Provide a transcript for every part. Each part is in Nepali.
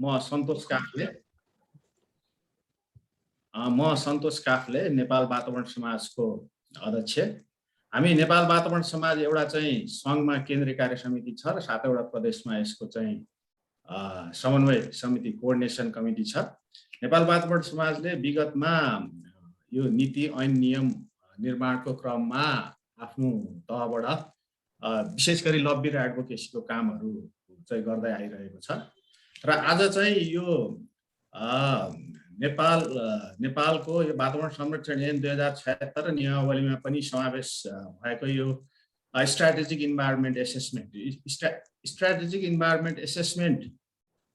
म सन्तोष काफले नेपाल वातावरण समाजको अध्यक्ष। हामी नेपाल वातावरण समाज एउटा चाहिँ सङ्घमा केन्द्रीय कार्य समिति छ र 7वटा प्रदेशमा यसको चाहिँ समन्वय समिति कोअर्डिनेसन कमिटी छ। नेपाल वातावरण समाजले विगतमा यो नीति ऐन नियम निर्माणको क्रममा आफ्नो तहबाट विशेष गरी लब्बी र एडभोकेसीको कामहरू चाहिँ गर्दै आइरहेको छ र आज चाहिँ यो नेपालको यो वातावरण संरक्षण ऐन 2076 नियमावलीमा पनि समावेश भएको यो strategic environment assessment. Strategic environment assessment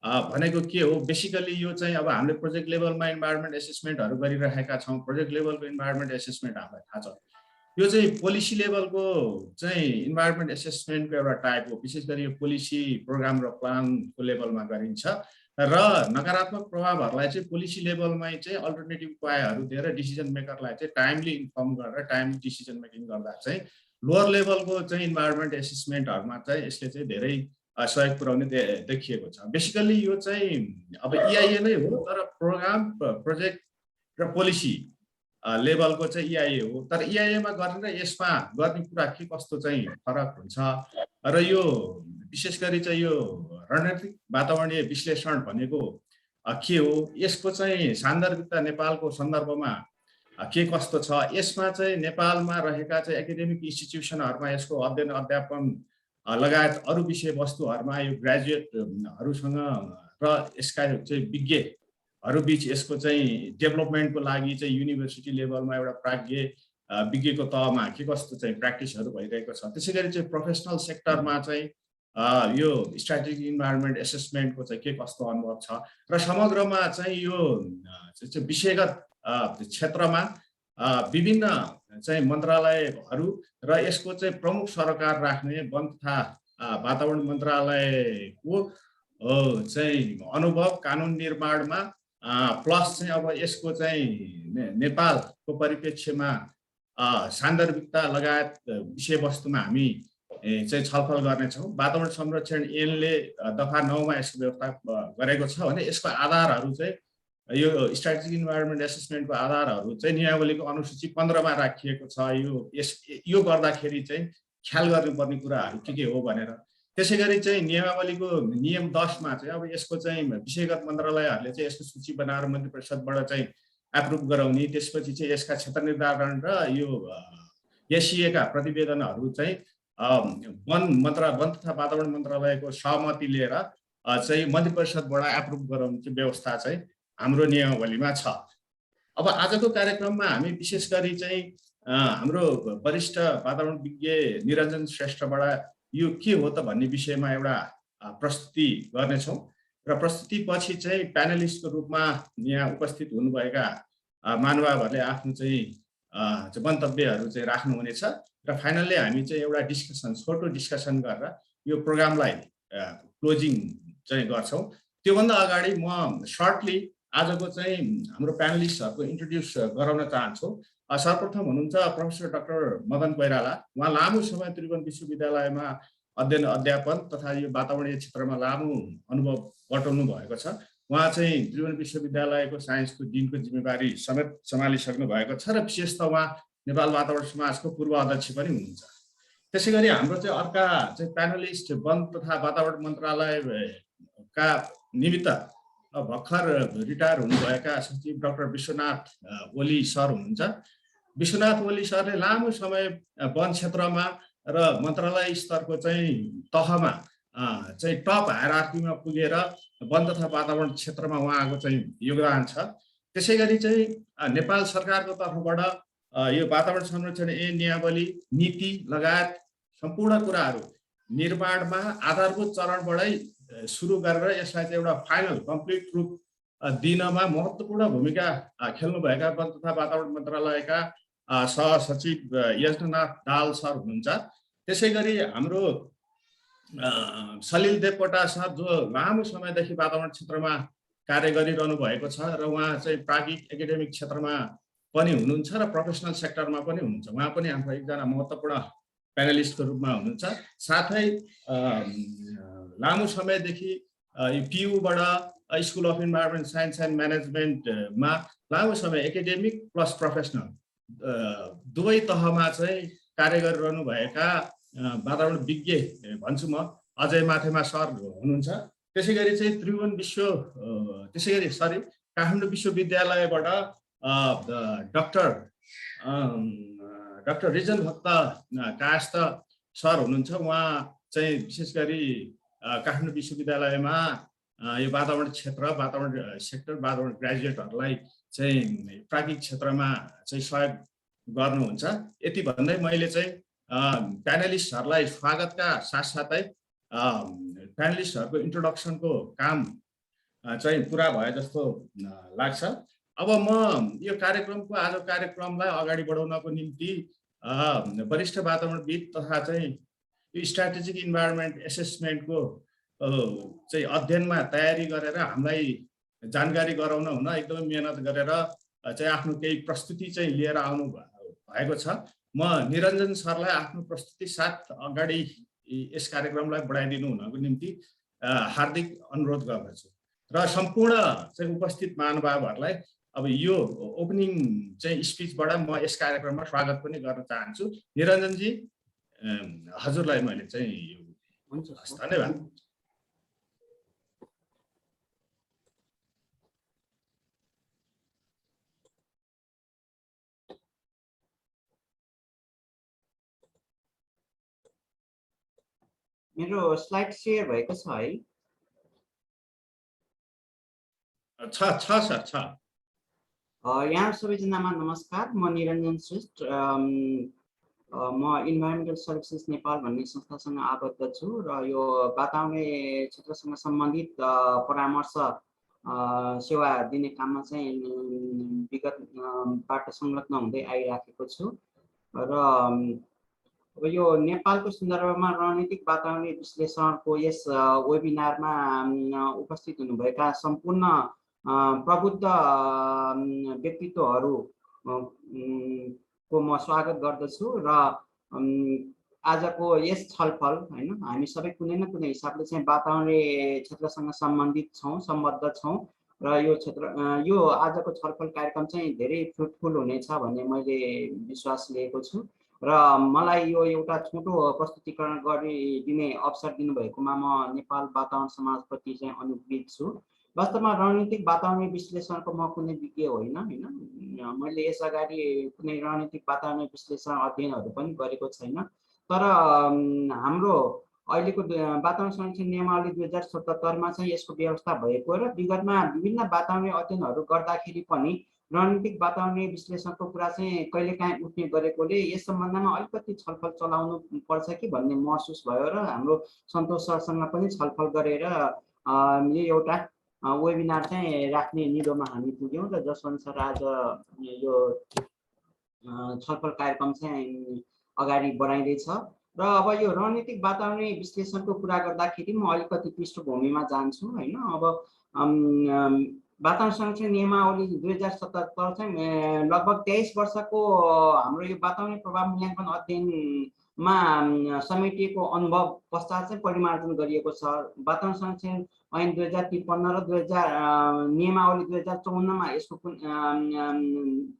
भनेको के हो? बेसिकली यो चाहिँ अब हामीले प्रोजेक्ट लेभलमा इन्भाइरोमेन्ट एसेसमेन्टहरू गरिरहेका छौँ। प्रोजेक्ट लेभलको इन्भाइरोमेन्ट एसेसमेन्ट हामीलाई थाहा छ। यो चाहिँ पोलिसी लेभलको चाहिँ इन्भाइरोमेन्ट एसेसमेन्टको एउटा टाइप हो। विशेष गरी यो पोलिसी प्रोग्राम र प्लानको लेभलमा गरिन्छ र नकारात्मक प्रभावहरूलाई चाहिँ पोलिसी लेभलमै चाहिँ अल्टरनेटिभ उपायहरू दिएर डिसिजन मेकरलाई चाहिँ टाइमली इन्फर्म गरेर टाइमली डिसिजन मेकिङ गर्दा चाहिँ लोअर लेभलको चाहिँ इन्भाइरोमेन्ट एसेसमेन्टहरूमा चाहिँ यसले चाहिँ धेरै सहयोग पुर्याउने देखिएको छ। बेसिकली यो चाहिँ अब EIA नै हो, तर प्रोग्राम प्रोजेक्ट र पोलिसी लेभलको चाहिँ EIA हो। तर EIA मा गर्ने र यसमा गर्ने कुरा के कस्तो चाहिँ फरक हुन्छ र यो विशेष गरी चाहिँ यो रणनीतिक वातावरणीय विश्लेषण भनेको के हो, यसको चाहिँ सान्दर्भिकता नेपालको सन्दर्भमा के कस्तो छ, यसमा चाहिँ नेपालमा रहेका चाहिँ एकाडेमिक इन्स्टिट्युसनहरूमा यसको अध्ययन अध्यापन लगायत अरू विषयवस्तुहरूमा यो ग्रेजुएटहरूसँग र यसका चाहिँ विज्ञहरू बीच यसको चाहिँ डेभलपमेन्टको लागि चाहिँ युनिभर्सिटी लेभलमा एउटा प्राज्ञ विज्ञको तहमा के कस्तो चाहिँ प्र्याक्टिसहरू भइरहेको छ। त्यसै गरी चाहिँ प्रोफेसनल सेक्टरमा चाहिँ यो स्ट्र्याटेजिक इन्भाइरोमेन्ट एसेसमेन्टको चाहिँ के कस्तो अनुभव छ र समग्रमा चाहिँ यो विषयगत क्षेत्रमा विभिन्न चाहिँ मन्त्रालयहरू र यसको चाहिँ प्रमुख सरोकार राख्ने वन तथा वातावरण मन्त्रालयको चाहिँ अनुभव कानुन निर्माणमा प्लस चाहिँ अब यसको चाहिँ नेपालको परिप्रेक्ष्यमा सान्दर्भिकता लगायत विषयवस्तुमा हामी चाहिँ छलफल गर्नेछौँ। वातावरण संरक्षण ऐनले दफा 9 मा यसको व्यवस्था गरेको छ भने यसको आधारहरू चाहिँ यो स्ट्र्याटेजिक इन्भाइरोमेन्ट एसेसमेन्टको आधारहरू चाहिँ नियमावलीको अनुसूची 15 मा राखिएको छ। यो गर्दाखेरि चाहिँ ख्याल गर्नुपर्ने कुराहरू के हो भनेर। त्यसै गरी चाहिँ नियमावलीको नियम 10 मा चाहिँ अब यसको चाहिँ विषयगत मन्त्रालयहरूले चाहिँ यसको सूची बनाएर मन्त्री परिषदबाट चाहिँ एप्रुभ गराउने, त्यसपछि चाहिँ यसका क्षेत्र निर्धारण र यो एसिएका प्रतिवेदनहरू चाहिँ वन तथा वातावरण मन्त्रालयको सहमति लिएर चाहिँ मन्त्री परिषदबाट एप्रुभ गराउने चाहिँ व्यवस्था चाहिँ हाम्रो नियमावलीमा छ। अब आजको कार्यक्रममा हामी विशेष गरी चाहिँ हाम्रो वरिष्ठ वातावरण विज्ञ निरञ्जन श्रेष्ठबाट यो के हो त भन्ने विषयमा एउटा प्रस्तुति गर्नेछौँ र प्रस्तुति पछि चाहिँ प्यानलिस्टको रूपमा यहाँ उपस्थित हुनुभएका महानुभावहरूले आफ्नो चाहिँ मन्तव्यहरू चाहिँ राख्नुहुनेछ र फाइनल्ली हामी चाहिँ एउटा डिस्कसन, छोटो डिस्कसन गरेर यो प्रोग्रामलाई क्लोजिङ चाहिँ गर्छौँ। त्योभन्दा अगाडि म सर्टली आजको चाहिँ हाम्रो प्यानलिस्टहरूको इन्ट्रोड्युस गराउन चाहन्छु। सर्वप्रथम हुनुहुन्छ प्रोफेसर डाक्टर मदन कोइराला। उहाँ लामो समय त्रिभुवन विश्वविद्यालयमा अध्ययन अध्यापन तथा यो वातावरणीय क्षेत्रमा लामो अनुभव बटुल्नु भएको छ। उहाँ चाहिँ त्रिभुवन विश्वविद्यालयको साइन्सको डिनको जिम्मेवारी समेत सम्हालिसक्नु भएको छ र विशेष त उहाँ नेपाल वातावरण समाजको पूर्व अध्यक्ष पनि हुनुहुन्छ। त्यसै गरी हाम्रो चाहिँ अर्का चाहिँ प्यानलिस्ट वन तथा वातावरण मन्त्रालयका निमित्त भर्खर रिटायर हुनुभएका सचिव डाक्टर विश्वनाथ ओली सर हुनुहुन्छ। विश्वनाथ ओली सरले लामो समय वन क्षेत्रमा र मन्त्रालय स्तरको चाहिँ तहमा चाहिँ टप हायरार्कीमा पुगेर वन तथा वातावरण क्षेत्रमा उहाँको चाहिँ योगदान छ। त्यसै गरी चाहिँ नेपाल सरकारको तर्फबाट यो वातावरण संरक्षण ऐन नियमावली नीति लगायत सम्पूर्ण कुराहरू निर्माणमा आधारभूत चरणबाटै सुरु गरेर यसलाई चाहिँ एउटा फाइनल कम्प्लिट रूप दिनमा महत्त्वपूर्ण भूमिका खेल्नुभएका वन तथा वातावरण मन्त्रालयका सहसचिव यज्ञनाथ दाल सर हुनुहुन्छ। त्यसै गरी हाम्रो सलिल देवकोटा सर जो लामो समयदेखि वातावरण क्षेत्रमा कार्य गरिरहनु भएको छ र उहाँ चाहिँ प्राज्ञिक एकाडेमिक क्षेत्रमा पनि हुनुहुन्छ र प्रोफेसनल सेक्टरमा पनि हुनुहुन्छ। उहाँ पनि हाम्रो एकजना महत्त्वपूर्ण प्यानलिस्टको रूपमा हुनुहुन्छ। साथै लामो समयदेखि पियुबाट school of environment science and म्यानेजमेन्टमा लामो समय एकाडेमिक प्लस प्रोफेसनल दुवै तहमा चाहिँ कार्य गरिरहनु भएका वातावरण विज्ञ भन्छु म अजय माथेमा सर हुनुहुन्छ। त्यसै गरी चाहिँ काठमाडौँ विश्वविद्यालयबाट डाक्टर रिजन भक्त कायस्थ सर हुनुहुन्छ। उहाँ चाहिँ विशेष गरी काठमाडौँ विश्वविद्यालयमा यो वातावरण क्षेत्र वातावरण सेक्टर वातावरण ग्रेजुएटहरूलाई चाहिँ प्राज्ञिक क्षेत्रमा चाहिँ सहयोग गर्नुहुन्छ। यति भन्दै मैले चाहिँ प्यानलिस्टहरूलाई स्वागतका साथसाथै प्यानलिस्टहरूको इन्ट्रोडक्सनको काम चाहिँ पुरा भए जस्तो लाग्छ। अब म यो कार्यक्रमको आज कार्यक्रमलाई अगाडि बढाउनको निम्ति वरिष्ठ वातावरणविद तथा चाहिँ यो स्ट्राटेजिक इन्भाइरोमेन्ट एसेसमेन्टको चाहिँ अध्ययनमा तयारी गरेर हामीलाई जानकारी गराउन हुन एकदमै मेहनत गरेर चाहिँ आफ्नो केही प्रस्तुति चाहिँ लिएर आउनु भएको छ। म निरञ्जन सरलाई आफ्नो प्रस्तुति साथ अगाडि यस कार्यक्रमलाई बढाइदिनु हुनको निम्ति हार्दिक अनुरोध गर्दछु र सम्पूर्ण चाहिँ उपस्थित महानुभावहरूलाई अब यो ओपनिङ चाहिँ स्पिचबाट म यस कार्यक्रममा स्वागत पनि गर्न चाहन्छु। निरञ्जनजी हजुरलाई मैले चाहिँ धन्यवाद। मेरो स्लाइड शेयर भएको छ है? छ सर छ। यहाँ सबैजनामा नमस्कार। म निरञ्जन श्रेष्ठ, म इन्भाइरोमेन्टल सर्भिसेस नेपाल भन्ने संस्थासँग आबद्ध छु र यो वातावरण क्षेत्रसँग सम्बन्धित परामर्श सेवा दिने काममा चाहिँ विगतबाट संलग्न हुँदै आइराखेको छु र अब यो नेपालको सन्दर्भमा रणनीतिक वातावरणीय विश्लेषणको यस वेबिनारमा उपस्थित हुनुभएका सम्पूर्ण प्रबुद्ध व्यक्तित्वहरू को म स्वागत गर्दछु र आजको यस छलफल हैन हामी सबै कुनै न कुनै हिसाबले चाहिँ वातावरणीय क्षेत्रसँग सम्बद्ध छौं र यो आजको छलफल कार्यक्रम चाहिँ धेरै फ्रुटफुल हुनेछ भन्ने मैले विश्वास लिएको छु र मलाई यो एउटा छोटो प्रस्तुतिकरण गरिदिने अवसर दिनुभएकोमा म नेपाल वातावरण समाजप्रति चाहिँ अनुग्रहित छु। वास्तवमा रणनीतिक वातावरणीय विश्लेषणको म कुनै विज्ञ होइन मैले यस अगाडि कुनै रणनीतिक वातावरणीय विश्लेषण अध्ययनहरू पनि गरेको छैन। तर हाम्रो अहिलेको वातावरण संरक्षण नियमावली 2077 मा चाहिँ यसको व्यवस्था भएको र विगतमा विभिन्न वातावरणीय अध्ययनहरू गर्दाखेरि पनि रणनीतिक वातावरणीय विश्लेषणको कुरा चाहिँ कहिलेकाहीँ उठ्ने गरेकोले यस सम्बन्धमा अलिकति छलफल चलाउनु पर्छ कि भन्ने महसुस भयो र हाम्रो सन्तोष सरसँग पनि छलफल गरेर यो एउटा वेबिनार चाहिँ राख्ने निधोमा हामी पुग्यौं र जसअनुसार आज यो छलफल कार्यक्रम चाहिँ अगाडि बढाइँदैछ र अब यो रणनीतिक वातावरणीय विश्लेषणको कुरा गर्दाखेरि म अलिकति पृष्ठभूमिमा जान्छु हैन। अब वातावरण संरक्षण नियमावली 2077 चाहिँ लगभग 23 वर्षको हाम्रो यो वातावरणीय प्रभाव मूल्याङ्कन अध्ययनमा समेटिएको अनुभव पश्चात चाहिँ परिमार्जन गरिएको छ। वातावरण संरक्षण ऐन 2053 र नियमावली 2054 मा यसको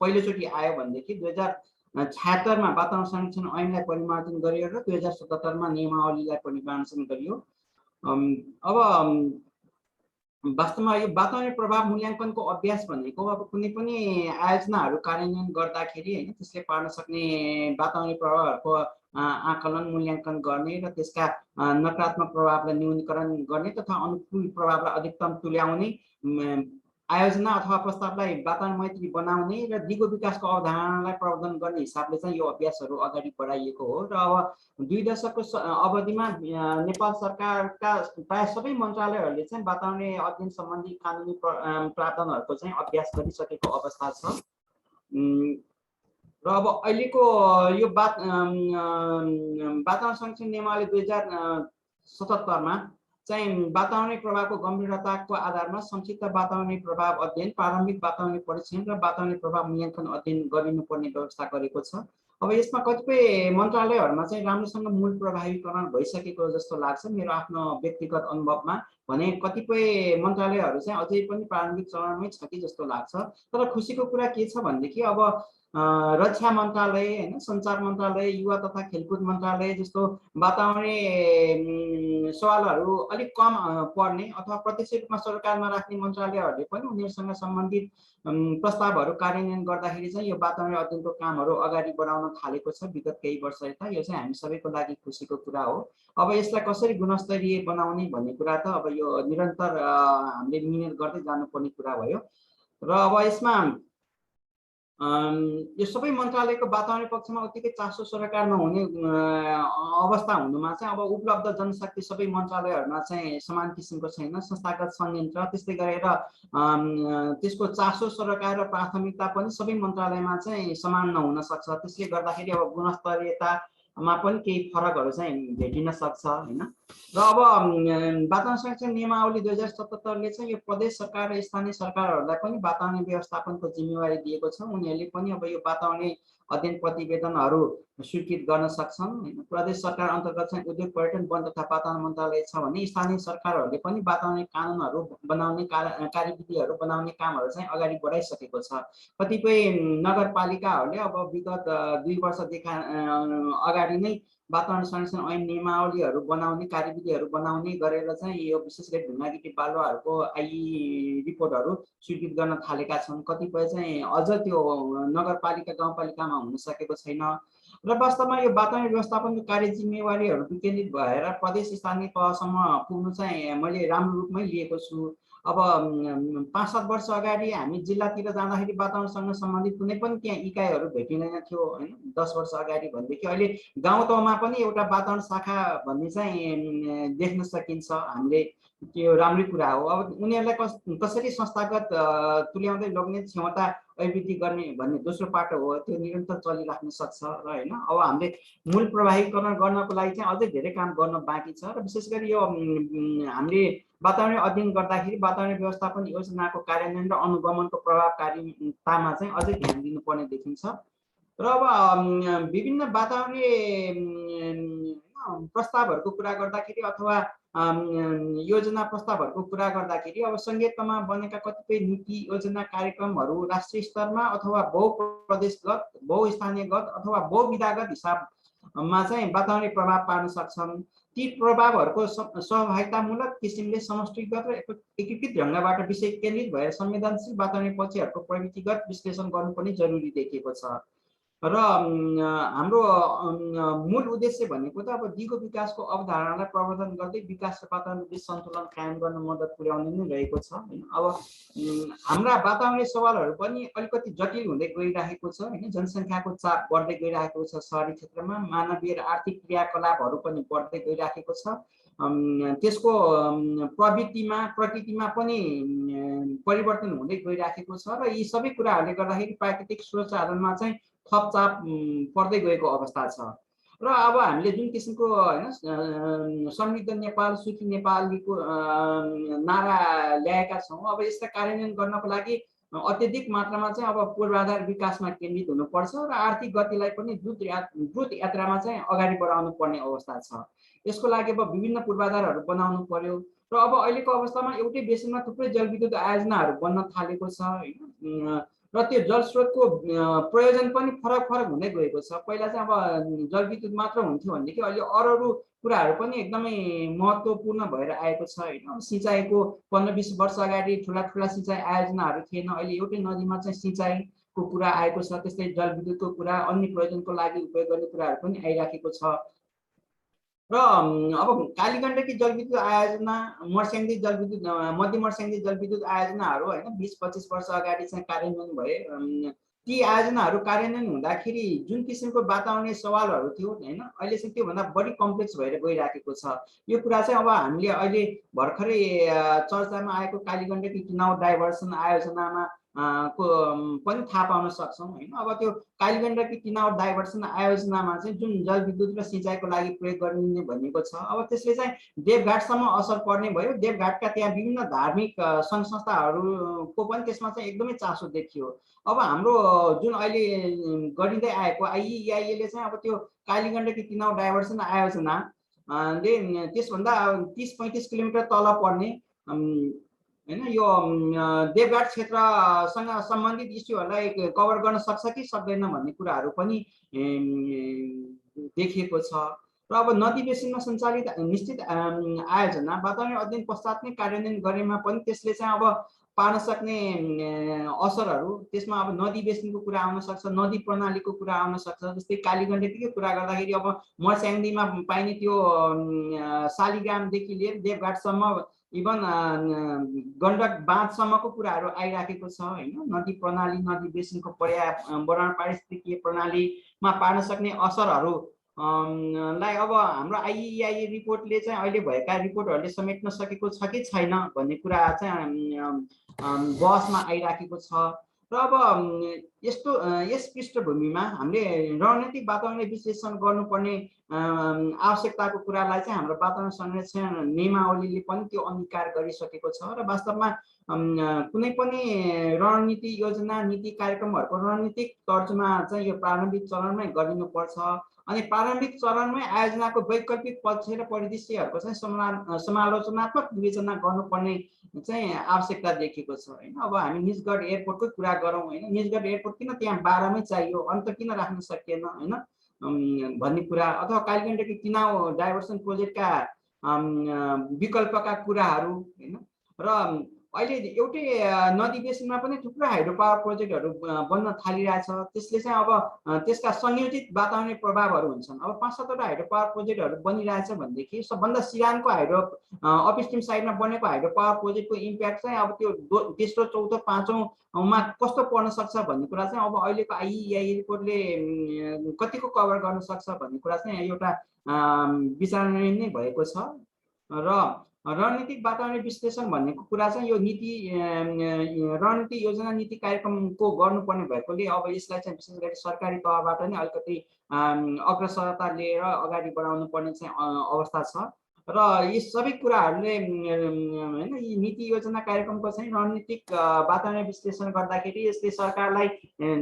पहिलोचोटि आयो भनेदेखि 2076 मा वातावरण संरक्षण ऐनलाई परिमार्जन गरियो र 2077 मा नियमावलीलाई परिमार्जन गरियो। अब वास्तवमा यो वातावरणीय प्रभाव मूल्याङ्कनको अभ्यास भनेको अब कुनै पनि आयोजनाहरू कार्यान्वयन गर्दाखेरि हैन त्यसले पार्न सक्ने वातावरणीय प्रभावहरूको आकलन मूल्याङ्कन गर्ने र त्यसका नकारात्मक प्रभावलाई न्यूनीकरण गर्ने तथा अनुकूल प्रभावलाई अधिकतम तुल्याउने आयोजना अथवा प्रस्तावलाई वातावरण मैत्री बनाउने र दिगो विकासको अवधारणालाई प्रवर्धन गर्ने हिसाबले चाहिँ यो अभ्यासहरू अगाडि बढाइएको हो र अब 2 दशकको अवधिमा नेपाल सरकारका प्राय सबै मन्त्रालयहरूले चाहिँ वातावरणीय अध्ययन सम्बन्धी कानुनी प्रावधानहरूको चाहिँ अभ्यास गरिसकेको अवस्था छ र अब अहिलेको यो वातावरण संरक्षण नियमावली 2077 मा चाहिँ वातावरणीय प्रभावको गम्भीरताको आधारमा संक्षिप्त वातावरणीय प्रभाव अध्ययन, प्रारम्भिक वातावरणीय परीक्षण र वातावरणीय प्रभाव मूल्याङ्कन अध्ययन गरिनुपर्ने व्यवस्था गरेको छ अब यसमा कतिपय मन्त्रालयहरुमा चाहिँ राम्रोसँग मूल प्रभावीकरण भइसकेको जस्तो लाग्छ मेरो आफ्नो व्यक्तिगत अनुभवमा। भने कतिपय मन्त्रालयहरु चाहिँ अझै पनि प्रारम्भिक चरणमै छ कि जस्तो लाग्छ। तर खुसीको कुरा के छ भनेदेखि अब रक्षा मन्त्रालय हैन, सञ्चार मन्त्रालय, युवा तथा खेलकुद मन्त्रालय जस्तो वातावरणीय सवालहरु अलिक कम पर्ने अथवा प्रत्यक्ष रूपमा सरकारमा राख्ने मन्त्रालयहरुले पनि उनीहरुसँग सम्बन्धित प्रस्तावहरु कार्यान्वयन गर्दाखेरि चाहिँ यो वातावरण अध्ययनको कामहरु अगाडि बढाउन थालेको छ विगत केही वर्ष यता। यो चाहिँ हामी सबैको लागि खुसीको कुरा हो। अब यसलाई कसरी गुणस्तरीय बनाउने भन्ने कुरा त अब यो निरन्तर हामीले मिहिनेत गर्दै जानुपर्ने कुरा भयो। र अब यसमा यो सबै मन्त्रालयको वातावरण पक्षमा उत्तिकै चासो सरकारमा हुने अवस्था हुनुमा चाहिँ अब उपलब्ध जनशक्ति सबै मन्त्रालयहरुमा चाहिँ समान किसिमको छैन। संस्थागत संयन्त्र त्यस्तै गरेर त्यसको चासो सरकार र प्राथमिकता पनि सबै मन्त्रालयमा चाहिँ समान नहुन सक्छ। त्यसले गर्दाखेरि अब गुणस्तरीयतामा पनि केही फरकहरु चाहिँ भेटिन सक्छ हैन। र अब वातावरण संरक्षण नियमावली 2077 ले चाहिँ यो प्रदेश सरकार र स्थानीय सरकारहरुलाई पनि वातावरण व्यवस्थापनको जिम्मेवारी दिएको छ। उनीहरुले पनि अब यो वातावरणीय अध्ययन प्रतिवेदनहरु स्वीकृत गर्न सक्छन् हैन। प्रदेश सरकार अन्तर्गत चाहिँ उद्योग पर्यटन वन तथा वातावरण मन्त्रालय छ भने स्थानीय सरकारहरुले पनि वातावरणीय कानुनहरु बनाउने कार्यविधिहरु बनाउने कामहरु चाहिँ अगाडि बढाइसकेको छ। कतिपय नगरपालिकाहरुले अब विगत 2 वर्षदेखि अगाडि नै वातावरण संरक्षण ऐन नियमावलीहरु बनाउने कार्यविधिहरु बनाउने गरेर चाहिँ यो विशेष गरी ढुङ्गागिटी बालुवाहरुको आइ रिपोर्टहरु स्वीकृत गर्न थालेका छन्। कतिपय चाहिँ अझ त्यो नगरपालिका गाउँपालिकामा हुन सकेको छैन। र वास्तवमा यो वातावरण व्यवस्थापनको कार्य जिम्मेवारीहरु विकेन्द्रित भएर प्रदेश स्थानीय तहसम्म पुग्नु चाहिँ मैले राम्रो रूपमै लिएको छु। अब 5-7 वर्ष अगाडि हामी जिल्लातिर जाँदाखेरि वातावरणसँग सम्बन्धित कुनै पनि त्यहाँ इकाइहरु भेटिँदैन थियो हैन। 10 वर्ष अगाडि भनेदेखि अहिले गाउँ तहमा पनि एउटा वातावरण शाखा भन्ने चाहिँ देख्न सकिन्छ। हामीले त्यो राम्रै कुरा हो। अब उनीहरुलाई कसरी संस्थागत तुल्याउँदै लग्ने क्षमता अभिवृद्धि गर्ने भन्ने दोस्रो पाटो हो। त्यो निरन्तर चलिराख्न सक्छ र हैन। अब हामीले मूल प्रभावीकरण गर्नको लागि चाहिँ अझै धेरै काम गर्न बाँकी छ। र विशेष गरी यो हामीले वातावरण अध्ययन गर्दाखेरि वातावरण व्यवस्थापन योजनाको कार्यान्वयन र अनुगमनको प्रभावकारितामा चाहिँ अझै ध्यान दिनुपर्ने देखिन्छ। र अब विभिन्न वातावरणीय प्रस्तावहरुको कुरा गर्दाखेरि अथवा योजना प्रस्तावहरुको कुरा गर्दाखेरि अब संघीयतामा बनेका कतिपय नीति योजना कार्यक्रमहरु राष्ट्रिय स्तरमा अथवा बहुप्रदेशगत बहुस्थानीयगत अथवा बहुविधागत हिसाबमा चाहिँ वातावरणीय प्रभाव पार्न सक्छन्। ती प्रभावहरुको सहभागितामूलक किसिमले समष्टिगत र एकीकृत ढंगबाट विषय केन्द्रित भएर संवेदनशील वातावरणीय पक्षहरुको प्रवृत्तिगत विश्लेषण गर्नु पनि जरुरी देखिएको छ। र हाम्रो मूल उद्देश्य भनेको त अब दिगो विकासको अवधारणालाई प्रवर्धन गर्दै विकास र वातावरण बीच सन्तुलन कायम गर्न मद्दत पुर्याउने नै रहेको छ हैन। अब हाम्रा वातावरणीय सवालहरु पनि अलिकति जटिल हुँदै गइरहेको छ हैन। जनसंख्याको चाप बढ्दै गइरहेको छ शहरी क्षेत्रमा। मानवीय र आर्थिक क्रियाकलापहरु पनि बढ्दै गइरहेको छ। त्यसको प्रकृतिमा पनि परिवर्तन हुँदै गइरहेको छ। र यी सबै कुराहरुले गर्दाखेरि प्राकृतिक स्रोत साधनमा चाहिँ थप चाप पर्दै गएको अवस्था छ। र अब हामीले जुन किसिमको हैन समृद्ध नेपाल सुखी नेपालको नारा ल्याएका छौं। अब यसलाई कार्यान्वयन गर्नको लागि अत्यधिक मात्रामा चाहिँ अब पूर्वाधार विकासमा केन्द्रित हुनुपर्छ र आर्थिक गतिलाई पनि द्रुत यात्रामा चाहिँ अगाडि बढाउनु पर्ने अवस्था छ। यसको लागि अब विभिन्न पूर्वाधारहरु बनाउनु पर्यो। र अब अहिलेको अवस्थामा एउटै बेसिनमा थुप्रै जलविद्युत आयोजनाहरु बन्न थालेको छ हैन। र त्यो जलस्रोतको प्रयोजन पनि फरक हुँदै गएको छ। पहिला चाहिँ अब जलविद्युत मात्र हुन्थ्यो भनेदेखि अहिले अरू कुराहरु पनि एकदमै महत्त्वपूर्ण भएर आएको छ हैन। सिंचाइको 15-20 वर्ष अगाडि ठूला सिंचाइ आयोजनाहरु थिएन। अहिले एउटै नदीमा चाहिँ सिंचाइको कुरा आएको छ। त्यस्तै जलविद्युतको कुरा अन्य प्रयोजनको लागि उपयोग गर्ने कुराहरु पनि आइराखेको छ। र अब कालीगण्डकी जलविद्युत आयोजना मर्स्याङ्दी जलविद्युत मध्य मर्स्याङ्दी जलविद्युत आयोजनाहरु हैन 20-25 वर्ष अगाडि चाहिँ कार्यान्वयन भए। ती आयोजनाहरु कार्यान्वयन हुँदाखेरि जुन किसिमको वातावरणीय सवालहरु थियो हैन अहिले चाहिँ त्यो भन्दा बढी कम्प्लेक्स भएर गइराखेको छ। यो कुरा चाहिँ अब हामीले अहिले भर्खरै चर्चामा आएको कालीगण्डकी चुनाव डाइभर्सन आयोजनामा को पनि थाहा पाउन सक्छौँ हैन। अब त्यो काली गण्डकी किनार डाइभर्सन आयोजनामा चाहिँ जुन जलविद्युत र सिँचाइको लागि प्रयोग गरिने भनिएको छ, अब त्यसले चाहिँ देवघाटसम्म असर पर्ने भयो। देवघाटका त्यहाँ विभिन्न धार्मिक सङ्घ संस्थाहरूको पनि त्यसमा चाहिँ एकदमै चासो देखियो। अब हाम्रो जुन अहिले गरिँदै आएको IEIA ले चाहिँ अब त्यो काली गण्डकी किनार डाइभर्सन आयोजना ले त्यसभन्दा 30-35 किलोमिटर तल पर्ने हैन यो देवघाट क्षेत्रसँग सम्बन्धित इस्युहरूलाई कभर गर्न सक्छ कि सक्दैन भन्ने कुराहरू पनि देखिएको छ। र अब नदी बेसिनमा सञ्चालित निश्चित आयोजना वातावरण अध्ययन पश्चात नै कार्यान्वयन गरेमा पनि त्यसले चाहिँ अब पार्न सक्ने असरहरू त्यसमा अब नदी बेसिनको कुरा आउन सक्छ, नदी प्रणालीको कुरा आउन सक्छ। जस्तै काली गण्डकीको कुरा गर्दाखेरि अब मर्स्याङ्दीमा पाइने त्यो शालिग्रामदेखि लिएर देवघाटसम्म इभन गण्डक बाँधसम्मको कुराहरू आइराखेको छ हैन। नदी प्रणाली, नदी बेसिनको पर्यावरण पारिस्थितिकीय प्रणालीमा पार्न सक्ने असरहरू लाई अब हाम्रो IEIA रिपोर्टले चाहिँ अहिले भएका रिपोर्टहरूले समेट्न सकेको छ कि छैन भन्ने कुरा चाहिँ बहसमा आइराखेको छ। र अब यस पृष्ठभूमिमा हामीले रणनीतिक वातावरण विश्लेषण गर्नुपर्ने आवश्यकताको कुरालाई चाहिँ हाम्रो वातावरण संरक्षण नियमावलीले पनि त्यो अंगीकार गरिसकेको छ। र वास्तवमा कुनै पनि रणनीति योजना नीति कार्यक्रमहरूको रणनीतिक तर्जुमा चाहिँ यो प्रारम्भिक चरणमै गरिनुपर्छ। अनि प्रारम्भिक चरणमै आयोजनाको वैकल्पिक पक्ष र परिदृश्यहरूको चाहिँ समालोचनात्मक विवेचना गर्नुपर्ने चाहिँ आवश्यकता देखिएको छ हैन। अब हामी निजगढ एयरपोर्टकै कुरा गरौँ हैन, निजगढ एयरपोर्ट किन त्यहाँ 12 मै चाहियो, अन्त किन राख्न सकिएन हैन भन्ने कुरा, अथवा काली गण्डकी किनार डाइभर्सन प्रोजेक्टका विकल्पका कुराहरू हैन। र अहिले एउटै नदी बेसिनमा पनि थुप्रो हाइड्रो पावर प्रोजेक्टहरू बन्न थालिरहेछ। त्यसले चाहिँ अब त्यसका संयोजित वातावरणीय प्रभावहरू हुन्छन्। अब 5-7वटा हाइड्रो पावर प्रोजेक्टहरू बनिरहेछ भनेदेखि सबभन्दा सिरानको हाइड्रो अपस्ट्रिम साइडमा बनेको हाइड्रो पावर प्रोजेक्टको इम्प्याक्ट चाहिँ अब त्यो तेस्रो, चौथो, पाँचौँमा कस्तो पर्न सक्छ भन्ने कुरा चाहिँ अब अहिलेको IEIA रिपोर्टले कतिको कभर गर्न सक्छ भन्ने कुरा चाहिँ एउटा विचारणीय नै भएको छ। र रणनीतिक वातावरण विश्लेषण भन्नेको कुरा चाहिँ यो नीति रणनीति योजना नीति कार्यक्रमको गर्नुपर्ने भएकोले अब यसलाई चाहिँ विशेष गरी सरकारी तहबाट नै अलिकति अग्रसरता लिएर अगाडि बढाउनु पर्ने चाहिँ अवस्था छ। र यी सबै कुराहरूले हैन यी नीति योजना कार्यक्रमको चाहिँ रणनीतिक वातावरण विश्लेषण गर्दाखेरि यसले सरकारलाई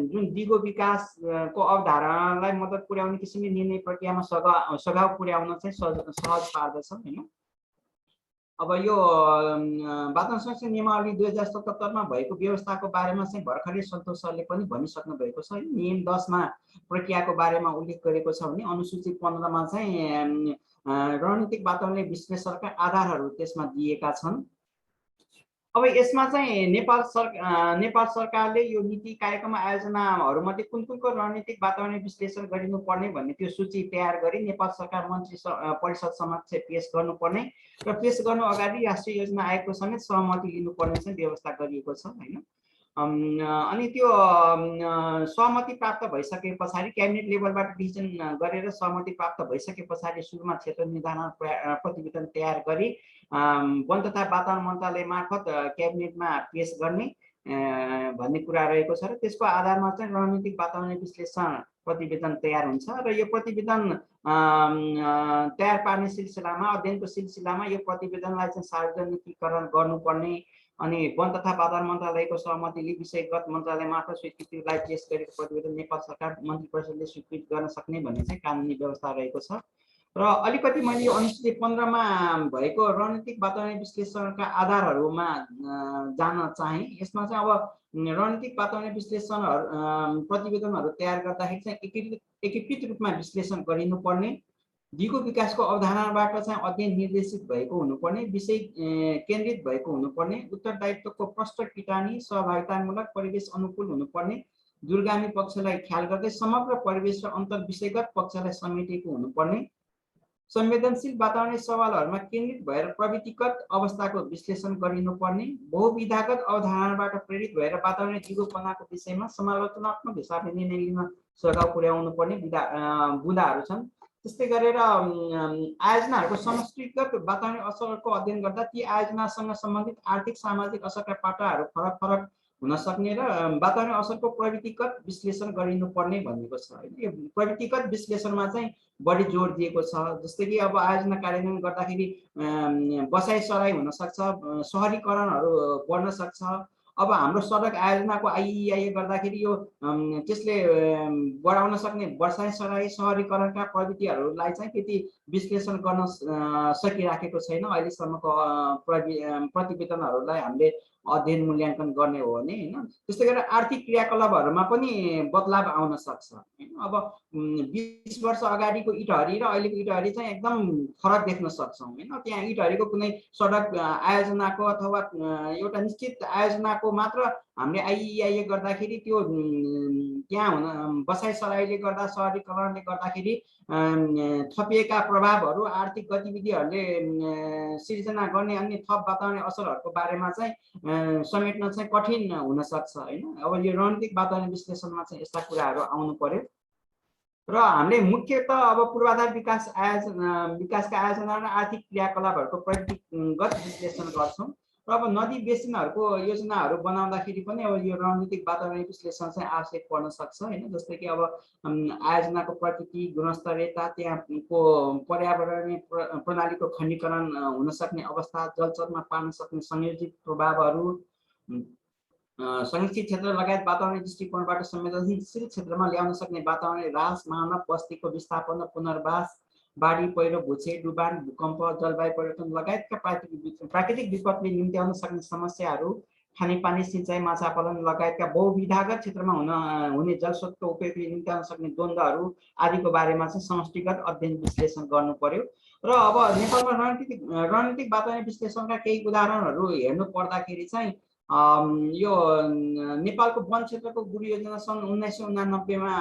जुन दिगो विकासको अवधारणालाई मद्दत पुर्याउने किसिमले निर्णय प्रक्रियामा सघाउ पुर्याउन चाहिँ सहज पार्दछ हैन। अब यो वातावरण संरक्षण नियमावली 2077 मा भएको व्यवस्थाको बारेमा चाहिँ भर्खरै सन्तोष सरले पनि भनिसक्नु भएको छ। नियम 10 मा प्रक्रियाको बारेमा उल्लेख गरेको छ भने अनुसूची 15 मा चाहिँ रणनीतिक वातावरण विश्लेषणका आधारहरू त्यसमा दिएका छन्। अब यसमा चाहिँ नेपाल सरकारले यो नीति कार्यक्रम आयोजनाहरूमध्ये कुन-कुनको रणनीतिक वातावरण विश्लेषण गरिनुपर्ने भन्ने त्यो सूची तयार गरी नेपाल सरकार मन्त्री परिषद समक्ष पेश गर्नुपर्ने र पेश गर्नु अगाडि राष्ट्रिय योजना आयोगको समेत सहमति लिनुपर्ने चाहिँ व्यवस्था गरिएको छ हैन। अनि त्यो सहमति प्राप्त भइसके पछाडि क्याबिनेट लेभलबाट डिसिजन गरेर सहमति प्राप्त भइसके पछाडि सुरुमा क्षेत्र निर्धारण प्रतिवेदन तयार गरी वन तथा वातावरण मन्त्रालय मार्फत क्याबिनेटमा पेश गर्ने भन्ने कुरा रहेको छ। र त्यसको आधारमा चाहिँ रणनीतिक वातावरण विश्लेषण प्रतिवेदन तयार हुन्छ। र यो प्रतिवेदन तयार पार्ने सिलसिलामा अध्ययनको सिलसिलामा यो प्रतिवेदनलाई चाहिँ सार्वजनिकीकरण गर्नुपर्ने अनि वन तथा वातावरण मन्त्रालयको सहमतिले विषयगत मन्त्रालय मार्फत स्वीकृतिलाई पेश गरेको प्रतिवेदन नेपाल सरकार मन्त्री परिषदले स्वीकृत गर्न सक्ने भन्ने चाहिँ कानुनी व्यवस्था रहेको छ। र अलिकति मैले यो अनुसूची 15 मा भएको रणनीतिक वातावरण विश्लेषणका आधारहरूमा जान चाहे। यसमा चाहिँ अब रणनीतिक वातावरण विश्लेषणहरू प्रतिवेदनहरू तयार गर्दाखेरि चाहिँ एकीकृत रूपमा विश्लेषण गरिनुपर्ने, दिगो विकासको अवधारणाबाट चाहिँ अध्ययन निर्देशित भएको हुनुपर्ने, विषय केन्द्रित भएको हुनुपर्ने, उत्तरदायित्वको प्रष्ट किटानी सहभागितामूलक परिवेश अनुकूल हुनुपर्ने, दूरगामी पक्षलाई ख्याल गर्दै समग्र परिवेश र अन्तर्विषयगत पक्षलाई समेटेको हुनुपर्ने, संवेदनशील वातावरणीय सवालहरूमा केन्द्रित भएर प्रवृत्तिगत अवस्थाको विश्लेषण गरिनुपर्ने, बहुविधागत अवधारणाबाट प्रेरित भएर वातावरणीय दिगोपनाको विषयमा समालोचनात्मक हिसाबले निर्णय लिन सघाउ पुर्याउनु पर्ने बुँदाहरू छन्। त्यस्तै गरेर आयोजनाहरूको समष्टिगत वातावरणीय असरको अध्ययन गर्दा ती आयोजनासँग सम्बन्धित आर्थिक सामाजिक असरका पाटाहरू फरक फरक हुन सक्ने र वातावरण असरको प्रवृत्तिगत विश्लेषण गरिनुपर्ने भनेको छ हैन। यो प्रवृत्तिगत विश्लेषणमा चाहिँ बढी जोड दिएको छ। जस्तै कि अब आयोजना कार्यान्वयन गर्दाखेरि बसाइसराई हुन सक्छ, सहरीकरणहरू बढ्न सक्छ। अब हाम्रो सडक आयोजनाको आइइआइए गर्दाखेरि यो त्यसले बढाउन सक्ने बसाइसराई सहरीकरणका प्रवृत्तिहरूलाई चाहिँ त्यति विश्लेषण गर्न सकिराखेको छैन अहिलेसम्मको प्रतिवेदनहरूलाई हामीले अध्ययन मूल्याङ्कन गर्ने हो भने हैन। त्यस्तै गरेर आर्थिक क्रियाकलापहरूमा पनि बदलाव आउन सक्छ हैन। अब 20 वर्ष अगाडिको इटहरी र अहिलेको इटहरी चाहिँ एकदम फरक देख्न सक्छौँ हैन। त्यहाँ इटहरीको कुनै सडक आयोजनाको अथवा एउटा निश्चित आयोजनाको मात्र हामीले आइइआइए गर्दाखेरि त्यो त्यहाँ हुन बसाइसराईले गर्दा सहरीकरणले गर्दाखेरि थपिएका प्रभावहरू आर्थिक गतिविधिहरूले सिर्जना गर्ने अन्य थप वातावरणीय असरहरूको बारेमा चाहिँ समेट्न चाहिँ कठिन हुन सक्छ हैन। अब यो रणनीतिक वातावरण विश्लेषणमा चाहिँ यस्ता कुराहरू आउनु पर्यो र हामीले मुख्यतः अब पूर्वाधार विकासका आयोजना र आर्थिक क्रियाकलापहरूको प्रवृत्तिगत विश्लेषण गर्छौँ। र अब नदी बेसिनहरूको योजनाहरू बनाउँदाखेरि पनि अब यो रणनीतिक वातावरणीय विश्लेषण चाहिँ आवश्यक पर्न सक्छ हैन। जस्तै कि अब आयोजनाको प्रकृति, गुणस्तरीयता, त्यहाँको पर्यावरणीय प्रणालीको खण्डीकरण हुन सक्ने अवस्था, जलचरमा पार्न सक्ने संयोजित प्रभावहरू, संरक्षित क्षेत्र लगायत वातावरणीय दृष्टिकोणबाट संवेदनशील क्षेत्रमा ल्याउन सक्ने वातावरणीय ह्रास, मानव बस्तीको विस्थापन र पुनर्वास, बाढी, पहिरो, भूक्षय, डुबान, भूकम्प, जलवायु परिवर्तन लगायतका प्राकृतिक विपदले निम्त्याउन सक्ने समस्याहरू, खानेपानी, सिँचाइ, माछा पालन लगायतका बहुविधागत क्षेत्रमा हुने जलस्रोतको उपयोगले निम्त्याउन सक्ने द्वन्द्वहरू आदिको बारेमा चाहिँ समष्टिगत अध्ययन विश्लेषण गर्नु पर्यो। र अब नेपालमा रणनीतिक वातावरण विश्लेषणका केही उदाहरणहरू हेर्नु पर्दाखेरि चाहिँ यो नेपालको वन क्षेत्रको गुरु योजना सन् 1989 मा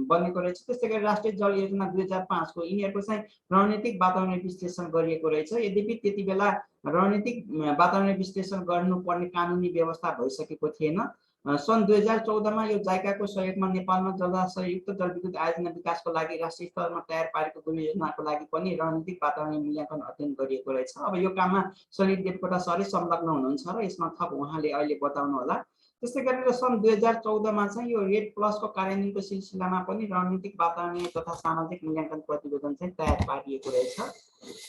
बनेको रहेछ। त्यस्तै गरी राष्ट्रिय जल योजना 2005 को यिनीहरूको चाहिँ रणनीतिक वातावरण विश्लेषण गरिएको रहेछ। यद्यपि त्यति बेला रणनीतिक वातावरण विश्लेषण गर्नुपर्ने कानुनी व्यवस्था भइसकेको थिएन। सन् 2014 मा यो जाइकाको सहयोगमा नेपालमा जलाशययुक्त जलविद्युत आयोजना विकासको लागि राष्ट्रिय स्तरमा तयार पारेको गुरु योजनाको लागि पनि रणनीतिक वातावरण मूल्याङ्कन अध्ययन गरिएको रहेछ। अब यो काममा सलिल देवकोटा सरले संलग्न हुनुहुन्छ र यसमा थप उहाँले अहिले बताउनु होला। त्यस्तै गरेर सन् 2014 मा चाहिँ यो रेड प्लसको कार्यान्वयनको सिलसिलामा पनि रणनीतिक वातावरणीय तथा सामाजिक मूल्याङ्कन प्रतिवेदन चाहिँ तयार पारिएको रहेछ।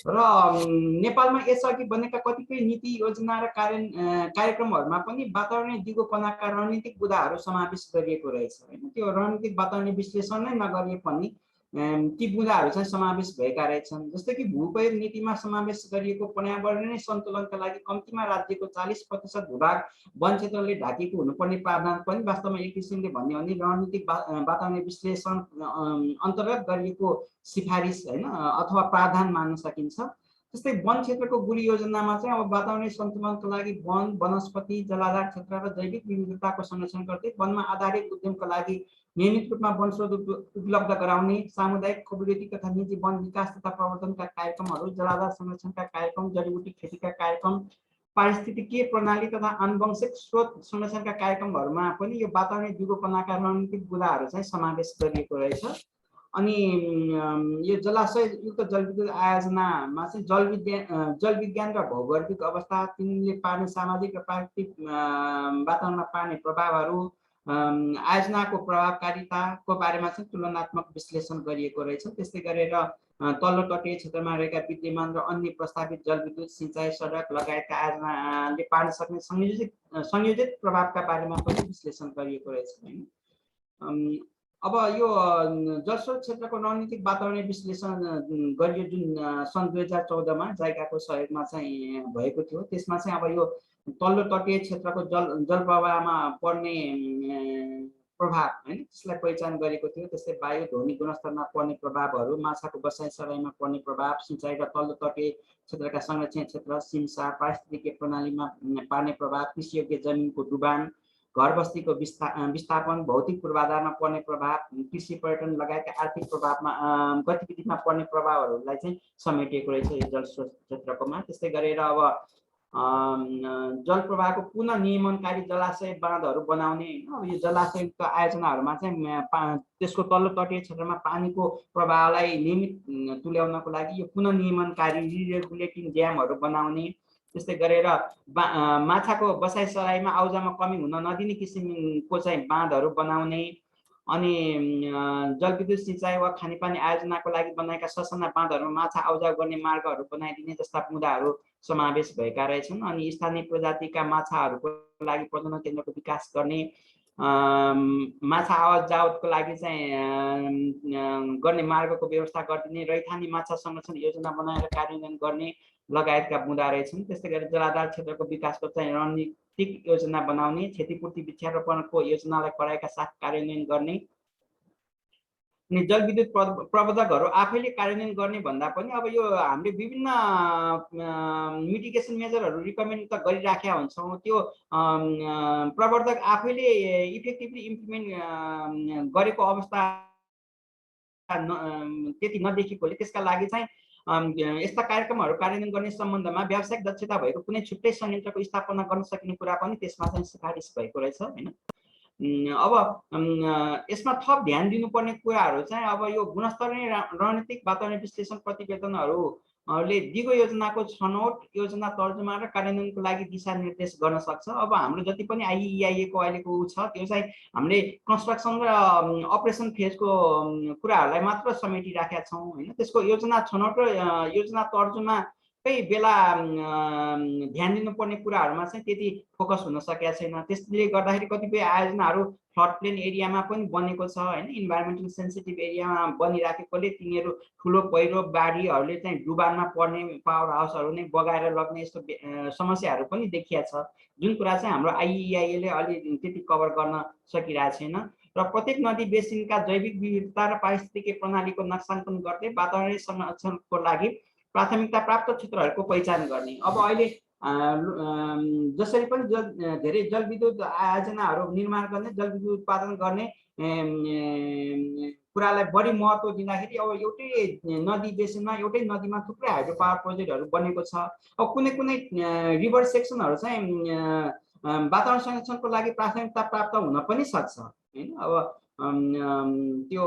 र नेपालमा यसअघि बनेका कतिपय नीति योजना र कार्यक्रमहरूमा पनि वातावरणीय दिगोपनाका रणनीतिक बुँदाहरू समावेश गरिएको रहेछ हैन। त्यो रणनीतिक वातावरणीय विश्लेषण नै नगरिए पनि ती बुँदाहरू चाहिँ समावेश भएका रहेछन्। जस्तै कि भूपयोग नीतिमा समावेश गरिएको पर्यावरणीय सन्तुलनका लागि कम्तीमा राज्यको 40% भूभाग वन क्षेत्रले ढाकिएको हुनुपर्ने प्रावधान पनि वास्तवमा एक किसिमले भन्यो भने रणनीतिक वातावरणीय विश्लेषण अन्तर्गत गरिएको सिफारिस हैन अथवा प्रावधान मान्न सकिन्छ। त्यस्तै वन क्षेत्रको गुरु योजनामा चाहिँ अब वातावरणीय सन्तुलनको लागि वन, वनस्पति, जलाधार क्षेत्र र जैविक विविधताको संरक्षण गर्दै वनमा आधारित उद्यमका लागि नियमित रूपमा वन स्रोत उपलब्ध गराउने, सामुदायिक कम्युनिटी तथा निजी वन विकास तथा प्रवर्धनका कार्यक्रमहरू, जलाधार संरक्षणका कार्यक्रम, जडीबुटी खेतीका कार्यक्रम, पारिस्थितिकीय प्रणाली तथा आनुवंशिक स्रोत संरक्षणका कार्यक्रमहरूमा पनि यो वातावरणीय दिगोपनाका रणनीतिक बुँदाहरू चाहिँ समावेश गरिएको रहेछ। अनि यो जलाशययुक्त जलविद्युत आयोजनामा चाहिँ जल विज्ञान र भौगोलिक अवस्था, तिनले पार्ने सामाजिक र प्राकृतिक वातावरणमा पार्ने प्रभावहरू, आयोजनाको प्रभावकारिताको बारेमा चाहिँ तुलनात्मक विश्लेषण गरिएको रहेछ। त्यस्तै गरेर तल्लो तटीय क्षेत्रमा रहेका विद्यमान र अन्य प्रस्तावित जलविद्युत, सिँचाइ, सडक लगायतका आयोजनाले पार्न सक्ने संयोजित प्रभावका बारेमा पनि विश्लेषण गरिएको रहेछ हैन। अब यो जलस्रोत क्षेत्रको रणनीतिक वातावरणीय विश्लेषण गरियो जुन सन् 2014 मा जाइकाको सहयोगमा चाहिँ भएको थियो। त्यसमा चाहिँ अब यो तल्लो तटीय क्षेत्रको जल प्रवाहमा पर्ने प्रभाव हैन त्यसलाई पहिचान गरेको थियो। त्यस्तै वायु, ध्वनि गुणस्तरमा पर्ने प्रभावहरू, माछाको बसाइसराईमा पर्ने प्रभाव, सिँचाइ र तल्लो तटीय क्षेत्रका संरक्षण क्षेत्र, सिमसा, पारिस्थितिकीय प्रणालीमा पार्ने प्रभाव, कृषियोग्य जमिनको डुबान, घर बस्तीको विस्थापन, भौतिक पूर्वाधारमा पर्ने प्रभाव, कृषि पर्यटन लगायतका आर्थिक प्रभावमा गतिविधिमा पर्ने प्रभावहरूलाई चाहिँ समेटिएको रहेछ यो जलस्रोत क्षेत्रकोमा। त्यस्तै गरेर अब जल प्रवाहको पुनः नियमनकारी जलाशय बाँधहरू बनाउने हैन। अब यो जलाशययुक्त आयोजनाहरूमा चाहिँ त्यसको तल्लो तटीय क्षेत्रमा पानीको प्रवाहलाई नियमित तुल्याउनको लागि यो पुनः नियमनकारी रिरेगुलेटिङ ड्यामहरू बनाउने, त्यस्तै गरेर माछाको बसाइ सराईमा आउजामा कमी हुन नदिने किसिमको चाहिँ बाँधहरू बनाउने, अनि जलविद्युत सिँचाइ वा खानेपानी आयोजनाको लागि बनाएका ससाना बाँधहरूमा माछा आउजाउ गर्ने मार्गहरू बनाइदिने जस्ता मुद्दाहरू समावेश भएका रहेछन्। अनि स्थानीय प्रजातिका माछाहरूको लागि प्रजनन केन्द्रको विकास गर्ने, माछा आवत जावतको लागि चाहिँ गर्ने मार्गको व्यवस्था गरिदिने, रैथाने माछा संरक्षण योजना बनाएर कार्यान्वयन गर्ने लगायतका मुद्दा रहेछन्। त्यस्तै गरी जलाधार क्षेत्रको विकासको चाहिँ रणनीतिक योजना बनाउने, क्षतिपूर्ति वृक्षारोपणको योजनालाई कडाइका साथ कार्यान्वयन गर्ने, अनि जलविद्युत प्रबन्धकहरू आफैले कार्यान्वयन गर्ने भन्दा पनि अब यो हामीले विभिन्न मिटिगेसन मेजरहरू रिकमेन्ड त गरिराखेका हुन्छौँ, त्यो प्रवर्धक आफैले इफेक्टिभली इम्प्लिमेन्ट गरेको अवस्था त्यति नदेखिएकोले त्यसका लागि चाहिँ यस्ता कार्यक्रमहरू कार्यान्वयन गर्ने सम्बन्धमा व्यावसायिक दक्षता भएको कुनै छुट्टै संयन्त्रको स्थापना गर्न सकिने कुरा पनि त्यसमा चाहिँ सिफारिस भएको रहेछ हैन। अब यसमा थप ध्यान दिनुपर्ने कुराहरू चाहिँ अब यो गुणस्तरीय रणनीतिक वातावरण विश्लेषण प्रतिवेदनहरूले दिगो योजनाको छनौट, योजना तर्जुमा र कार्यान्वयनको लागि दिशानिर्देश गर्न सक्छ। अब हाम्रो जति पनि IEIA को अहिलेको छ त्यो चाहिँ हामीले कन्स्ट्रक्सन र अपरेसन फेजको कुराहरूलाई मात्र समेटिराखेका छौँ हैन। त्यसको योजना छनौट र योजना तर्जुमा बेला ध्यान दिनुपर्ने कुराहरूमा चाहिँ त्यति फोकस हुन सकेको छैन। त्यसले गर्दाखेरि कतिपय आयोजनाहरू फ्लड प्लेन एरियामा पनि बनेको छ हैन, इन्भाइरोमेन्टल सेन्सिटिभ एरियामा बनिराखेकोले तिनीहरू ठुलो पहिरो बाढीहरूले चाहिँ डुबानमा पर्ने, पावर हाउसहरू नै बगाएर लग्ने यस्तो समस्याहरू पनि देखिया छ, जुन कुरा चाहिँ हाम्रो IEIA ले अलि त्यति कभर गर्न सकिरहेको छैन। र प्रत्येक नदी बेसिनका जैविक विविधता र पारिस्थितिकीय प्रणालीको नक्साङ्कन गर्दै वातावरणीय संरक्षणको लागि प्राथमिकता प्राप्त क्षेत्रहरूको पहिचान गर्ने। अब अहिले जसरी पनि धेरै जलविद्युत आयोजनाहरू निर्माण गर्ने, जलविद्युत उत्पादन गर्ने कुरालाई बढी महत्त्व दिँदाखेरि अब एउटै नदी बेसिनमा एउटै नदीमा थुप्रै हाइड्रो पावर प्रोजेक्टहरू बनेको छ। अब कुनै कुनै रिभर सेक्सनहरू चाहिँ वातावरण संरक्षणको लागि प्राथमिकता प्राप्त हुन पनि सक्छ हैन। अब त्यो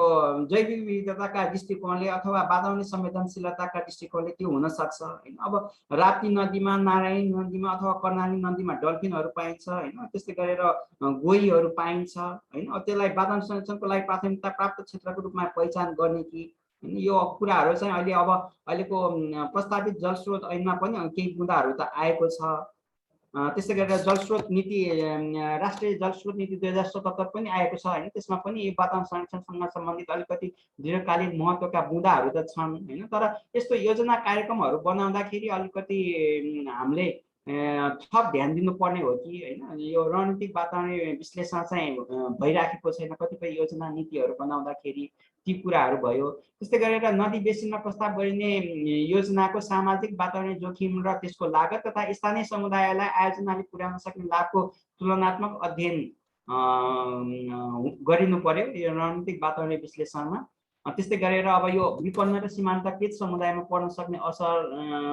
जैविक विविधताका दृष्टिकोणले अथवा वातावरणीय संवेदनशीलताका दृष्टिकोणले त्यो हुन सक्छ हैन। अब राप्ती नदीमा, नारायणी नदीमा अथवा कर्णाली नदीमा डल्फिनहरू पाइन्छ हैन, त्यस्तै गरेर गोहीहरू पाइन्छ हैन। त्यसलाई वातावरण संरक्षणको लागि प्राथमिकता प्राप्त क्षेत्रको रूपमा पहिचान गर्ने कि यो कुराहरू चाहिँ अहिलेको प्रस्तावित जलस्रोत ऐनमा पनि केही मुद्दाहरू त आएको छ। त्यस्तै गरेर जलस्रोत नीति, राष्ट्रिय जलस्रोत नीति 2077 पनि आएको छ हैन। त्यसमा पनि वातावरण संरक्षणसँग सम्बन्धित अलिकति दीर्घकालीन महत्त्वका मुद्दाहरू त छन् हैन। तर यस्तो योजना कार्यक्रमहरू बनाउँदाखेरि अलिकति हामीले थप ध्यान दिनुपर्ने हो कि हैन। यो रणनीतिक वातावरणीय विश्लेषण चाहिँ भइराखेको छैन कतिपय योजना नीतिहरू बनाउँदाखेरि, ती कुराहरू भयो। त्यस्तै गरेर नदी बेसिनमा प्रस्ताव गरिने योजनाको सामाजिक वातावरणीय जोखिम र त्यसको लागत तथा स्थानीय समुदायलाई आयोजनाले पुर्याउन सक्ने लाभको तुलनात्मक अध्ययन गरिनु पर्यो यो रणनीतिक वातावरणीय विश्लेषणमा। त्यस्तै गरेर अब यो विपन्न र सीमान्तकृत समुदायमा पर्न सक्ने असर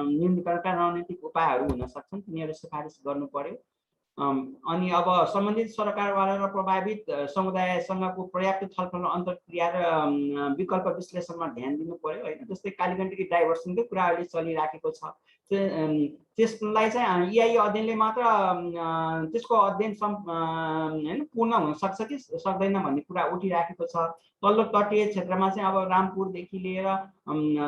न्यूनीकरणका रणनीतिक उपायहरू हुन सक्छन्, तिनीहरू सिफारिस गर्नु पर्यो। अनि अब सम्बन्धित सरकारवाला र प्रभावित समुदायसँगको पर्याप्त छलफल अन्तर्क्रिया र विकल्प विश्लेषणमा ध्यान दिनु पर्यो हैन। जस्तै कालीगण्डकी डाइभर्सनकै कुरा अहिले चलिराखेको छ, त्यसलाई चाहिँ EIA अध्ययनले मात्र त्यसको अध्ययन हैन पूर्ण हुन सक्छ कि सक्दैन भन्ने कुरा उठिराखेको छ। तल्लो तटीय क्षेत्रमा चाहिँ अब रामपुरदेखि लिएर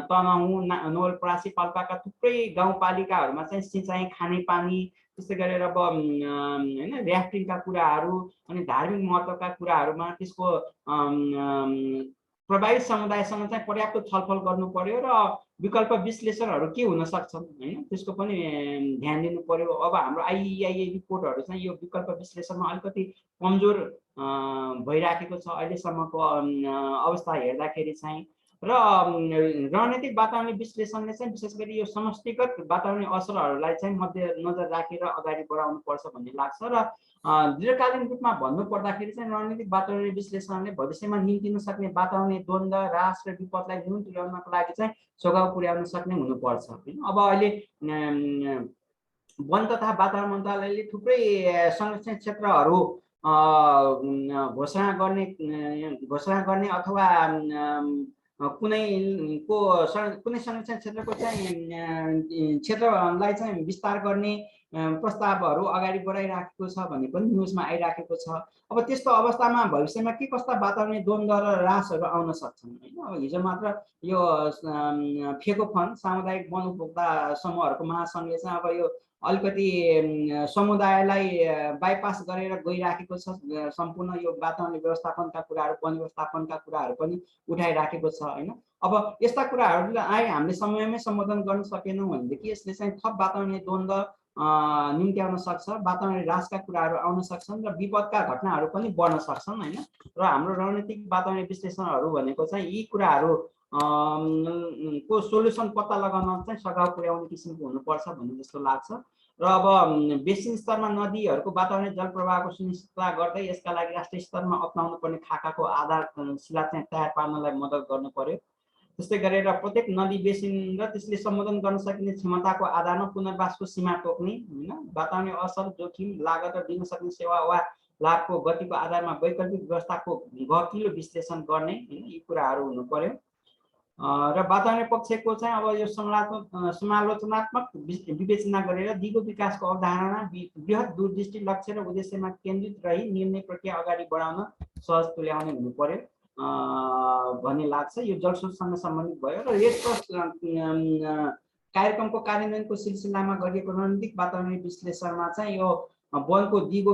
तनहुँ, नवलपरासी, पाल्पाका थुप्रै गाउँपालिकाहरूमा चाहिँ सिँचाइ, खानेपानी, त्यस्तै गरेर अब हैन ऱ्याफ्टिङका कुराहरू अनि धार्मिक महत्त्वका कुराहरूमा त्यसको प्रभावित समुदायसँग चाहिँ पर्याप्त छलफल गर्नु पर्यो र विकल्प विश्लेषणहरू के हुन सक्छन् हैन, त्यसको पनि ध्यान दिनु पर्यो। अब हाम्रो IEIA रिपोर्टहरू चाहिँ यो विकल्प विश्लेषणमा अलिकति कमजोर भइराखेको छ अहिलेसम्मको अवस्था हेर्दाखेरि चाहिँ। र रणनीतिक वातावरणीय विश्लेषणले चाहिँ विशेष गरी यो समष्टिगत वातावरणीय असरहरूलाई चाहिँ मध्यनजर राखेर अगाडि बढाउनु पर्छ भन्ने लाग्छ। र दीर्घकालीन रूपमा भन्नुपर्दाखेरि चाहिँ रणनीतिक वातावरणीय विश्लेषणले भविष्यमा निम्तिन सक्ने वातावरणीय द्वन्द्व, ह्रास र विपदलाई न्यून तुल्याउनको लागि चाहिँ सघाउ पुर्याउन सक्ने हुनुपर्छ। अब अहिले वन तथा वातावरण मन्त्रालयले थुप्रै संरक्षण क्षेत्रहरू घोषणा गर्ने अथवा कुनै संरक्षण क्षेत्रको चाहिँ क्षेत्रलाई चाहिँ विस्तार गर्ने प्रस्तावहरू अगाडि बढाइराखेको छ भन्ने पनि न्युजमा आइराखेको छ। अब त्यस्तो अवस्थामा भविष्यमा के कस्ता वातावरणीय द्वन्द्व र ह्रासहरू आउन सक्छन् हैन। अब हिजो मात्र यो फेकोफन सामुदायिक वन उपभोक्ता समूहहरूको महासङ्घले चाहिँ अब यो अलिकति समुदायलाई बाइपास गरेर गइराखेको छ। सम्पूर्ण यो वातावरण व्यवस्थापनका कुराहरू, वन व्यवस्थापनका कुराहरू पनि उठाइराखेको छ हैन। अब यस्ता कुराहरूलाई हामीले समयमै सम्बोधन गर्न सकेनौँ भनेदेखि यसले चाहिँ थप वातावरणीय द्वन्द्व निम्त्याउन सक्छ, वातावरणीय ह्रासका कुराहरू आउन सक्छन् र विपदका घटनाहरू पनि बढ्न सक्छन् हैन। र हाम्रो रणनीतिक वातावरणीय विश्लेषणहरू भनेको चाहिँ यी कुराहरू को सोल्युसन पत्ता लगाउन चाहिँ सघाउ पुर्याउने किसिमको हुनुपर्छ भन्ने जस्तो लाग्छ। र अब बेसिन स्तरमा नदीहरूको वातावरणीय जल प्रवाहको सुनिश्चितता गर्दै यसका लागि राष्ट्रिय स्तरमा अपनाउनु पर्ने खाकाको आधारशिला चाहिँ तयार पार्नलाई मद्दत गर्नु पर्यो। त्यस्तै गरेर प्रत्येक नदी बेसिन र त्यसले सम्बोधन गर्न सकिने क्षमताको आधारमा पुनर्वासको सीमा तोक्ने हैन। वातावरणीय असर, जोखिम, लागत र दिन सक्ने सेवा वा लाभको गतिको आधारमा वैकल्पिक व्यवस्थाको गहकिलो विश्लेषण गर्ने हैन। यी कुराहरू हुनु पर्यो। र वातावरणीय पक्षको चाहिँ अब यो समालोचनात्मक विवेचना गरेर दिगो विकासको अवधारणा, बृहत दूरदृष्टि, लक्ष्य र उद्देश्यमा केन्द्रित रही निर्णय प्रक्रिया अगाडि बढाउन सहज तुल्याउने हुनु पर्यो भन्ने लाग्छ। यो जलस्रोतसँग सम्बन्धित भयो। र रेड क्रस कार्यक्रमको कार्यान्वयनको सिलसिलामा गरिएको रणनीतिक वातावरणीय विश्लेषणमा चाहिँ यो वनको दिगो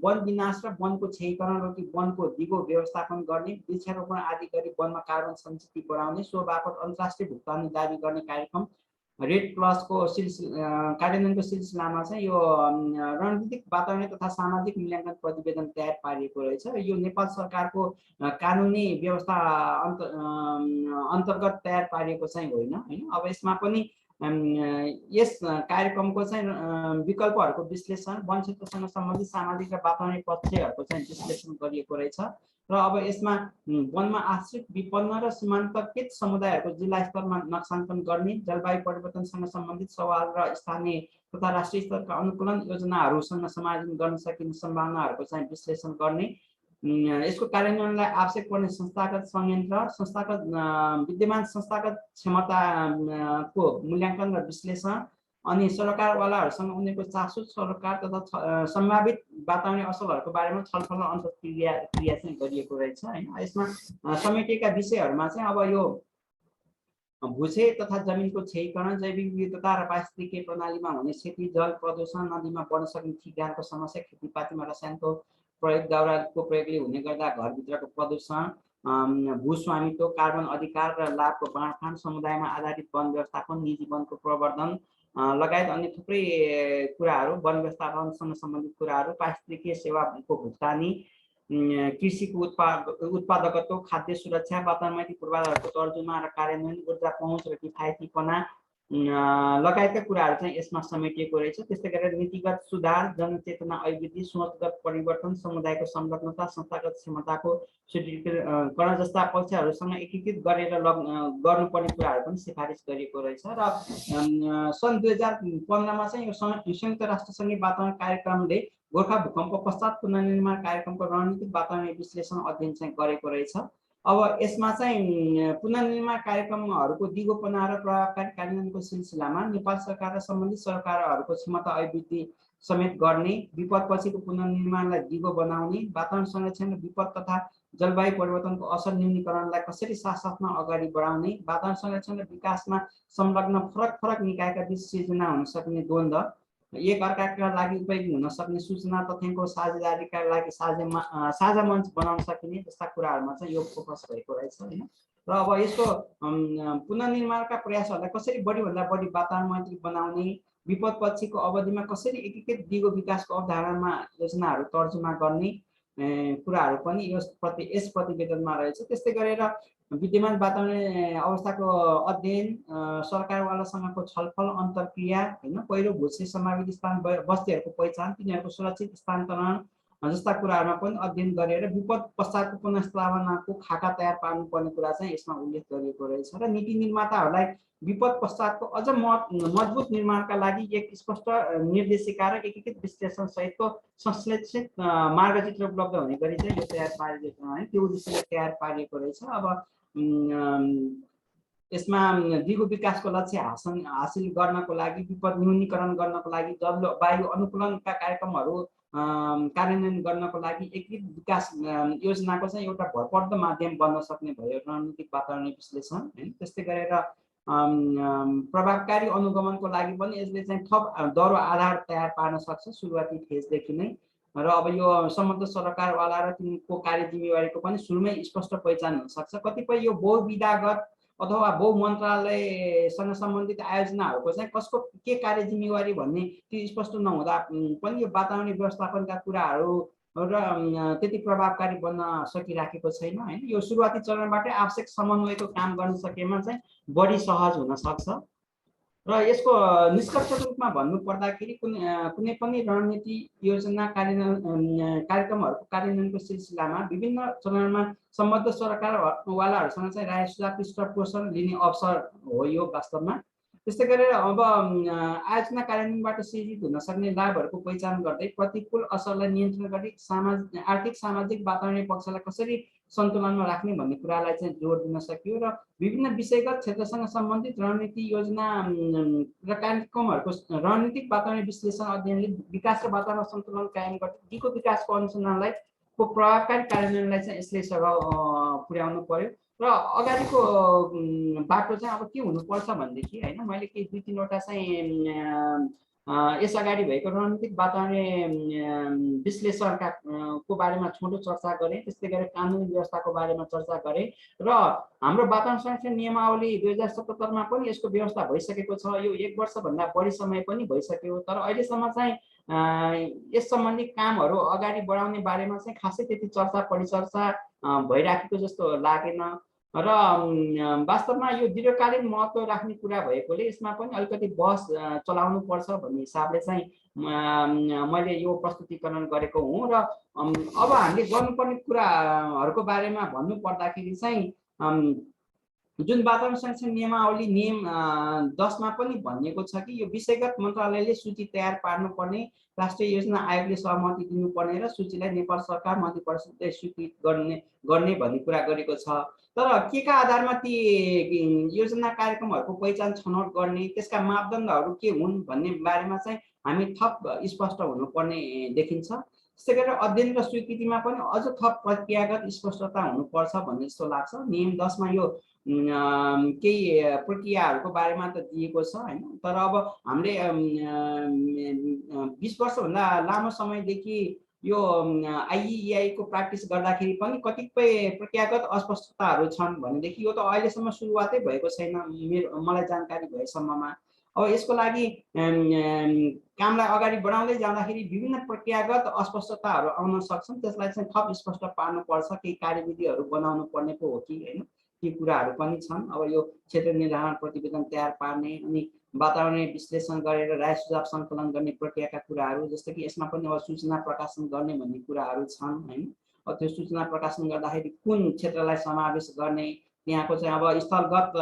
वन विनाश र वनको क्षयीकरण रोकी वनको दिगो व्यवस्थापन गर्ने, वृक्षारोपण आदि गरी वनमा कार्बन सञ्चित बढाउने, सो बापत अन्तर्राष्ट्रिय भुक्तानी दाबी गर्ने कार्यक्रम रेड प्लसको कार्यान्वयनको सिलसिलामा चाहिँ यो रणनीतिक वातावरणीय तथा सामाजिक मूल्याङ्कन प्रतिवेदन तयार पारिएको रहेछ। र यो नेपाल सरकारको कानुनी व्यवस्था अन्तर्गत तयार पारिएको चाहिँ होइन हैन। अब यसमा पनि यस कार्यक्रमको चाहिँ विकल्पहरूको विश्लेषण, वन क्षेत्रसँग सम्बन्धित सामाजिक र वातावरणीय पक्षहरूको चाहिँ विश्लेषण गरिएको रहेछ। र अब यसमा वनमा आश्रित, विपन्न र सीमान्तकृत समुदायहरूको जिल्ला स्तरमा नक्साङ्कन गर्ने, जलवायु परिवर्तनसँग सम्बन्धित सवाल र स्थानीय तथा राष्ट्रिय स्तरका अनुकूलन योजनाहरूसँग समायोजन गर्न सकिने सम्भावनाहरूको चाहिँ विश्लेषण गर्ने, यसको कार्यान्वयनलाई आवश्यक पर्ने संस्थागत संयन्त्र, विद्यमान संस्थागत क्षमताको मूल्याङ्कन र विश्लेषण, अनि सरकारवालाहरूसँग उनीहरूको चासो, सरकार तथा सम्भावित वातावरणीय असलहरूको बारेमा छलफल र अन्तर्क्रिया चाहिँ गरिएको रहेछ हैन। यसमा समेटिएका विषयहरूमा चाहिँ अब यो भूक्षय तथा जमिनको क्षयीकरण, जैविक विविधता र पारिस्थितिकीय प्रणालीमा हुने क्षति, जल प्रदूषण, नदीमा बढ्न सक्ने ठिकदारको समस्या, खेतीपातीमा रसायनको प्रयोग, दाउराको प्रयोगले हुने गर्दा घरभित्रको प्रदूषण, भूस्वामित्व, कार्बन अधिकार र लाभको बाँडफाँड, समुदायमा आधारित वन व्यवस्थापन, निजी वनको प्रवर्धन लगायत अन्य थुप्रै कुराहरू, वन व्यवस्थापनसँग सम्बन्धित कुराहरू, पारिस्थितिकीय सेवाको भुक्तानी, कृषिको उत्पादकत्व, खाद्य सुरक्षा, वातावरणमाथि पूर्वाधारको तर्जुमा र कार्यान्वयन, ऊर्जा पहुँच र किफायतीपना लगायतका कुराहरू चाहिँ यसमा समेटिएको रहेछ। त्यस्तै गरेर नीतिगत सुधार, जनचेतना अभिवृद्धि, सोचगत परिवर्तन, समुदायको संलग्नता, संस्थागत क्षमताको सुदृढीकरण जस्ता पक्षहरूसँग एकीकृत गरेर गर्नुपर्ने कुराहरू पनि सिफारिस गरिएको रहेछ। र सन् 2015मा चाहिँ यो संयुक्त राष्ट्रसङ्घीय वातावरण कार्यक्रमले गोर्खा भूकम्प पश्चात पुनर्निर्माण कार्यक्रमको रणनीतिक वातावरणीय विश्लेषण अध्ययन चाहिँ गरेको रहेछ। अब यसमा चाहिँ पुनर्निर्माण कार्यक्रमहरूको दिगोपना र प्रभावकारी कार्यान्वयनको सिलसिलामा नेपाल सरकार र सम्बन्धित सरकारहरूको क्षमता अभिवृद्धि समेत गर्ने, विपदपछिको पुनर्निर्माणलाई दिगो बनाउने, वातावरण संरक्षण र विपद तथा जलवायु परिवर्तनको असर न्यूनीकरणलाई कसरी साथसाथमा अगाडि बढाउने, वातावरण संरक्षण र विकासमा संलग्न फरक निकायका बीच सिर्जना हुन सक्ने द्वन्द्व, एक अर्काका लागि उपयोगी हुन सक्ने सूचना तथ्याङ्कको साझेदारीका लागि साझा मञ्च बनाउन सकिने जस्ता कुराहरूमा चाहिँ यो फोकस भएको रहेछ हैन। र अब यसको पुनर्निर्माणका प्रयासहरूलाई कसरी बढीभन्दा बढी वातावरणमैत्री बनाउने, विपदपछिको अवधिमा कसरी एकीकृत दिगो विकासको अवधारणामा योजनाहरू तर्जुमा गर्ने कुराहरू पनि यस प्रतिवेदनमा रहेछ। त्यस्तै गरेर विद्यमान वातावरणीय अवस्थाको अध्ययन, सरकारवालासँगको छलफल, अन्तर्क्रिया हैन, पहिरो भूक्षय सम्भावित स्थान बस्तीहरूको पहिचान, तिनीहरूको सुरक्षित स्थानान्तरण, जस्ता कुराहरूमा पनि अध्ययन गरेर विपद पश्चातको पुनर्स्थापनाको खाका तयार पार्नुपर्ने कुरा चाहिँ यसमा उल्लेख गरिएको रहेछ र नीति निर्माताहरूलाई विपद पश्चातको अझ मजबुत निर्माणका लागि एक स्पष्ट निर्देशिका र एकीकृत विश्लेषण सहितको संश्लेषित मार्गचित्र उपलब्ध हुने गरी चाहिँ यो तयार पारिएको है त्यो उद्देश्यले तयार पारिएको रहेछ। अब यसमा दिगो विकासको लक्ष्य हासिल गर्नको लागि विपद न्यूनीकरण गर्नको लागि जलवायु अनुकूलनका कार्यक्रमहरू कार्यान्वयन गर्नको लागि एकीकृत विकास योजनाको चाहिँ एउटा भरपर्दो माध्यम बन्न सक्ने भयो रणनीतिक वातावरणीय विश्लेषण हैन। त्यस्तै गरेर प्रभावकारी अनुगमनको लागि पनि यसले चाहिँ थप दरो आधार तयार पार्न सक्छ सुरुवाती फेजदेखि नै र अब यो सम्बद्ध सरकारवाला र तिनको कार्य जिम्मेवारीको पनि सुरुमै स्पष्ट पहिचान हुन सक्छ। कतिपय यो बहुविधागत अथवा बहु मन्त्रालयसँग सम्बन्धित आयोजनाहरूको चाहिँ कसको के कार्य जिम्मेवारी भन्ने त्यो स्पष्ट नहुँदा पनि यो वातावरणीय व्यवस्थापनका कुराहरू र त्यति प्रभावकारी बन्न सकिराखेको छैन हैन। यो सुरुवाती चरणबाटै आवश्यक समन्वयको काम गर्न सकेमा चाहिँ बढी सहज हुन सक्छ र यसको निष्कर्ष रूपमा भन्नु पर्दाखेरि कुनै पनि रणनीति योजना कार्यक्रमहरूको कार्यान्वयनको सिलसिलामा विभिन्न चरणमा सम्बद्ध सरकारवालाहरूसँग चाहिँ राय सुझाव पृष्ठपोषण लिने अवसर हो यो वास्तवमा। त्यस्तै गरेर अब आयोजना कार्यान्वयनबाट सृजित हुन सक्ने लाभहरूको पहिचान गर्दै प्रतिकूल असरलाई नियन्त्रण गरी आर्थिक सामाजिक वातावरणीय पक्षलाई कसरी सन्तुलनमा राख्ने भन्ने कुरालाई चाहिँ जोड दिन सकियो र विभिन्न विषयगत क्षेत्रसँग सम्बन्धित रणनीति योजना र कार्यक्रमहरूको रणनीतिक वातावरणीय विश्लेषण अध्ययनले विकास र वातावरण सन्तुलन कायम गर्दै दिगो विकासको अनुसन्धानलाई प्रभावकारी कार्यान्वयनलाई चाहिँ यसले सघाउ पुर्याउनु पर्यो र अगाडिको बाटो चाहिँ अब के हुनुपर्छ भनेदेखि हैन मैले के दुई तीनवटा चाहिँ यस अगाडि भएको रणनीतिक वातावरणीय विश्लेषणका को बारेमा छोटो चर्चा गरेँ। त्यस्तै गरेर कानुनी व्यवस्थाको बारेमा चर्चा गरेँ र हाम्रो वातावरण संरक्षण नियमावली 2077 मा पनि यसको व्यवस्था भइसकेको छ। यो 1 वर्षभन्दा बढी समय पनि भइसक्यो तर अहिलेसम्म चाहिँ यस सम्बन्धी कामहरू अगाडि बढाउने बारेमा चाहिँ खासै त्यति चर्चा परिचर्चा भइराखेको जस्तो लागेन र वास्तवमा यो दीर्घकालीन महत्त्व राख्ने कुरा भएकोले यसमा पनि अलिकति बहस चलाउनु पर्छ भन्ने हिसाबले चाहिँ मैले यो प्रस्तुतिकरण गरेको हुँ र अब हामीले गर्नुपर्ने कुराहरूको बारेमा भन्नु पर्दाखेरि चाहिँ जुन वातावरण संरक्षण नियमावली नियम 10 मा पनि भनिएको छ कि यो विषयगत मन्त्रालयले सूची तयार पार्नुपर्ने राष्ट्रिय योजना आयोगले सहमति दिनुपर्ने र सूचीलाई नेपाल सरकार मन्त्री परिषदले स्वीकृत गर्ने भन्ने कुरा गरेको छ। तर के का आधारमा ती योजना कार्यक्रमहरूको पहिचान छनौट गर्ने त्यसका मापदण्डहरू के हुन् भन्ने बारेमा चाहिँ हामी थप स्पष्ट हुनुपर्ने देखिन्छ। त्यसै गरेर अध्ययन र स्वीकृतिमा पनि अझ थप प्रक्रियागत स्पष्टता हुनुपर्छ भन्ने जस्तो लाग्छ। नियम 10 मा यो केही प्रक्रियाहरूको बारेमा त दिएको छ हैन तर अब हामीले 20 वर्षभन्दा लामो समयदेखि यो आइइआई को प्र्याक्टिस गर्दाखेरि पनि कतिपय प्रक्रियागत अस्पष्टताहरू छन् भनेदेखि यो त अहिलेसम्म सुरुवातै भएको छैन मलाई जानकारी भएसम्ममा। अब यसको लागि कामलाई अगाडि बढाउँदै जाँदाखेरि विभिन्न प्रक्रियागत अस्पष्टताहरू आउन सक्छन् त्यसलाई चाहिँ थप स्पष्ट पार्नुपर्छ केही कार्यविधिहरू बनाउनु पर्ने पो हो कि हैन ती कुराहरू पनि छन्। अब यो क्षेत्र निर्धारण प्रतिवेदन तयार पार्ने अनि वातावरणीय विश्लेषण गरेर राय सुझाव सङ्कलन गर्ने प्रक्रियाका कुराहरू जस्तो कि यसमा पनि अब सूचना प्रकाशन गर्ने भन्ने कुराहरू छन् हैन। अब त्यो सूचना प्रकाशन गर्दाखेरि कुन क्षेत्रलाई समावेश गर्ने त्यहाँको चाहिँ अब स्थलगत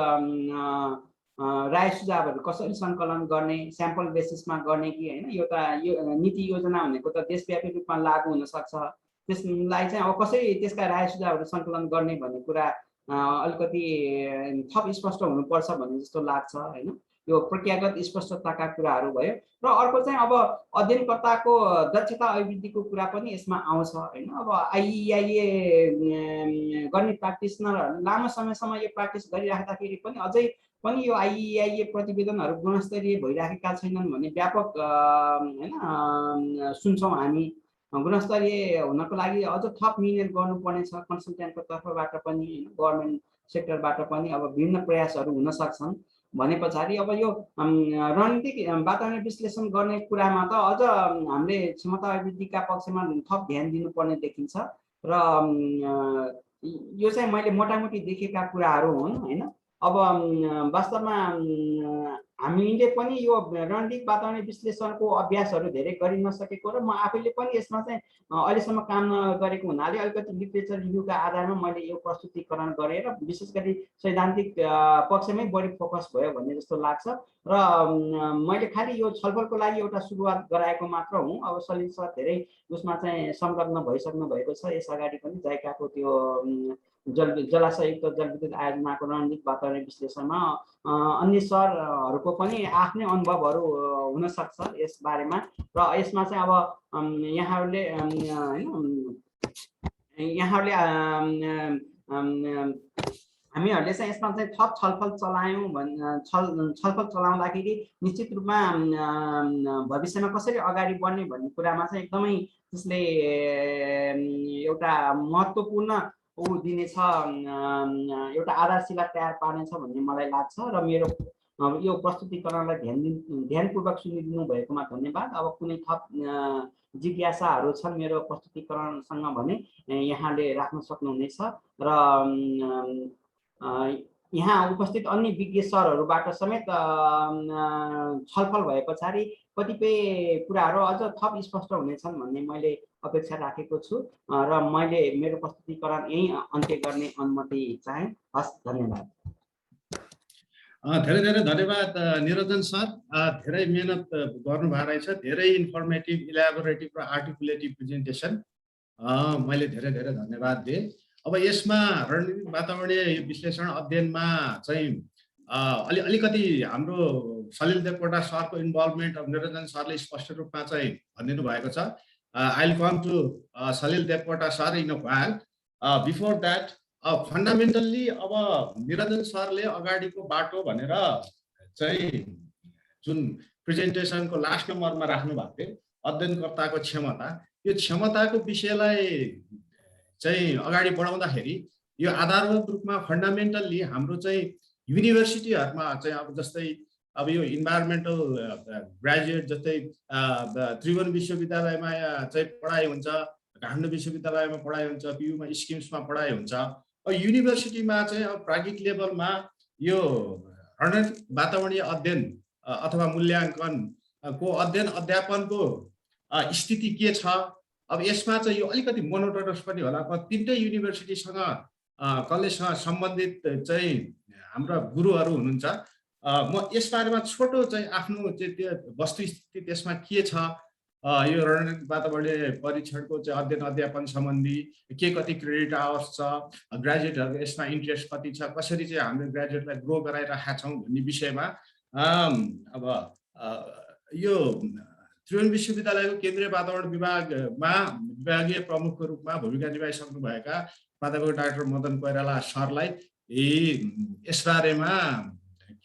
राय सुझावहरू कसरी सङ्कलन गर्ने स्याम्पल बेसिसमा गर्ने कि हैन यो त यो नीति योजना भनेको त देशव्यापी रूपमा लागू हुन सक्छ त्यसलाई चाहिँ अब कसरी त्यसका राय सुझावहरू सङ्कलन गर्ने भन्ने कुरा अलिकति थप स्पष्ट हुनुपर्छ भन्ने जस्तो लाग्छ हैन। यो प्रक्रियागत स्पष्टताका कुराहरू भयो र अर्को चाहिँ अब अध्ययनकर्ताको दक्षता अभिवृद्धिको कुरा पनि यसमा आउँछ हैन। अब आइइआईए गर्ने प्र्याक्टिसनर लामो समयसम्म यो प्र्याक्टिस गरिराख्दाखेरि पनि अझै पनि यो आइइआईए प्रतिवेदनहरू गुणस्तरीय भइराखेका छैनन् भन्ने व्यापक हैन सुन्छौँ हामी। गुणस्तरीय हुनको लागि अझ थप मिहिनेत गर्नुपर्ने छ कन्सल्टेन्टको तर्फबाट पनि गभर्नमेन्ट सेक्टरबाट पनि अब विभिन्न प्रयासहरू हुन सक्छन् भने पछाडि अब यो रणनीतिक वातावरण विश्लेषण गर्ने कुरामा त अझ हामीले क्षमता अभिवृद्धिका पक्षमा थप ध्यान दिनुपर्ने देखिन्छ र यो चाहिँ मैले मोटामोटी देखेका कुराहरू हुन् हैन। अब वास्तवमा हामीले पनि यो रणनीतिक वातावरण विश्लेषणको अभ्यासहरू धेरै गरि नसकेको र म आफैले पनि यसमा चाहिँ अहिलेसम्म काम नगरेको हुनाले अलिकति लिटरेचर रिभ्यूका आधारमा मैले यो प्रस्तुतिकरण गरेर विशेष गरी सैद्धान्तिक पक्षमै बढी फोकस भयो भन्ने जस्तो लाग्छ र मैले खालि यो छलफलको लागि एउटा सुरुवात गराएको मात्र हुँ। अब सलिल सर धेरै उसमा चाहिँ संलग्न भइसक्नु भएको छ। यस अगाडि पनि जाइकाको त्यो जलाशययुक्त जलविद्युत आयोजनाको रणनीतिक वातावरण विश्लेषणमा अन्य सरहरूको पनि आफ्नै अनुभवहरू हुन सक्छ यस बारेमा र यसमा चाहिँ अब यहाँहरूले हामीहरूले चाहिँ यसमा चाहिँ थप छलफल चलायौँ छलफल चलाउँदाखेरि निश्चित रूपमा भविष्यमा कसरी अगाडि बढ्ने भन्ने कुरामा चाहिँ एकदमै त्यसले एउटा महत्त्वपूर्ण दिनेछ, एउटा आधारशिला तयार पार्नेछ भन्ने मलाई लाग्छ र मेरो यो प्रस्तुतिकरणलाई ध्यानपूर्वक सुनिदिनु भएकोमा धन्यवाद। अब कुनै थप जिज्ञासाहरू छन् मेरो प्रस्तुतिकरणसँग भने यहाँले राख्न सक्नुहुनेछ र यहाँ उपस्थित अन्य विज्ञ सरहरूबाट समेत छलफल भए पछाडि कतिपय कुराहरू अझ थप स्पष्ट हुनेछन् भन्ने मैले अपेक्षा राखेको छु र मैले मेरो प्रस्तुतिकरण यही अन्त्य गर्ने अनुमति चाहे। हस्, धन्यवाद। धेरै धेरै धन्यवाद निरञ्जन सर। धेरै मेहनत गर्नुभएको रहेछ, धेरै इन्फर्मेटिभ, इलाबोरेटिभ र आर्टिकुलेटिभ प्रेजेन्टेसन। मैले धेरै धेरै धन्यवाद दिएँ। अब यसमा रणनीतिक वातावरणीय विश्लेषण अध्ययनमा चाहिँ अलिकति हाम्रो सलिल देवकोटा सरको इन्भल्भमेन्ट अब निरञ्जन सरले स्पष्ट रूपमा चाहिँ भनिदिनु भएको छ। I will come to Salil Devkota sir in a while. Before that fundamentally अब निरञ्जन सरले अगाडिको बाटो भनेर चाहिँ जुन प्रेजेन्टेसनको लास्ट नम्बरमा राख्नु भएको थियो अध्ययनकर्ताको क्षमता, यो क्षमताको विषयलाई चाहिँ अगाडि बढाउँदाखेरि यो आधारभूत रूपमा फन्डामेन्टल्ली हाम्रो चाहिँ युनिभर्सिटीहरूमा चाहिँ अब जस्तै अब यो इन्भाइरोमेन्टल ग्रेजुएट जस्तै त्रिभुवन विश्वविद्यालयमा चाहिँ पढाइ हुन्छ, काठमाडौँ विश्वविद्यालयमा पढाइ हुन्छ, पियुमा स्किम्समा पढाइ हुन्छ। अब युनिभर्सिटीमा चाहिँ अब प्राज्ञिक लेभलमा यो रणनीतिक वातावरणीय अध्ययन अथवा मूल्याङ्कनको अध्ययन अध्यापनको स्थिति के छ। अब यसमा चाहिँ यो अलिकति मोनोटोनस पनि होला। तिनटै युनिभर्सिटीसँग कलेजसँग सम्बन्धित चाहिँ हाम्रा गुरुहरू हुनुहुन्छ। म यसबारेमा छोटो चाहिँ आफ्नो चाहिँ त्यो वस्तुस्थिति त्यसमा के छ, यो रणनीतिक वातावरणीय परीक्षणको चाहिँ अध्ययन अध्यापन सम्बन्धी के कति क्रेडिट आवर्स छ, ग्रेजुएटहरूको यसमा इन्ट्रेस्ट कति छ, कसरी चाहिँ हामीले ग्रेजुएटलाई ग्रो गराइरहेका छौँ भन्ने विषयमा अब यो त्रिभुवन विश्वविद्यालयको केन्द्रीय वातावरण विभागमा विभागीय प्रमुखको रूपमा भूमिका निभाइसक्नुभएका प्राध्यापक डाक्टर मदन कोइराला सरलाई यसबारेमा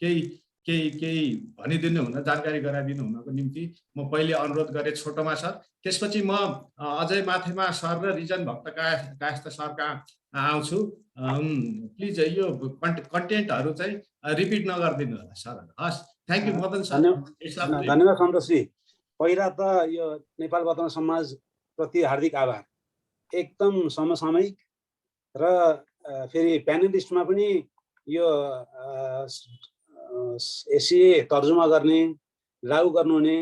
केही भनिदिनु हुन, जानकारी गराइदिनु हुनको निम्ति म पहिले अनुरोध गरेँ छोटोमा सर। त्यसपछि म अझै माथिमा सर र रिजन भक्त कायस्थ सरका आउँछु। प्लिज यो कन्टेन्टहरू चाहिँ रिपिट नगरिदिनु होला सर। हस्, थ्याङ्क यू मदन सर। धन्यवाद सन्तोषजी। पहिला त यो नेपाल वातावरण समाज प्रति हार्दिक आभार। एकदम समसामयिक र फेरि प्यानलिस्टमा पनि यो एससीए तर्जुमा गर्ने, लागू गर्नुहुने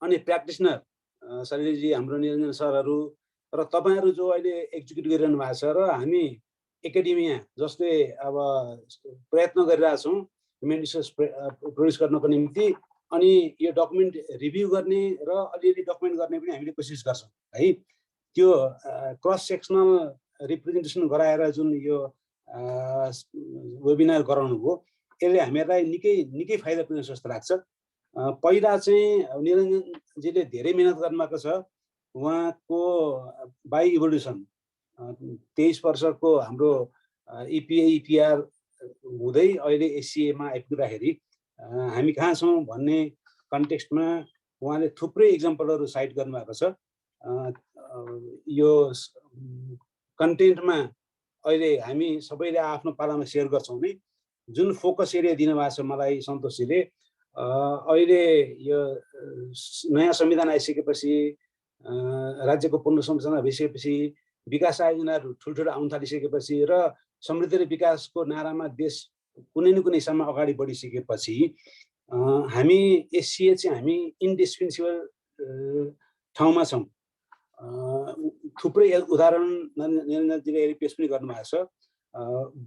अनि प्र्याक्टिसनर सलिलजी, हाम्रो निरञ्जन सरहरू र तपाईँहरू जो अहिले एक्जिक्युट गरिरहनु भएको छ र हामी एकाडेमिया जसले अब प्रयत्न गरिरहेछौँ ह्युमन रिसोर्स प्रोड्युस गर्नको निम्ति, अनि यो डकुमेन्ट रिभ्यू गर्ने र अलिअलि डकुमेन्ट गर्ने पनि हामीले कोसिस गर्छौँ है। त्यो क्रस सेक्सनल रिप्रेजेन्टेसन गराएर जुन यो वेबिनार गराउनु भयो, यसले हामीहरूलाई निकै फाइदा पुग्छ जस्तो लाग्छ। पहिला चाहिँ निरञ्जनजीले धेरै मेहनत गर्नुभएको छ। उहाँको बाई इभोल्युसन 23 वर्षको हाम्रो इपिए इपिआर हुँदै अहिले एससिएमा आइपुग्दाखेरि हामी कहाँ छौँ भन्ने कन्टेक्स्टमा उहाँले थुप्रै इक्जाम्पलहरू साइट गर्नुभएको छ। यो कन्टेन्टमा अहिले हामी सबैले आफ्नो पालामा सेयर गर्छौँ नि, जुन फोकस एरिया दिनुभएको छ मलाई सन्तोषजीले। अहिले यो नयाँ संविधान आइसकेपछि, राज्यको पुनः संरचना भइसकेपछि, विकास आयोजनाहरू ठुल्ठुलो आउन थालिसकेपछि र समृद्धि र विकासको नारामा देश कुनै न कुनै हिसाबमा अगाडि बढिसकेपछि हामी एससिए चाहिँ हामी इन्डिस्पेन्सेबल ठाउँमा छौँ। थुप्रै उदाहरण निरञ्जनजीले पेश पनि गर्नुभएको छ।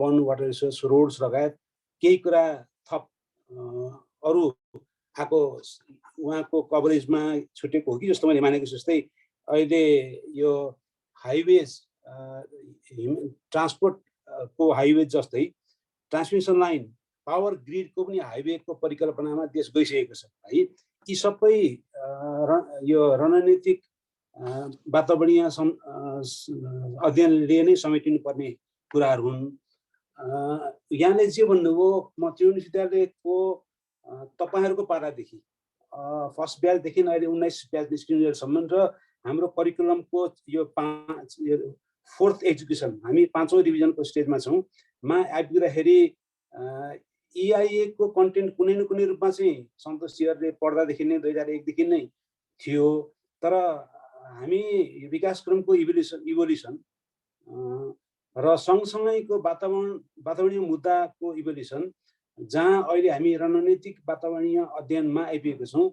वन, वाटर रिसोर्स, रोड्स लगायत केही कुरा थप अरू आएको उहाँको कभरेजमा छुटेको हो कि जस्तो मैले मानेको छु। जस्तै अहिले यो हाइवेज ट्रान्सपोर्टको हाइवे जस्तै ट्रान्समिसन लाइन, पावर ग्रिडको पनि हाइवेको परिकल्पनामा देश गइसकेको छ है। यी सबै यो रणनीतिक वातावरणीय अध्ययनले नै समेटिनुपर्ने कुराहरू हुन्। यहाँले जे भन्नुभयो, म त्रिभुवन विश्वविद्यालयको तपाईँहरूको पारादेखि फर्स्ट ब्याचदेखि अहिले 19 ब्याच निस्किनुसम्म र हाम्रो करिकुलमको यो 4th एजुकेसन, हामी 5औं डिभिजनको स्टेजमा छौँ मा आइपुग्दाखेरि EIA को कन्टेन्ट कुनै न कुनै रूपमा चाहिँ सन्तोषजीहरूले पढ्दादेखि नै 2001 देखि नै थियो। तर हामी विकासक्रमको इभोल्युसन र सँगसँगैको वातावरणीय मुद्दाको इभोल्युसन, जहाँ अहिले हामी रणनीतिक वातावरणीय अध्ययनमा आइपुगेको छौँ,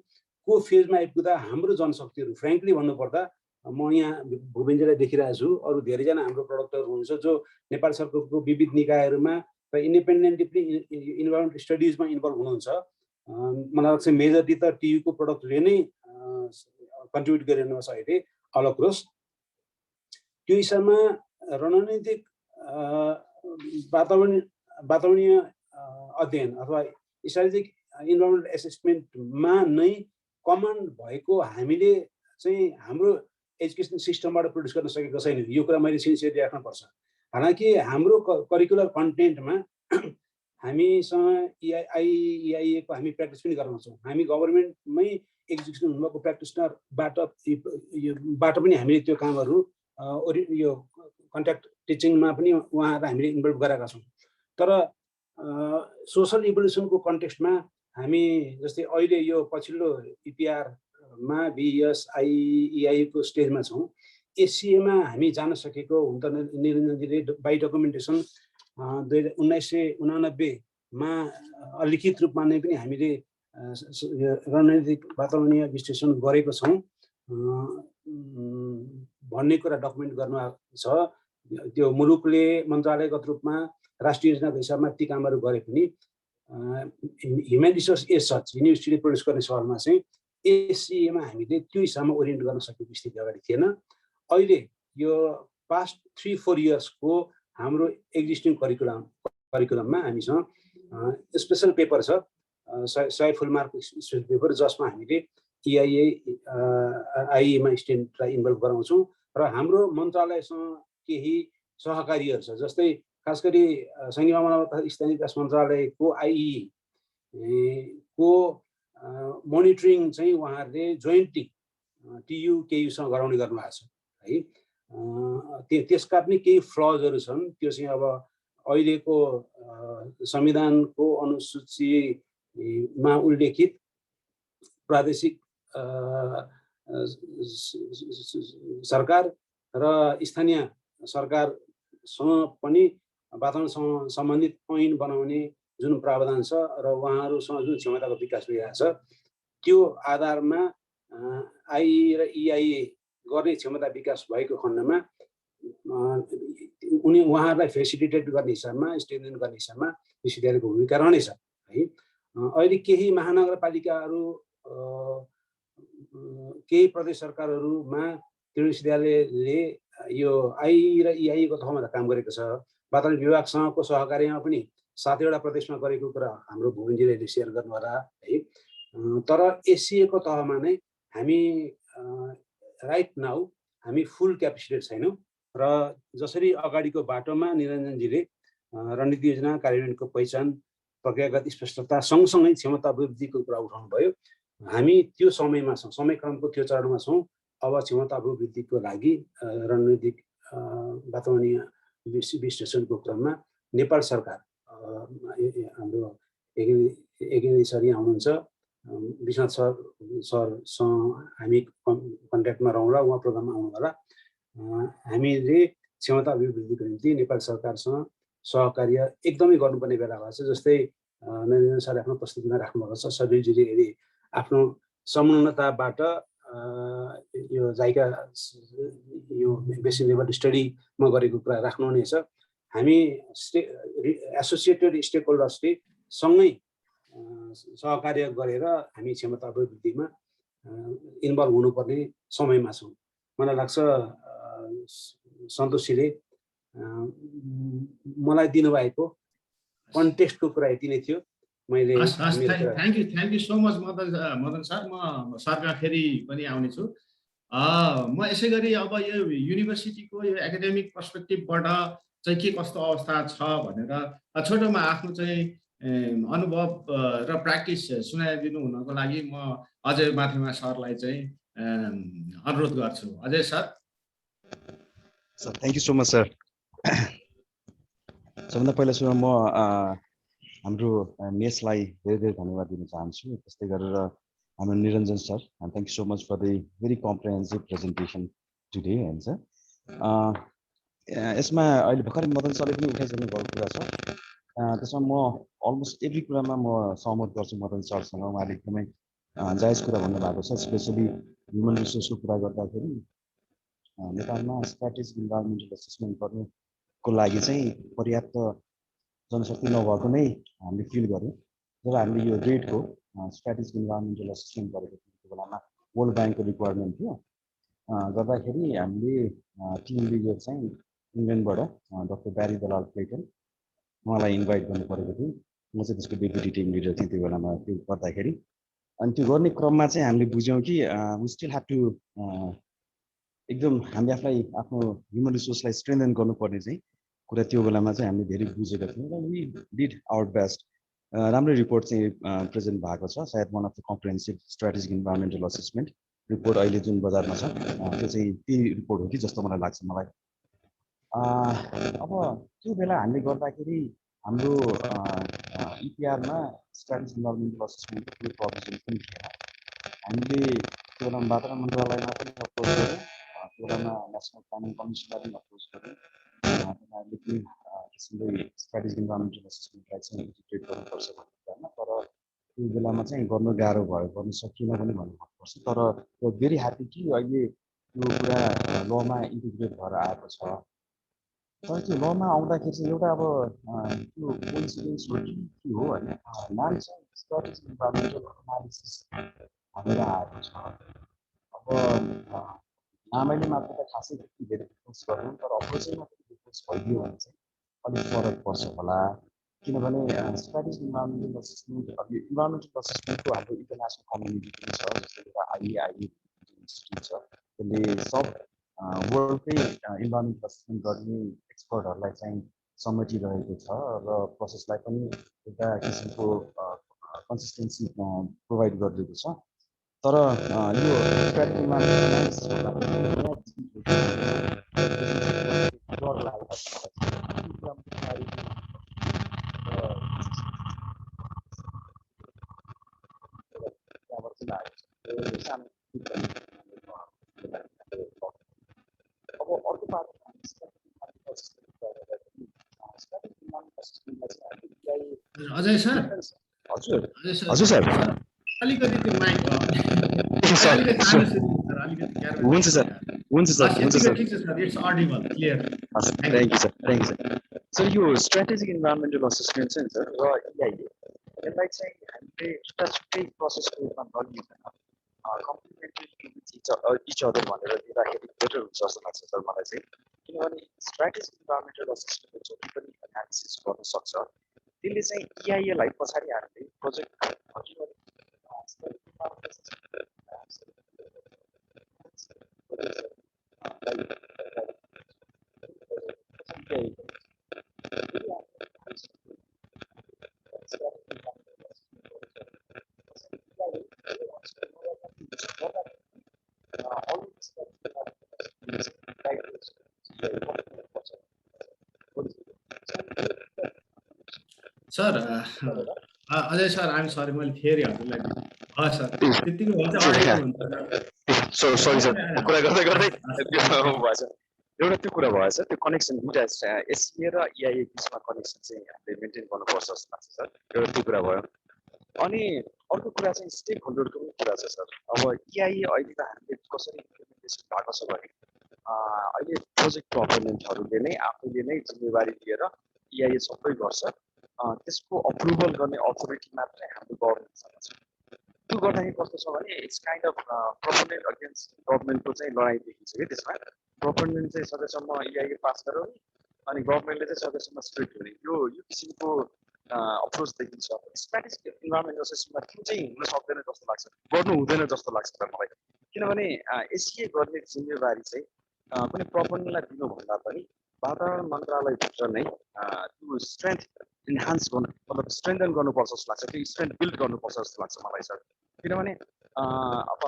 को फेजमा आइपुग्दा हाम्रो जनशक्तिहरू, फ्रेङ्कली भन्नुपर्दा म यहाँ भूपेन्द्रलाई देखिरहेको छु, अरू धेरैजना हाम्रो प्रडक्टहरू हुनुहुन्छ जो नेपाल सरकारको विविध निकायहरूमा र इन्डिपेन्डेन्टली इन्भाइरोमेन्ट स्टडिजमा इन्भल्भ हुनुहुन्छ। मलाई लाग्छ मेजरली त टियुको प्रडक्टले नै कन्ट्रिब्युट गरिरहनु छ अहिले अलक्रोस। त्यो हिसाबमा रणनीतिक वातावरणीय अध्ययन अथवा स्ट्राटेजिक इन्भाइरोमेन्ट एसेसमेन्टमा नै कमान्ड भएको हामीले चाहिँ हाम्रो एजुकेसन सिस्टमबाट प्रड्युस गर्न सकेको छैन। यो कुरा मैले सिन्सियरली राख्नुपर्छ। हालांकि हाम्रो करिकुलर कन्टेन्टमा हामीसँग EIA को हामी प्र्याक्टिस पनि गराउँछौँ। हामी गभर्मेन्टमै एक्जिक्युसन हुनुभएको प्र्याक्टिसनरबाट पनि हामीले त्यो कामहरू यो कन्ट्याक्ट टिचिङमा पनि उहाँहरूलाई हामीले इन्भल्भ गराएका छौँ। तर सोसल इभोल्युसनको कन्टेक्स्टमा हामी जस्तै अहिले यो पछिल्लो EPR-मा BES EIA को स्टेजमा छौँ। एससिएमा हामी जान सकेको हुन त निरञ्जनजीले बाई डकुमेन्टेसन 1989मा लिखित रूपमा नै पनि हामीले रणनीतिक वातावरणीय विश्लेषण गरेको छौँ भन्ने कुरा डकुमेन्ट गर्नु छ। त्यो मुलुकले मन्त्रालयगत रूपमा राष्ट्रिय योजनाको हिसाबमा ती कामहरू गरे पनि ह्युमन रिसोर्स एज सच युनिभर्सिटीले प्रड्युस गर्ने सहरमा चाहिँ एससिएमा हामीले त्यो हिसाबमा ओरिएन्ट गर्न सकेको स्थिति अगाडि थिएन। अहिले यो पास्ट 3-4 इयर्सको हाम्रो एक्जिस्टिङ करिकुलममा हामीसँग स्पेसल पेपर छ, 100 फुल मार्क स्पेसल पेपर, जसमा हामीले EIA IEमा स्टुडेन्टलाई इन्भल्भ गराउँछौँ र हाम्रो मन्त्रालयसँग केही सहकारीहरू छ। जस्तै खास गरी सङ्घीय मानव तथा स्थानीय विकास मन्त्रालयको IE को मोनिटरिङ चाहिँ उहाँहरूले जोइन्टली TU KUसँग गराउने गर्नुभएको छ है। त्यसका पनि केही फ्लजहरू छन्। त्यो चाहिँ अब अहिलेको संविधानको अनुसूचीमा उल्लेखित प्रादेशिक सरकार र स्थानीय सरकारसँग पनि वातावरणसँग सम्बन्धित ऐन बनाउने जुन प्रावधान छ र उहाँहरूसँग जुन क्षमताको विकास भइरहेको छ, त्यो आधारमा IE र EIA गर्ने क्षमता विकास भएको खण्डमा उहाँहरूलाई फेसिलिटेट गर्ने हिसाबमा, स्ट्रेन्थन गर्ने हिसाबमा विश्वविद्यालयको भूमिका रहनेछ है। अहिले केही महानगरपालिकाहरू, केही प्रदेश सरकारहरूमा त्रिभुवन विश्वविद्यालयले यो IE र EIA को तहमा काम गरेको छ। वातावरण विभागसँगको सहकार्यमा पनि 7वटा प्रदेशमा गरेको कुरा हाम्रो भूपेन्द्रजीले सेयर गर्नु होला है। तर एससिए को तहमा नै हामी राइट नाउ हामी फुल क्यापेसिटेड छैनौँ र जसरी अगाडिको बाटोमा निरञ्जनजीले रणनीति योजना कार्यान्वयनको पहिचान, प्रक्रियागत स्पष्टता सँगसँगै क्षमता वृद्धिको कुरा उठाउनु भयो। हामी त्यो समयमा छौँ, समयक्रमको त्यो चरणमा छौँ। अब क्षमता वृद्धिको लागि रणनीतिक वातावरणीय विश्लेषणको क्रममा नेपाल सरकार, हाम्रो एगिरी सर यहाँ हुनुहुन्छ, विश्वनाथ सरसँग हामी कन्ट्याक्टमा रहौँ र उहाँ प्रोग्राममा आउनु होला। हामीले क्षमता अभिवृद्धिको निम्ति नेपाल सरकारसँग सहकार्य एकदमै गर्नुपर्ने बेला भएको छ। जस्तै नरेन्द्र सर आफ्नो प्रस्तुतिमा राख्नुभएको छ। सबिरजीले यदि आफ्नो संलग्नताबाट यो जाइका यो बेसिक लेभल स्टडीमा गरेको कुरा राख्नुहुनेछ। हामी एसोसिएटेड स्टेक होल्डर्सले सँगै सहकार्य गरेर हामी क्षमता अभिवृद्धिमा इन्भल्भ हुनुपर्ने समयमा छौँ। मलाई लाग्छ सन्तोषीले मलाई दिनुभएको कन्टेक्स्टको कुरा यति नै थियो। मैले thank you so much Madan sir. म सरका फेरि पनि आउने छु। म यसै गरी अब यो युनिभर्सिटीको यो एकाडेमिक पर्सपेक्टिभबाट चाहिँ के कस्तो अवस्था छ भनेर छोटोमा आफ्नो चाहिँ अनुभव र प्र्याक्टिस सुनाइदिनु हुनको लागि म अजय माथिमा सरलाई चाहिँ अनुरोध गर्छु। Ajay sir. Thank you so much sir. सबभन्दा पहिला सुरु म हाम्रो नेसलाई धेरै धेरै धन्यवाद दिन चाहन्छु। त्यस्तै गरेर हाम्रो Niranjan sir, thank you so much for the very comprehensive presentation today होइन सर। यसमा अहिले भर्खरै मदन सरले पनि उठाइसक्नु भएको कुरा छ। त्यसमा म अलमोस्ट एभ्री कुरामा म सहमत गर्छु मदन सरसँग। उहाँले एकदमै जायज कुरा भन्नुभएको छ। स्पेसली ह्युमन रिसोर्सको कुरा गर्दाखेरि नेपालमा स्ट्राटेजिक इन्भाइरोमेन्टल एसेसमेन्ट गर्नुको लागि चाहिँ पर्याप्त जनशक्ति नभएको नै हामीले फिल गऱ्यौँ। जब हामीले यो रेडको स्ट्राटेजिक इन्भाइरोमेन्टल एसेसमेन्ट गरेको थियो त्यो बेलामा वर्ल्ड ब्याङ्कको रिक्वायरमेन्ट थियो। गर्दाखेरि हामीले टिम लिडर चाहिँ इङ्ल्यान्डबाट डाक्टर ब्यारी दलाल क्लेटन उहाँलाई इन्भाइट गर्नु परेको थियो। म चाहिँ त्यसको डेपुटी टिम लिडर थिएँ त्यो बेलामा। त्यो गर्दाखेरि अनि त्यो गर्ने क्रममा चाहिँ हामीले बुझ्यौँ कि वी स्टिल ह्याभ टु एकदम हामीले आफूलाई आफ्नो ह्युमन रिसोर्सलाई स्ट्रेन्थन गर्नुपर्ने चाहिँ कुरा त्यो बेलामा चाहिँ हामीले धेरै बुझेका थियौँ र वी डिड आवर बेस्ट। राम्रो रिपोर्ट चाहिँ प्रेजेन्ट भएको छ। सायद one of the comprehensive strategic environmental assessment report अहिले जुन बजारमा छ त्यो चाहिँ त्यही रिपोर्ट हो कि जस्तो मलाई लाग्छ। मलाई अब त्यो बेला हामीले गर्दाखेरि हाम्रो इपिआरमा स्ट्राटेजिक इन्भाइरोमेन्टल असेसमेन्टको कुनै प्रोभिजन पनि थिएन। हामीले त्यो बेलामा वातावरण मन्त्रालयमा पनि अप्रोच गऱ्यौँ, त्यो बेलामा नेसनल प्लानिङ कमिसनलाई पनि अप्रोच गऱ्यौँ। उनीहरूले पनि किसिमले स्ट्राटेजिक इन्भाइरोमेन्टल एसेसमेन्टलाई चाहिँ इन्टिग्रेट गर्नुपर्छ भन्ने कुरामा, तर त्यो बेलामा चाहिँ गर्नु गाह्रो भयो, गर्नु सकिएन पनि भन्नुपर्छ। तर भेरी ह्याप्पी कि अहिले त्यो कुरा लमा इन्टिग्रेट भएर आएको छ। तर त्यो लमा आउँदाखेरि चाहिँ एउटा अब त्यो कोइन्सिडेन्स हो कि के हो होइन, नाम चाहिँ स्ट्राटेजिक इन्भाइरोमेन्टल एनालिसिस भनेर आएको छ। अब नामैले मात्र त खासै त्यति धेरै डिफ्रेन्स गर्दैन, तर अप्रोचैमा पनि डिफ्रेन्स भइदियो भने चाहिँ अलिक फरक पर्छ होला। किनभने स्ट्राटेजिक इन्भाइरोमेन्टल असेसमेन्ट अब यो इन्भाइरोमेन्टल असेसमेन्टको हाम्रो इन्टरनेसनल कम्युनिटी पनि छ, जस्तै एउटा आइएआई इन्स्टिट्युट छ। त्यसले सब वर्ल्डकै इन्भाइरोमेन्टल असेसमेन्ट गर्ने एक्सपर्टहरूलाई चाहिँ समेटिरहेको छ र प्रोसेसलाई पनि एउटा किसिमको कन्सिस्टेन्सी प्रोभाइड गरिदिएको छ। तर यो स्ट्राटेजिक इन्भाइरोमेन्टल एनालिसिसको लागि अब अर्को पार्ट अजय सर। हजुर सर। अलिकति त्यो माइक हुन्छ सर, हुन्छ सर, हुन्छ sir. It's audible clear. Thank you sir, thank you sir. Sir यो स्ट्राटेजिक इन्भाइरोमेन्टल असेसमेन्ट चाहिँ सर र इआईले यसलाई चाहिँ हामीले छुट्टा छुट्टै प्रोसेसको रूपमा गरिँदैन, कम्प्लिमेन्ट्री इच अदर भनेर दिँदाखेरि बेटर हुन्छ जस्तो लाग्छ सर मलाई चाहिँ। किनभने स्ट्राटेजिक इन्भाइरोमेन्टल असेसमेन्टले जति पनि एनालिसिस गर्न सक्छ त्यसले चाहिँ इआईएलाई पछाडि हामीले project sir Ajay sir I'm sorry मैले फेरि हजुरलाई सर त्यतिकै हुन्छ। सरी सर कुरा गर्दै गर्दै भएछ। एउटा त्यो कुरा भयो सर, त्यो कनेक्सन दुईटा एससिए र इआइए बिचमा कनेक्सन चाहिँ हामीले मेन्टेन गर्नुपर्छ जस्तो लाग्छ सर। एउटा त्यो कुरा भयो। अनि अर्को कुरा चाहिँ स्टेक होल्डरको पनि कुरा छ सर। अब इआइए अहिले त हामीले कसरी इम्प्लिमेन्टेसन भएको छ भने अहिले प्रोजेक्ट प्रोपोनेन्टहरूले नै आफैले नै जिम्मेवारी लिएर इआइए सबै गर्छ। त्यसको अप्रुभल गर्ने अथोरिटी मात्रै हाम्रो गभर्मेन्टसँग छ। त्यो गर्दाखेरि कस्तो छ भने इट्स काइन्ड अफ प्रोपोनेन्ट अगेन्स्ट गभर्मेन्टको चाहिँ लडाइँ देखिन्छ कि त्यसमा। प्रोपोनेन्ट चाहिँ सकेसम्म इआइए पास गराउने अनि गभर्मेन्टले चाहिँ सकेसम्म स्ट्रिक्ट हुने, यो किसिमको अप्रोच देखिन्छ। स्ट्राटेजिक इन्भाइरोमेन्ट एसेसमेन्टमा त्यो चाहिँ हुन सक्दैन जस्तो लाग्छ, गर्नु हुँदैन जस्तो लाग्छ मलाई। किनभने एससिए गर्ने जिम्मेवारी चाहिँ कुनै प्रोपोनेन्टलाई दिनुभन्दा पनि वातावरण मन्त्रालयभित्र नै त्यो स्ट्रेन्थ इन्हान्स गर्नु, मतलब स्ट्रेन्थन गर्नुपर्छ जस्तो लाग्छ, त्यो स्ट्रेन्थ बिल्ड गर्नुपर्छ जस्तो लाग्छ मलाई सर। किनभने अब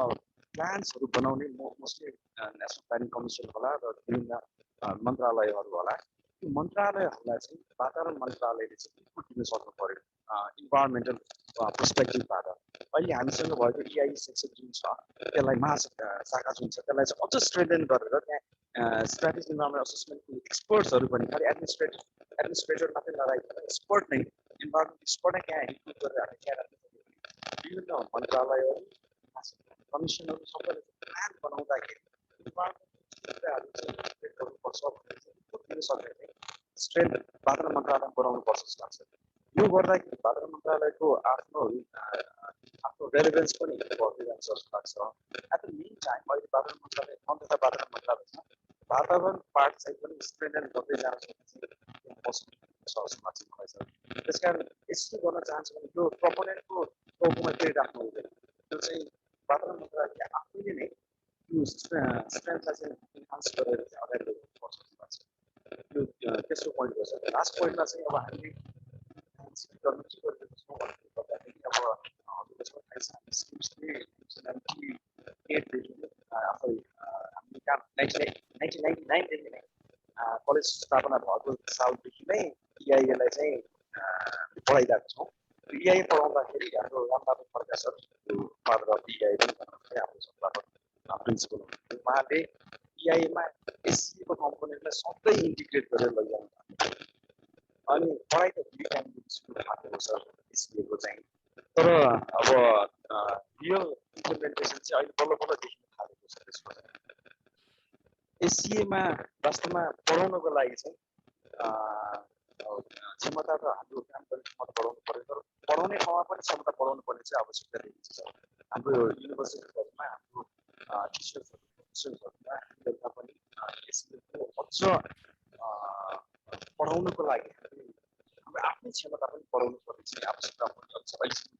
प्लान्सहरू बनाउने मोस्टली नेसनल प्लानिङ कमिसन होला र विभिन्न मन्त्रालयहरू होला। त्यो मन्त्रालयहरूलाई चाहिँ वातावरण मन्त्रालयले चाहिँ इनपुट दिन सक्नु पर्यो इन्भाइरोमेन्टल पर्सपेक्टिभबाट। अहिले हामीसँग भएको इआई सेक्सन जुन छ त्यसलाई महाशाखा जुन छ त्यसलाई चाहिँ अझ स्ट्रेन्थन गरेर त्यहाँ स्ट्राटेजिक इन्भाइरोमेन्ट असेसमेन्टको एक्सपर्ट्सहरू पनि खालि एडमिनिस्ट्रेटर मात्रै नराखिकन एक्सपर्ट नै इन्भाइरोमेन्ट एक्सपर्ट नै त्यहाँ इन्क्लुड गरेर हामी त्यहाँ राख्नु विभिन्न मन्त्रालयहरू कमिसनहरू सबैले प्लान बनाउँदाखेरि इन्भाइरोमेन्ट चाहिँ गर्नुपर्छ भन्ने चाहिँ दिन सक्ने स्ट्रेन्थ वातावरण मन्त्रालयमा बनाउनुपर्छ जस्तो लाग्छ। यो गर्दाखेरि वातावरण मन्त्रालयको आफ्नो रेलेभेन्स पनि बढ्दै जान्छ जस्तो लाग्छ। एट द मेन टाइम अहिले वातावरण मन्त्रालय तथा वातावरण मन्त्रालयमा वातावरण पार्ट चाहिँ पनि स्ट्रेन्थन गर्दै जान्छ जस्तो लाग्छ मलाई सर। त्यस कारण यसो गर्न चाहन्छ भने त्यो प्रोपोनेन्टको टाउकोमा केही राख्नु हुँदैन, त्यो चाहिँ वातावरण मन्त्रालयले आफैले नै त्यो स्ट्रेन्थलाई चाहिँ इन्हान्स गरेर चाहिँ अगाडि बढ्नुपर्छ जस्तो लाग्छ। त्यो तेस्रो पोइन्ट हो सर। लास्ट पोइन्टमा चाहिँ अब हामीले गर्न के गरिरहेको छौँ भन्ने गर्दाखेरि अब हजुरले थाहा छ हामी स्किम्सले 98देखि आफै हामीले काम 1999देखि नै कलेज स्थापना भएको सालदेखि नै इआइएलाई चाहिँ पढाइरहेको छौँ। इआइए पढाउँदाखेरि हाम्रो Rambahadur Khadka sir father of EIA पनि हाम्रो संस्थापक प्रिन्सिपल हुनुहुन्थ्यो। उहाँले इआइएमा एससिएको कम्पोनेन्टलाई सधैँ इन्टिग्रेट गरेर लैजानु अनि पढाइ त दुई टाइम स्कुल भएको सर एससिएको चाहिँ। तर अब रियल इम्प्लिमेन्टेसन चाहिँ अहिले बल्ल बल्ल देखिन थालेको छ त्यसको। एससिएमा वास्तवमा पढाउनको लागि चाहिँ क्षमता त हाम्रो काम गर्ने क्षमता बढाउनु पर्यो, तर पढाउने ठाउँमा पनि क्षमता बढाउनु पर्ने चाहिँ आवश्यकता देखिन्छ सर। हाम्रो युनिभर्सिटीहरूमा हाम्रो टिचर्सहरूमा हामीहरूमा पनि एससिएको अझ पढाउनको लागि हाम्रो आफ्नै क्षमता पनि बढाउनु पर्ने चाहिँ आवश्यकता हुन्छ। अहिलेसम्म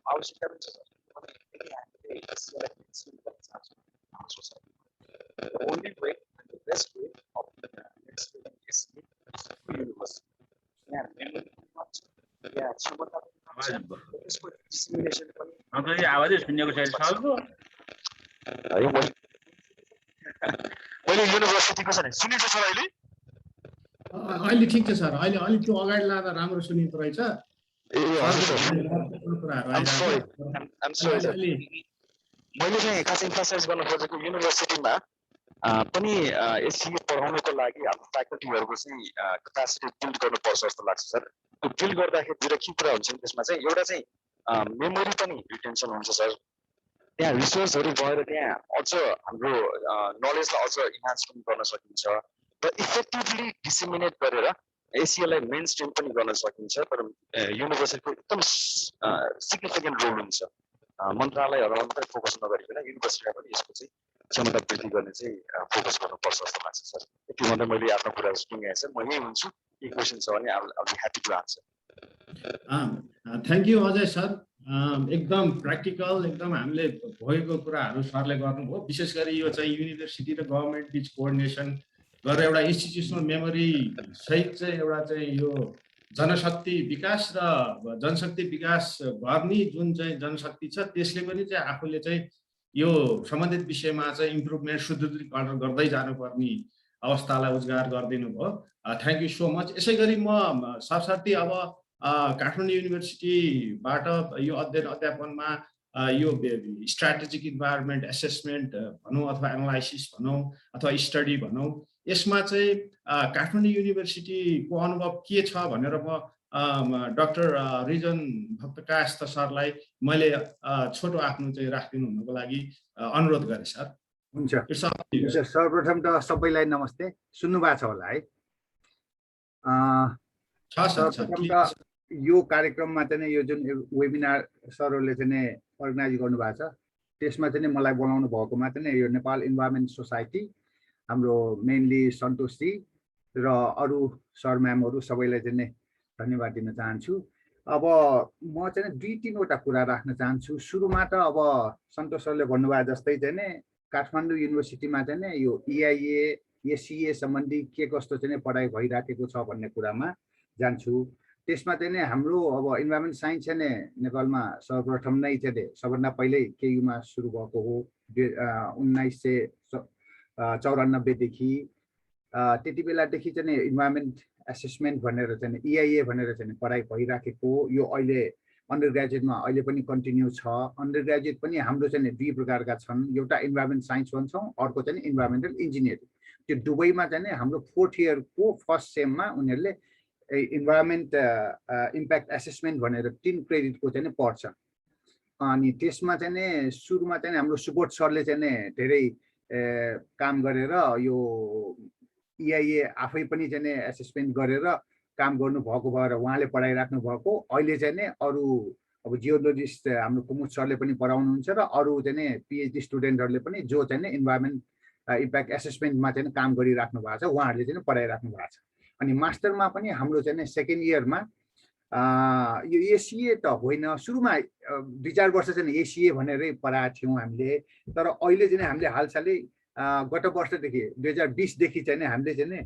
आवश्यकता पनि छ। only way and the best way of explaining is university. Yeah, क्षमता त्यसको डिसिमिनेसन पनि अगाडि आवाजै सुनेको छैन सालको है। मैले युनिभर्सिटीको छ नि सुनिन्छ सर अहिले? अहिले ठिक छ सर, अहिले अलिक त्यो अगाडि लाँदा राम्रो सुनिएको रहेछ। मैले चाहिँ खास इम्फासाइज गर्न खोजेको युनिभर्सिटीमा पनि एससिए पढाउनको लागि हाम्रो फ्याकल्टीहरूको चाहिँ क्यापासिटी बिल्ड गर्नुपर्छ जस्तो लाग्छ सर। त्यो बिल्ड गर्दाखेरि दुईवटा के कुरा हुन्छ त्यसमा चाहिँ एउटा चाहिँ मेमोरी पनि रिटेन्सन हुन्छ सर। त्यहाँ रिसोर्सहरू भएर त्यहाँ अझ हाम्रो नलेजलाई अझ इन्हान्स पनि गर्न सकिन्छ र इफेक्टिभली डिसिमिनेट गरेर एसियालाई मेन स्ट्रिम पनि गर्न सकिन्छ। तर युनिभर्सिटीको एकदम सिग्निफिकेन्ट रोल हुन्छ। मन्त्रालयहरूमा मात्रै फोकस नगरिकन युनिभर्सिटीमा पनि यसको चाहिँ क्षमता वृद्धि गर्ने चाहिँ फोकस गर्नुपर्छ जस्तो लाग्छ सर। यति भन्दा मैले आफ्नो कुरा टुङ्गाएँ सर। म यही हुन्छु, के क्वेसन छ भने I'll be happy to answer. Thank you Ajay sir. एकदम प्र्याक्टिकल, एकदम हामीले भएको कुराहरू सरले गर्नुभयो। विशेष गरी यो चाहिँ युनिभर्सिटी र गभर्मेन्ट बिच कोअर्डिनेसन गरेर एउटा इन्स्टिट्युसनल मेमोरी सहित चाहिँ एउटा चाहिँ यो जनशक्ति विकास र जनशक्ति विकास गर्ने जुन चाहिँ जनशक्ति छ त्यसले पनि चाहिँ आफूले चाहिँ यो सम्बन्धित विषयमा चाहिँ इम्प्रुभमेन्ट सुदृढीकरण गर्दै जानुपर्ने अवस्थालाई उजागर गरिदिनु भयो। Thank you so much. यसै गरी म साथसाथै अब काठमाडौँ युनिभर्सिटीबाट यो अध्ययन अध्यापनमा यो स्ट्राटेजिक इन्भाइरोमेन्ट एसेसमेन्ट भनौँ अथवा एनालाइसिस भनौँ अथवा स्टडी भनौँ, यसमा चाहिँ काठमाडौँ युनिभर्सिटीको अनुभव के छ भनेर म डाक्टर रिजन भक्तकायस्थ सरलाई मैले छोटो आफ्नो चाहिँ राखिदिनु हुनुको लागि अनुरोध गरेँ सर। हुन्छ सर्वप्रथम त सबैलाई नमस्ते। सुन्नु भएको छ होला है? सर्वप्रथम त यो कार्यक्रममा चाहिँ यो जुन वेबिनार सरहरूले चाहिँ अर्गनाइज गर्नुभएको छ त्यसमा चाहिँ मलाई बोलाउनु भएकोमा चाहिँ यो नेपाल इन्भाइरोमेन्ट सोसाइटी, हाम्रो मेनली सन्तोषजी र अरू सर म्यामहरू सबैलाई चाहिँ धन्यवाद दिन चाहन्छु। अब म चाहिँ 2-3वटा कुरा राख्न चाहन्छु। सुरुमा त अब सन्तोष सरले भन्नुभयो जस्तै चाहिँ काठमाडौँ युनिभर्सिटीमा चाहिँ यो EIA SEA सम्बन्धी के कस्तो चाहिँ पढाइ भइराखेको छ भन्ने कुरामा जान्छु। त्यसमा चाहिँ हाम्रो अब इन्भाइरोमेन्ट साइन्स चाहिँ नेपालमा सर्वप्रथम नै चाहिँ सबभन्दा पहिल्यै केयुमा सुरु भएको हो 1994 देखि। त्यति बेलादेखि चाहिँ इन्भाइरोमेन्ट एसेसमेन्ट भनेर चाहिँ EIA भनेर चाहिँ पढाइ भइराखेको। यो अहिले अन्डर ग्रेजुएटमा अहिले पनि कन्टिन्यू छ। अन्डर ग्रेजुएट पनि हाम्रो चाहिँ 2 प्रकारका छन्, एउटा इन्भाइरोमेन्ट साइन्स भन्छौँ, अर्को चाहिँ इन्भाइरोमेन्टल इन्जिनियरिङ। त्यो दुवैमा चाहिँ हाम्रो 4th इयरको फर्स्ट सेममा उनीहरूले इन्भाइरोमेन्ट इम्प्याक्ट एसेसमेन्ट भनेर 3 क्रेडिटको चाहिँ पढ्छ। अनि त्यसमा चाहिँ सुरुमा चाहिँ हाम्रो सुबोध सरले चाहिँ धेरै काम गरेर यो EIA आफै पनि चाहिँ एसेसमेन्ट गरेर काम गर्नुभएको भएर उहाँले पढाइराख्नु भएको। अहिले चाहिँ अरू अब जियोलोजिस्ट हाम्रो कुमुद सरले पनि पढाउनुहुन्छ र अरू चाहिँ PhD स्टुडेन्टहरूले पनि जो चाहिँ इन्भाइरोमेन्ट इम्प्याक्ट एसेसमेन्टमा चाहिँ काम गरिराख्नु भएको छ उहाँहरूले चाहिँ पढाइराख्नु भएको छ। अनि मास्टरमा पनि हाम्रो चाहिँ 2nd इयरमा यो ACA त होइन, सुरुमा 2-4 वर्ष चाहिँ ACA भनेरै पढाएको थियौँ हामीले। तर अहिले चाहिँ हामीले हालसालै गत वर्षदेखि 2020 देखि चाहिँ हामीले चाहिँ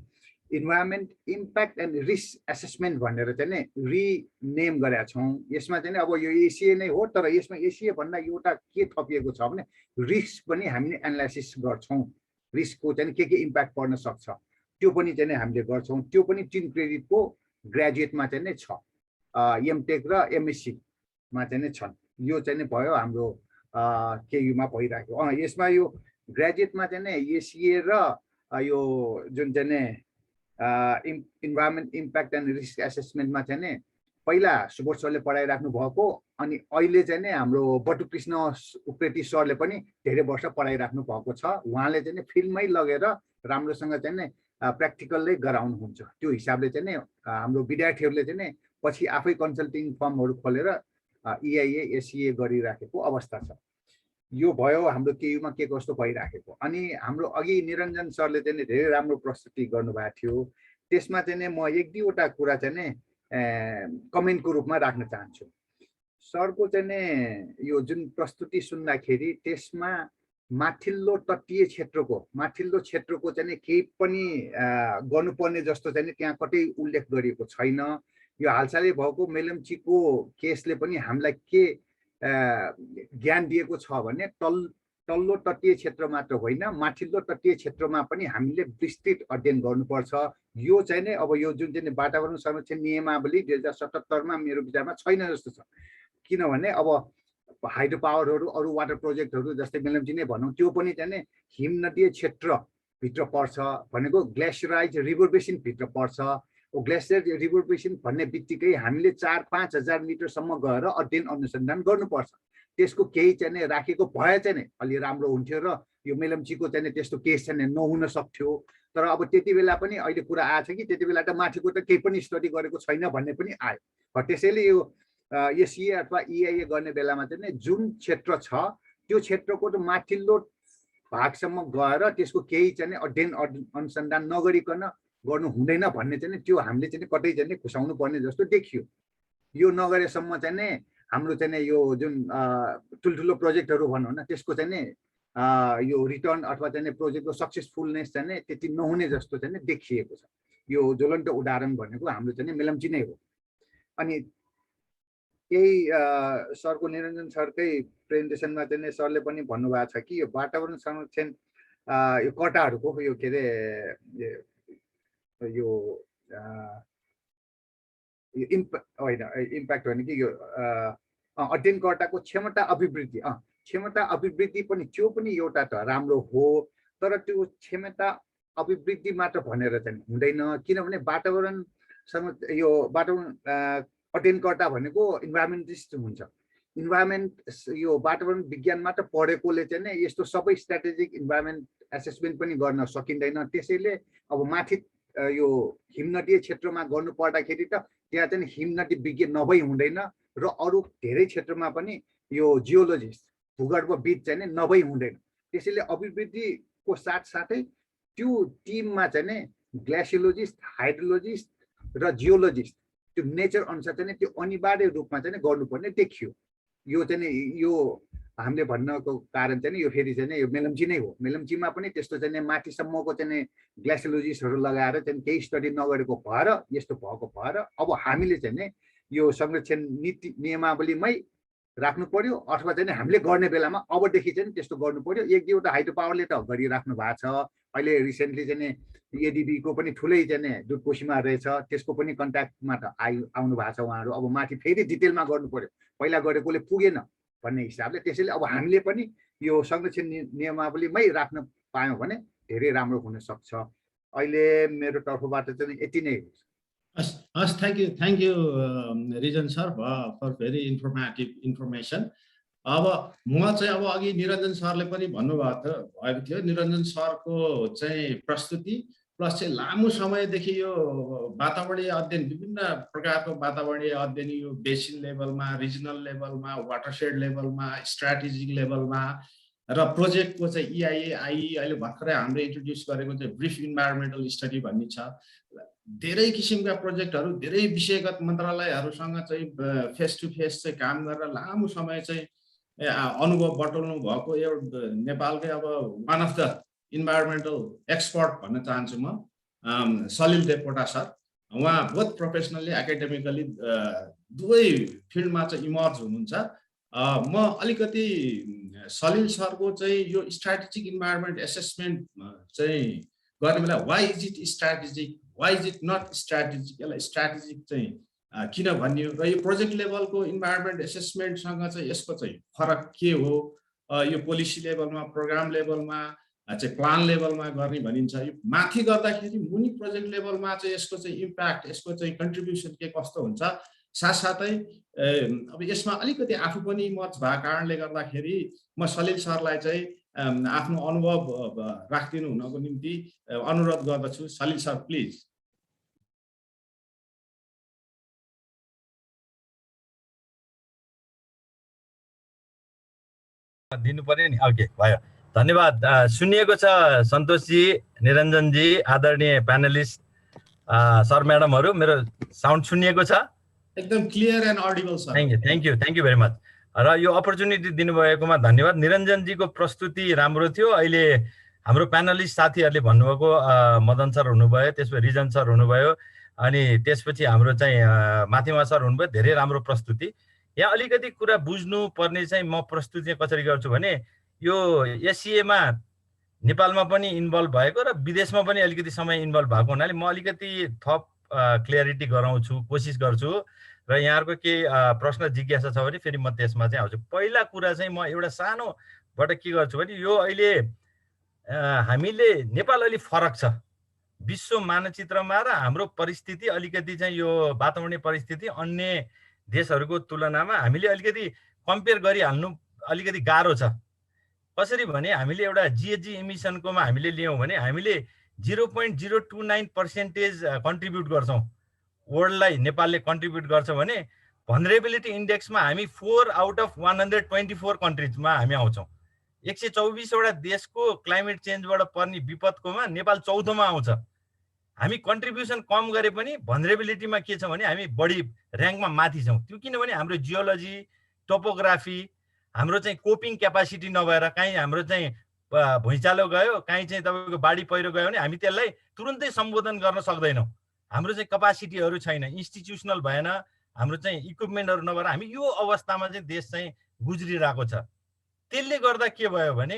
environment impact and risk assessment भनेर चाहिँ रिनेम गरेका छौँ। यसमा चाहिँ अब यो ACA नै हो, तर यसमा ACA भन्दा एउटा के थपिएको छ भने रिस्क पनि हामीले एनालाइसिस गर्छौँ। रिस्कको चाहिँ के इम्प्याक्ट पर्न सक्छ त्यो पनि चाहिँ हामीले गर्छौँ। त्यो पनि 3 क्रेडिटको ग्रेजुएटमा चाहिँ छ, MTech र MSc मा चाहिँ छन्। यो चाहिँ भयो हाम्रो केयुमा भइराख्यो। यसमा यो ग्रेजुएटमा चाहिँ ACA र यो जुन चाहिँ इन्भाइरोमेन्ट इम्प्याक्ट एन्ड रिस्क एसेसमेन्टमा चाहिँ पहिला सुबोध सरले पढाइराख्नु भएको। अनि अहिले चाहिँ हाम्रो बटुकृष्ण उप्रेती सरले पनि धेरै वर्ष पढाइराख्नु भएको छ। उहाँले चाहिँ फिल्डमै लगेर राम्रोसँग चाहिँ प्र्याक्टिकलै गराउनुहुन्छ। त्यो हिसाबले चाहिँ हाम्रो विद्यार्थीहरूले चाहिँ पछि आफै कन्सल्टिङ फर्महरू खोलेर EIA SEA गरिराखेको अवस्था छ। यो भयो हाम्रो केयुमा के कस्तो भइराखेको। अनि हाम्रो अघि निरञ्जन सरले चाहिँ धेरै राम्रो प्रस्तुति गर्नुभएको थियो। त्यसमा चाहिँ म 1-2वटा कुरा चाहिँ कमेन्टको रूपमा राख्न चाहन्छु। सरको चाहिँ यो जुन प्रस्तुति सुन्दाखेरि त्यसमा माथिल्लो तटीय क्षेत्रको चाहिँ केही पनि गर्नुपर्ने जस्तो चाहिँ त्यहाँ कतै उल्लेख गरिएको छैन। यो हालसालै भएको मेलम्चीको केसले पनि हामीलाई के ज्ञान दिएको छ भने तल्लो तटीय क्षेत्र मात्र होइन, माथिल्लो तटीय क्षेत्रमा पनि हामीले विस्तृत अध्ययन गर्नुपर्छ। यो चाहिँ नै अब यो जुन चाहिँ वातावरण संरक्षण नियमावली 2077 मेरो विचारमा छैन जस्तो छ। किनभने अब हाइड्रो पावरहरू अरू वाटर प्रोजेक्टहरू जस्तै मेलम्ची नै भनौँ, त्यो पनि चाहिँ हिम नदीय क्षेत्रभित्र पर्छ भनेको ग्लेसियराइज रिभर बेसिन भित्र पर्छ। ग्लेसियर रिभर बेसिन भन्ने बित्तिकै हामीले 4-5 हजार मिटरसम्म गएर अध्ययन अनुसन्धान गर्नुपर्छ। त्यसको केही चाहिँ राखेको भए चाहिँ अलि राम्रो हुन्थ्यो र यो मेलम्चीको चाहिँ त्यस्तो केस चाहिँ नहुन सक्थ्यो। तर अब त्यति बेला पनि अहिले कुरा आएछ कि त्यति बेला त माथिको त केही पनि स्टडी गरेको छैन भन्ने पनि आयो। त्यसैले यो SEA अथवा EIA गर्ने बेलामा चाहिँ जुन क्षेत्र छ त्यो क्षेत्रको त माथिल्लो भागसम्म गएर त्यसको केही चाहिँ अध्ययन अनुसन्धान नगरिकन गर्नु हुँदैन भन्ने चाहिँ त्यो हामीले चाहिँ कतै चाहिँ खुसाउनु पर्ने जस्तो देखियो। यो नगरेसम्म चाहिँ हाम्रो चाहिँ यो जुन ठुल्ठुलो प्रोजेक्टहरू भनौँ न त्यसको चाहिँ यो रिटर्न अथवा चाहिँ प्रोजेक्टको सक्सेसफुलनेस चाहिँ त्यति नहुने जस्तो चाहिँ देखिएको छ। यो ज्वलन्त उदाहरण भनेको हाम्रो चाहिँ मेलम्ची नै हो। अनि केही सरको निरञ्जन सरकै प्रेजेन्टेसनमा चाहिँ सरले पनि भन्नुभएको छ कि यो वातावरण संरक्षण यो कटाहरूको यो के अरे यो इम्प्याक्ट होइन कि यो अध्ययनकर्ताको क्षमता अभिवृद्धि पनि त्यो पनि एउटा त राम्रो हो, तर त्यो क्षमता अभिवृद्धि मात्र भनेर चाहिँ हुँदैन, किनभने यो वातावरण अध्ययनकर्ता भनेको इन्भाइरोमेन्टलिस्ट हुन्छ। यो वातावरण विज्ञान मात्र पढेकोले चाहिँ नै यस्तो सबै स्ट्राटेजिक इन्भाइरोमेन्ट एसेसमेन्ट पनि गर्न सकिँदैन। त्यसैले अब माथि यो हिमनदीय क्षेत्रमा गर्नु पर्दाखेरि त त्यहाँ चाहिँ हिमनदी विज्ञ नभई हुँदैन र अरू धेरै क्षेत्रमा पनि यो जियोलोजिस्ट भूगर्भविद चाहिँ नै नभई हुँदैन। त्यसैले अभिवृद्धिको साथसाथै त्यो टिममा चाहिँ नै ग्लेसियोलोजिस्ट, हाइड्रोलोजिस्ट र जियोलोजिस्ट त्यो नेचर अनुसार चाहिँ त्यो अनिवार्य रूपमा चाहिँ गर्नुपर्ने देखियो। यो चाहिँ यो हामीले भन्नको कारण चाहिँ यो फेरि चाहिँ यो मेलम्ची नै हो। मेलम्चीमा पनि त्यस्तो चाहिँ माथिसम्मको चाहिँ ग्लेसियोलोजिस्टहरू लगाएर चाहिँ केही स्टडी नगरेको भएर यस्तो भएको भएर अब हामीले चाहिँ यो संरक्षण नीति नियमावलीमै राख्नु पर्यो, अथवा चाहिँ हामीले गर्ने बेलामा अबदेखि चाहिँ त्यस्तो गर्नु पर्यो। एक दुईवटा हाइड्रो पावरले त गरिराख्नु भएको छ। अहिले रिसेन्टली चाहिँ एडिबीको पनि ठुलै चाहिँ दुधकोशीमा रहेछ, त्यसको पनि कन्ट्याक्टमा त आउनु भएको छ उहाँहरू। अब माथि फेरि डिटेलमा गर्नु पर्यो, पहिला गरेकोले पुगेन भन्ने हिसाबले। त्यसैले अब हामीले पनि यो संरक्षण नियमावलीमै राख्न पायौँ भने धेरै राम्रो हुन सक्छ। अहिले मेरो तर्फबाट चाहिँ यति नै हो। हस्, thank you Rijan sir for very informative information. अब म चाहिँ अब अघि निरञ्जन सरले पनि भन्नुभएको थियो, निरञ्जन सरको चाहिँ प्रस्तुति प्लस चाहिँ लामो समयदेखि यो वातावरणीय अध्ययन, विभिन्न प्रकारको वातावरणीय अध्ययन यो बेसिन लेभलमा, रिजनल लेभलमा, वाटरसेड लेभलमा, स्ट्राटेजिक लेभलमा र प्रोजेक्टको चाहिँ EIA अहिले भर्खरै हामीले इन्ट्रोड्युस गरेको चाहिँ ब्रिफ इन्भाइरोमेन्टल स्टडी भन्ने छ। धेरै किसिमका प्रोजेक्टहरू धेरै विषयगत मन्त्रालयहरूसँग चाहिँ फेस टु फेस चाहिँ काम गरेर लामो समय चाहिँ अनुभव बटुल्नु भएको एउटा नेपालकै अब one of the environmental expert भन्न चाहन्छु म, सलिल देवकोटा सर। उहाँ बोथ प्रोफेसनली एकाडेमिकली दुवै फिल्डमा चाहिँ इमर्ज हुनुहुन्छ। म अलिकति सलिल सरको चाहिँ यो स्ट्राटेजिक इन्भाइरोमेन्ट एसेसमेन्ट चाहिँ गर्ने बेला why is it strategic, why is it not strategic, यसलाई स्ट्राटेजिक चाहिँ किन भनियो र यो प्रोजेक्ट लेभलको इन्भाइरोमेन्ट एसेसमेन्टसँग चाहिँ यसको चाहिँ फरक के हो, यो पोलिसी लेभलमा, प्रोग्राम लेभलमा चाहिँ प्लान लेभलमा गर्ने भनिन्छ। यो माथि गर्दाखेरि मुनि प्रोजेक्ट लेभलमा चाहिँ यसको चाहिँ इम्प्याक्ट, यसको चाहिँ कन्ट्रिब्युसन के कस्तो हुन्छ। साथसाथै अब यसमा अलिकति आफू पनि मच भएको कारणले गर्दाखेरि म सलिल सरलाई चाहिँ आफ्नो अनुभव राखिदिनु हुनको निम्ति अनुरोध गर्दछु। Salil sir please. दिनु पर्यो नि। ओके, भयो, धन्यवाद। सुनिएको छ सन्तोषजी, निरञ्जनजी, आदरणीय प्यानलिस्ट सर म्याडमहरू, मेरो साउन्ड सुनिएको छ? एकदम clear and audible sir. Thank you very much. र यो अपर्च्युनिटी दिनुभएकोमा धन्यवाद। निरञ्जनजीको प्रस्तुति राम्रो थियो। अहिले हाम्रो प्यानलिस्ट साथीहरूले भन्नुभएको मदन सर हुनुभयो, त्यसपछि रिजन सर हुनुभयो, अनि त्यसपछि हाम्रो चाहिँ माथिमा सर हुनुभयो। धेरै राम्रो प्रस्तुति। यहाँ अलिकति कुरा बुझ्नु पर्ने चाहिँ म प्रस्तुति कसरी गर्छु भने यो एसिएमा नेपालमा पनि इन्भल्भ भएको र विदेशमा पनि अलिकति समय इन्भल्भ भएको हुनाले म अलिकति थप क्लियरिटी गराउँछु, कोसिस गर्छु र यहाँहरूको के प्रश्न जिज्ञासा छ भने फेरि म त्यसमा चाहिँ आउँछु। पहिला कुरा चाहिँ म एउटा सानोबाट के गर्छु भने यो अहिले हामीले नेपाल अलि फरक छ विश्व मानचित्रमा र हाम्रो परिस्थिति अलिकति चाहिँ यो वातावरणीय परिस्थिति अन्य देशहरूको तुलनामा हामीले अलिकति कम्पेयर गरिहाल्नु अलिकति गाह्रो छ। कसरी भने हामीले एउटा GHG इमिसनकोमा हामीले लियौँ भने हामीले 0.029% कन्ट्रिब्युट गर्छौँ वर्ल्डलाई। नेपालले कन्ट्रिब्युट गर्छ भने भनरेबिलिटी इन्डेक्समा हामी 4 आउट अफ 124 कन्ट्रिजमा हामी आउँछौँ। 124 वटा देशको क्लाइमेट चेन्जबाट पर्ने विपदकोमा नेपाल 4औँमा आउँछ। हामी कन्ट्रिब्युसन कम गरे पनि भनरेबिलिटीमा के छ भने हामी बढी र्याङ्कमा माथि छौँ। त्यो किनभने हाम्रो जियोलोजी, टोपोग्राफी, हाम्रो चाहिँ कोपिङ क्यापासिटी नभएर कहीँ हाम्रो चाहिँ भुइँचालो गयो, कहीँ चाहिँ तपाईँको बाढी पहिरो गयो भने हामी त्यसलाई तुरुन्तै सम्बोधन गर्न सक्दैनौँ। हाम्रो चाहिँ क्यापासिटीहरू छैन, इन्स्टिट्युसनल भएन, हाम्रो चाहिँ इक्विपमेन्टहरू नभएर हामी यो अवस्थामा चाहिँ देश चाहिँ गुज्रिरहेको छ। त्यसले गर्दा के भयो भने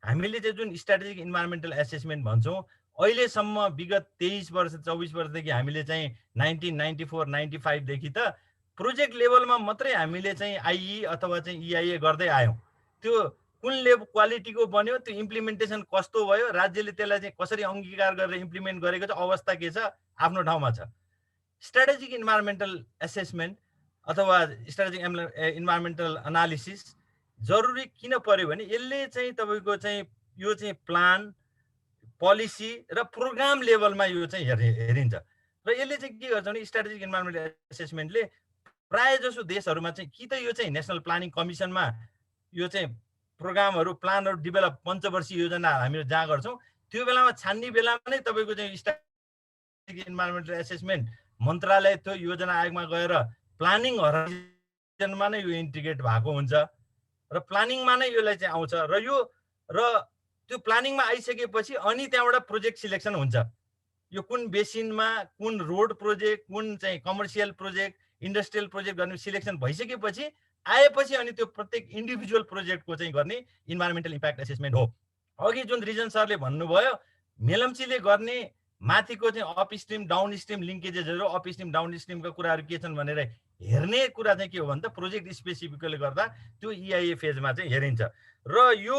हामीले चाहिँ जुन स्ट्राटेजिक इन्भाइरोमेन्टल एसेसमेन्ट भन्छौँ अहिलेसम्म विगत 23 वर्ष 24 वर्षदेखि हामीले चाहिँ 1994-95 देखि त प्रोजेक्ट लेभलमा मात्रै हामीले चाहिँ आइई अथवा चाहिँ इआइए गर्दै आयौँ। त्यो कुन लेभल क्वालिटीको बन्यो, त्यो इम्प्लिमेन्टेसन कस्तो भयो, राज्यले त्यसलाई चाहिँ कसरी अङ्गीकार गरेर इम्प्लिमेन्ट गरेको छ, अवस्था के छ, आफ्नो ठाउँमा छ। स्ट्राटेजिक इन्भाइरोमेन्टल एसेसमेन्ट अथवा स्ट्राटेजिक इन्भाइरोमेन्टल एनालिसिस जरुरी किन पर्यो भने यसले चाहिँ तपाईँको चाहिँ यो चाहिँ प्लान पोलिसी र प्रोग्राम लेभलमा यो चाहिँ हेरिन्छ र यसले चाहिँ के गर्छ भने स्ट्राटेजिक इन्भाइरोमेन्टल एसेसमेन्टले प्राय जसो देशहरूमा चाहिँ कि त यो चाहिँ नेसनल प्लानिङ कमिसनमा यो चाहिँ प्रोग्रामहरू प्लानहरू डेभलप पञ्चवर्षीय योजना हामीले जहाँ गर्छौँ त्यो बेलामा छान्ने बेलामा नै तपाईँको चाहिँ स्ट्राटेजिक इन्भाइरोमेन्टल एसेसमेन्ट मन्त्रालय त्यो योजना आयोगमा गएर प्लानिङ हराइजनमा नै यो इन्टिग्रेट भएको हुन्छ र प्लानिङमा नै यसलाई चाहिँ आउँछ र त्यो प्लानिङमा आइसकेपछि अनि त्यहाँबाट प्रोजेक्ट सिलेक्सन हुन्छ। यो कुन बेसिनमा कुन रोड प्रोजेक्ट कुन चाहिँ कमर्सियल प्रोजेक्ट इन्डस्ट्रियल प्रोजेक्ट गर्ने सिलेक्सन भइसकेपछि आएपछि अनि त्यो प्रत्येक इन्डिभिजुअल प्रोजेक्टको चाहिँ गर्ने इन्भाइरोमेन्टल इम्प्याक्ट एसेसमेन्ट हो। अघि जुन रिजन सरले भन्नुभयो मेलम्चीले गर्ने माथिको चाहिँ अप स्ट्रिम डाउन स्ट्रिम लिङ्केजेसहरू अप स्ट्रिम डाउन स्ट्रिमका कुराहरू के छन् भनेर हेर्ने कुरा चाहिँ के हो भने त प्रोजेक्ट स्पेसिफिकले गर्दा त्यो इआइए फेजमा चाहिँ हेरिन्छ र यो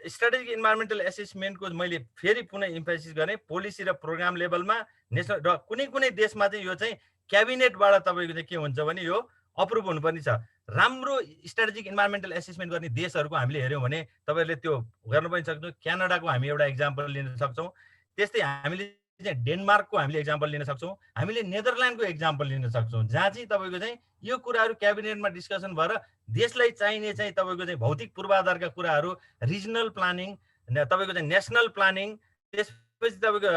स्ट्राटेजिक इन्भाइरोमेन्टल एसेसमेन्टको मैले फेरि पुनः इम्फेसिस गरेँ पोलिसी र प्रोग्राम लेभलमा नेसनल र कुनै देशमा चाहिँ यो चाहिँ क्याबिनेटबाट तपाईँको चाहिँ के हुन्छ भने यो अप्रुभ हुनुपर्ने छ। राम्रो स्ट्राटेजिक इन्भाइरोमेन्टल एसेसमेन्ट गर्ने देशहरूको हामीले हेऱ्यौँ भने तपाईँहरूले त्यो गर्न पनि सक्छौँ। क्यानाडाको हामी एउटा इक्जाम्पल लिन सक्छौँ, त्यस्तै हामीले चाहिँ डेनमार्कको हामीले इक्जाम्पल लिन सक्छौँ, हामीले नेदरल्यान्डको इक्जाम्पल लिन सक्छौँ जहाँ चाहिँ तपाईँको चाहिँ यो कुराहरू क्याबिनेटमा डिस्कसन भएर देशलाई चाहिने चाहिँ तपाईँको चाहिँ भौतिक पूर्वाधारका कुराहरू रिजनल प्लानिङ तपाईँको चाहिँ नेसनल प्लानिङ त्यसपछि तपाईँको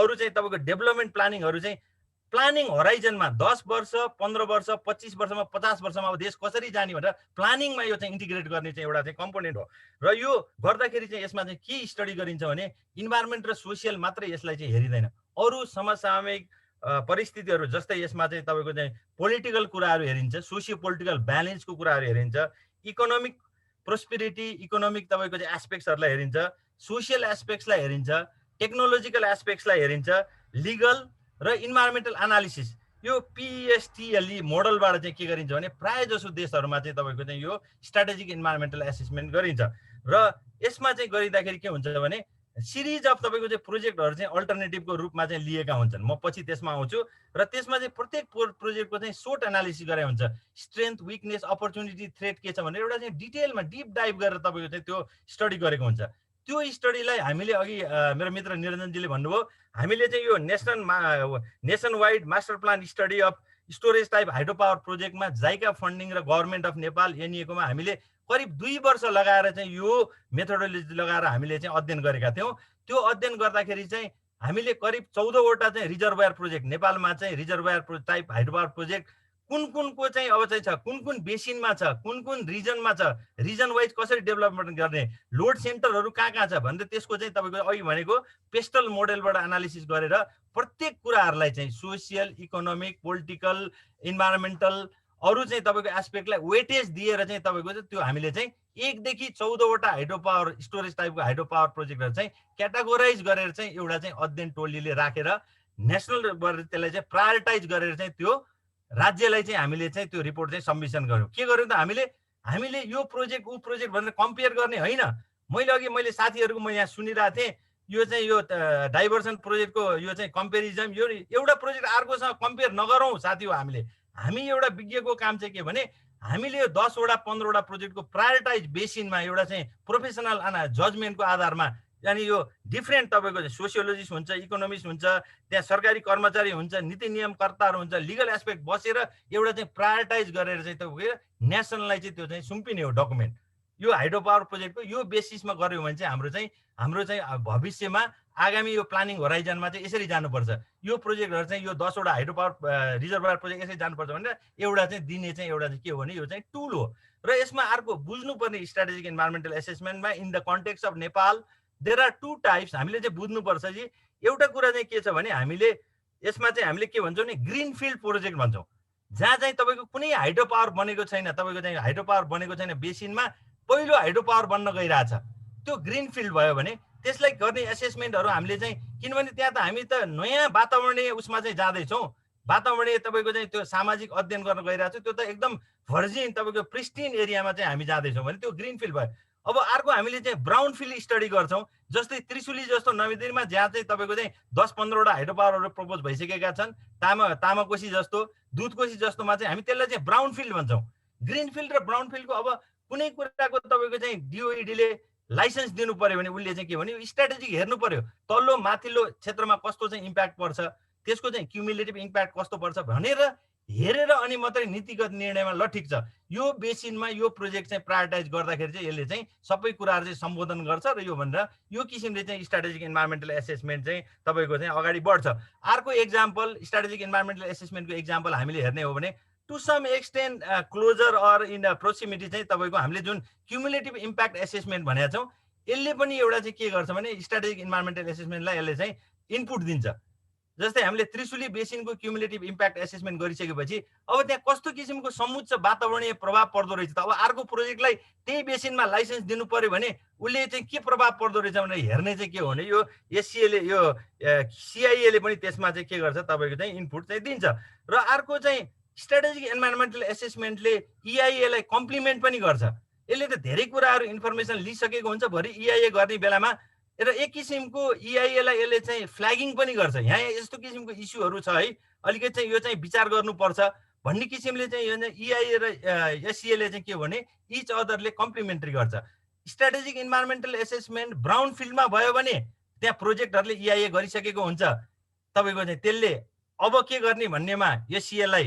अरू चाहिँ तपाईँको डेभलपमेन्ट प्लानिङहरू चाहिँ प्लानिङ हराइजनमा 10 वर्ष 15 वर्ष 25 वर्षमा 50 वर्षमा अब देश कसरी जाने भनेर प्लानिङमा यो चाहिँ इन्टिग्रेट गर्ने चाहिँ एउटा चाहिँ कम्पोनेन्ट हो र यो गर्दाखेरि चाहिँ यसमा चाहिँ के स्टडी गरिन्छ भने इन्भाइरोमेन्ट र सोसियल मात्रै यसलाई चाहिँ हेरिँदैन, अरू समसामयिक परिस्थितिहरू जस्तै यसमा चाहिँ तपाईँको चाहिँ पोलिटिकल कुराहरू हेरिन्छ, सोसियो पोलिटिकल ब्यालेन्सको कुराहरू हेरिन्छ, इकोनोमिक प्रोस्पेरिटी इकोनोमिक तपाईँको चाहिँ एस्पेक्ट्सहरूलाई हेरिन्छ, सोसियल एस्पेक्ट्सलाई हेरिन्छ, टेक्नोलोजिकल एस्पेक्ट्सलाई हेरिन्छ, लिगल र इन्भाइरोमेन्टल एनालिसिस यो पिएसटिएलई मोडलबाट चाहिँ के गरिन्छ भने प्राय जसो देशहरूमा चाहिँ तपाईँको चाहिँ यो स्ट्राटेजिक इन्भाइरोमेन्टल एसेसमेन्ट गरिन्छ र यसमा चाहिँ गरिँदाखेरि के हुन्छ भने सिरिज अफ तपाईँको चाहिँ प्रोजेक्टहरू चाहिँ अल्टरनेटिभको रूपमा चाहिँ लिएका हुन्छन्। म पछि त्यसमा आउँछु र त्यसमा चाहिँ प्रत्येक प्रोजेक्टको चाहिँ सोर्ट एनालिसिस गरे हुन्छ, स्ट्रेन्थ विकनेस अपर्च्युनिटी थ्रेट के छ भनेर एउटा चाहिँ डिटेलमा डिप डाइभ गरेर तपाईँको चाहिँ त्यो स्टडी गरेको हुन्छ। त्यो स्टडीलाई हामीले अघि मेरो मित्र निरञ्जनजीले भन्नुभयो हामीले चाहिँ यो nationwide master plan study of storage type hydro power प्रोजेक्टमा जाइका फन्डिङ र गभर्मेन्ट अफ नेपाल एनइएकोमा हामीले करिब 2 वर्ष लगाएर चाहिँ यो मेथोडोलोजी लगाएर हामीले चाहिँ अध्ययन गरेका थियौँ। त्यो अध्ययन गर्दाखेरि चाहिँ हामीले करिब 14वटा चाहिँ रिजर्भयर प्रोजेक्ट नेपालमा चाहिँ रिजर्भयर टाइप हाइड्रो पावर प्रोजेक्ट कुन चाहिँ अब चाहिँ छ, कुन बेसिनमा छ, कुन रिजनमा छ, रिजन वाइज कसरी डेभलपमेन्ट गर्ने, लोड सेन्टरहरू कहाँ छ भनेर त्यसको चाहिँ तपाईँको अघि भनेको पेस्टल मोडेलबाट एनालिसिस गरेर प्रत्येक कुराहरूलाई चाहिँ सोसियल इकोनोमिक पोलिटिकल इन्भाइरोमेन्टल अरू चाहिँ तपाईँको एस्पेक्टलाई वेटेज दिएर चाहिँ तपाईँको चाहिँ त्यो हामीले चाहिँ 1 देखि 14वटा हाइड्रो पावर स्टोरेज टाइपको हाइड्रो पावर प्रोजेक्टहरू चाहिँ क्याटेगोराइज गरेर चाहिँ एउटा चाहिँ अध्ययन टोलीले राखेर नेसनल त्यसलाई चाहिँ प्रायोरिटाइज गरेर चाहिँ त्यो राज्यलाई चाहिँ हामीले चाहिँ त्यो रिपोर्ट चाहिँ सबमिसन गर्यौँ। के गर्यौँ त हामीले यो प्रोजेक्ट ऊ प्रोजेक्ट भनेर कम्पेयर गर्ने होइन। मैले साथीहरूको म यहाँ सुनिरहेको थिएँ यो चाहिँ यो डाइभर्सन प्रोजेक्टको यो चाहिँ कम्पेरिजन यो एउटा प्रोजेक्ट अर्कोसँग कम्पेयर नगरौँ साथी हो। हामी एउटा विज्ञको काम चाहिँ के भने हामीले यो 10वटा 15वटा प्रोजेक्टको प्रायोरिटाइज बेसिनमा एउटा चाहिँ प्रोफेसनल जजमेन्टको आधारमा यानी यो डिफ्रेन्ट तपाईँको सोसियोलोजिस्ट हुन्छ, इकोनोमिस्ट हुन्छ, त्यहाँ सरकारी कर्मचारी हुन्छ, नीति नियमकर्ताहरू हुन्छ, लिगल एस्पेक्ट बसेर एउटा चाहिँ प्रायोरिटाइज गरेर चाहिँ तपाईँको नेसनललाई चाहिँ त्यो चाहिँ सुम्पिने हो डकुमेन्ट। यो हाइड्रो पावर प्रोजेक्टको यो बेसिसमा गऱ्यौँ भने चाहिँ हाम्रो चाहिँ भविष्यमा आगामी यो प्लानिङ होराइजनमा चाहिँ यसरी जानुपर्छ, यो प्रोजेक्टहरू चाहिँ यो 10वटा हाइड्रो पावर रिजर्भयर प्रोजेक्ट यसरी जानुपर्छ भनेर एउटा चाहिँ दिने चाहिँ एउटा चाहिँ के हो भने यो चाहिँ टुल हो। र यसमा अर्को बुझ्नुपर्ने स्ट्राटेजिक इन्भाइरोमेन्टल एसेसमेन्टमा in the context of Nepal there are 2 types हामीले चाहिँ बुझ्नुपर्छ जी। एउटा कुरा चाहिँ के छ भने हामीले यसमा चाहिँ हामीले के भन्छौँ भने ग्रिन फिल्ड प्रोजेक्ट भन्छौँ, जहाँ चाहिँ तपाईँको कुनै हाइड्रो पावर बनेको छैन, तपाईँको चाहिँ हाइड्रो पावर बनेको छैन, बेसिनमा पहिलो हाइड्रो पावर बन्न गइरहेछ, त्यो ग्रिन फिल्ड भयो भने त्यसलाई गर्ने एसेसमेन्टहरू हामीले चाहिँ, किनभने त्यहाँ त हामी त नयाँ वातावरणीय उसमा चाहिँ जाँदैछौँ, वातावरणीय तपाईँको चाहिँ त्यो सामाजिक अध्ययन गर्न गइरहेको छ, त्यो त एकदम भर्जिन तपाईँको प्रिस्टिन एरियामा चाहिँ हामी जाँदैछौँ भने त्यो ग्रिन फिल्ड भयो। अब अर्को हामीले चाहिँ ब्राउन फिल्ड स्टडी गर्छौँ, जस्तै त्रिशुली जस्तो नवदिनमा जहाँ चाहिँ तपाईँको चाहिँ 10-15वटा हाइड्रो पावरहरू प्रपोज भइसकेका छन्, तामाकोशी जस्तो, दुधकोशी जस्तोमा चाहिँ हामी त्यसलाई चाहिँ ब्राउन फिल्ड भन्छौँ। ग्रिन फिल्ड र ब्राउन फिल्डको अब कुनै कुराको तपाईँको चाहिँ डिओइडीले लाइसेन्स दिनु पर्यो भने उसले चाहिँ के भन्यो, स्ट्राटेजिक हेर्नु पर्यो, तल्लो माथिल्लो क्षेत्रमा कस्तो चाहिँ इम्प्याक्ट पर्छ, त्यसको चाहिँ क्युमुलेटिभ इम्प्याक्ट कस्तो पर्छ भनेर हेरेर अनि मात्रै नीतिगत निर्णयमा ल ठिक छ यो बेसिनमा यो प्रोजेक्ट चाहिँ प्रायोरिटाइज गर्दाखेरि चाहिँ यसले चाहिँ सबै कुराहरू चाहिँ सम्बोधन गर्छ र यो भनेर यो किसिमले चाहिँ स्ट्राटेजिक इन्भाइरोमेन्टल एसेसमेन्ट चाहिँ तपाईँको चाहिँ अगाडि बढ्छ। अर्को एक्जाम्पल स्ट्राटेजिक इन्भाइरोमेन्टल एसेसमेन्टको एक्जाम्पल हामीले हेर्ने हो भने to some extent closer or in proximity चाहिँ तपाईँको हामीले जुन क्युमुलेटिभ इम्प्याक्ट एसेसमेन्ट भनेका छौँ यसले पनि एउटा चाहिँ के गर्छ भने स्ट्राटेजिक इन्भाइरोमेन्टल एसेसमेन्टलाई यसले चाहिँ इनपुट दिन्छ। जस्तै हामीले त्रिशुली बेसिनको क्युमुलेटिभ इम्प्याक्ट एसेसमेन्ट गरिसकेपछि अब त्यहाँ कस्तो किसिमको समुच्च वातावरणीय प्रभाव पर्दो रहेछ त, अब अर्को प्रोजेक्टलाई त्यही बेसिनमा लाइसेन्स दिनु पर्यो भने उसले चाहिँ के प्रभाव पर्दो रहेछ भनेर हेर्ने चाहिँ के हो भने यो एससिएले यो सिआइएले पनि त्यसमा चाहिँ के गर्छ तपाईँको चाहिँ इनपुट चाहिँ दिन्छ। र अर्को चाहिँ स्ट्राटेजिक इन्भाइरोमेन्टल एसेसमेन्टले इआइएलाई कम्प्लिमेन्ट पनि गर्छ। यसले त धेरै कुराहरू इन्फर्मेसन लिइसकेको हुन्छ, भरि इआइए गर्ने बेलामा र एक किसिमको इआइएलाई यसले चाहिँ फ्ल्यागिङ पनि गर्छ, यहाँ यस्तो किसिमको इस्युहरू छ है, अलिकति चाहिँ यो चाहिँ विचार गर्नुपर्छ भन्ने किसिमले चाहिँ यो इआइए र एससिएले चाहिँ के हो भने इच अदरले कम्प्लिमेन्ट्री गर्छ। स्ट्राटेजिक इन्भाइरोमेन्टल एसेसमेन्ट ब्राउन फिल्डमा भयो भने त्यहाँ प्रोजेक्टहरूले इआइए गरिसकेको हुन्छ, तपाईँको चाहिँ त्यसले अब के गर्ने भन्नेमा एससिएलाई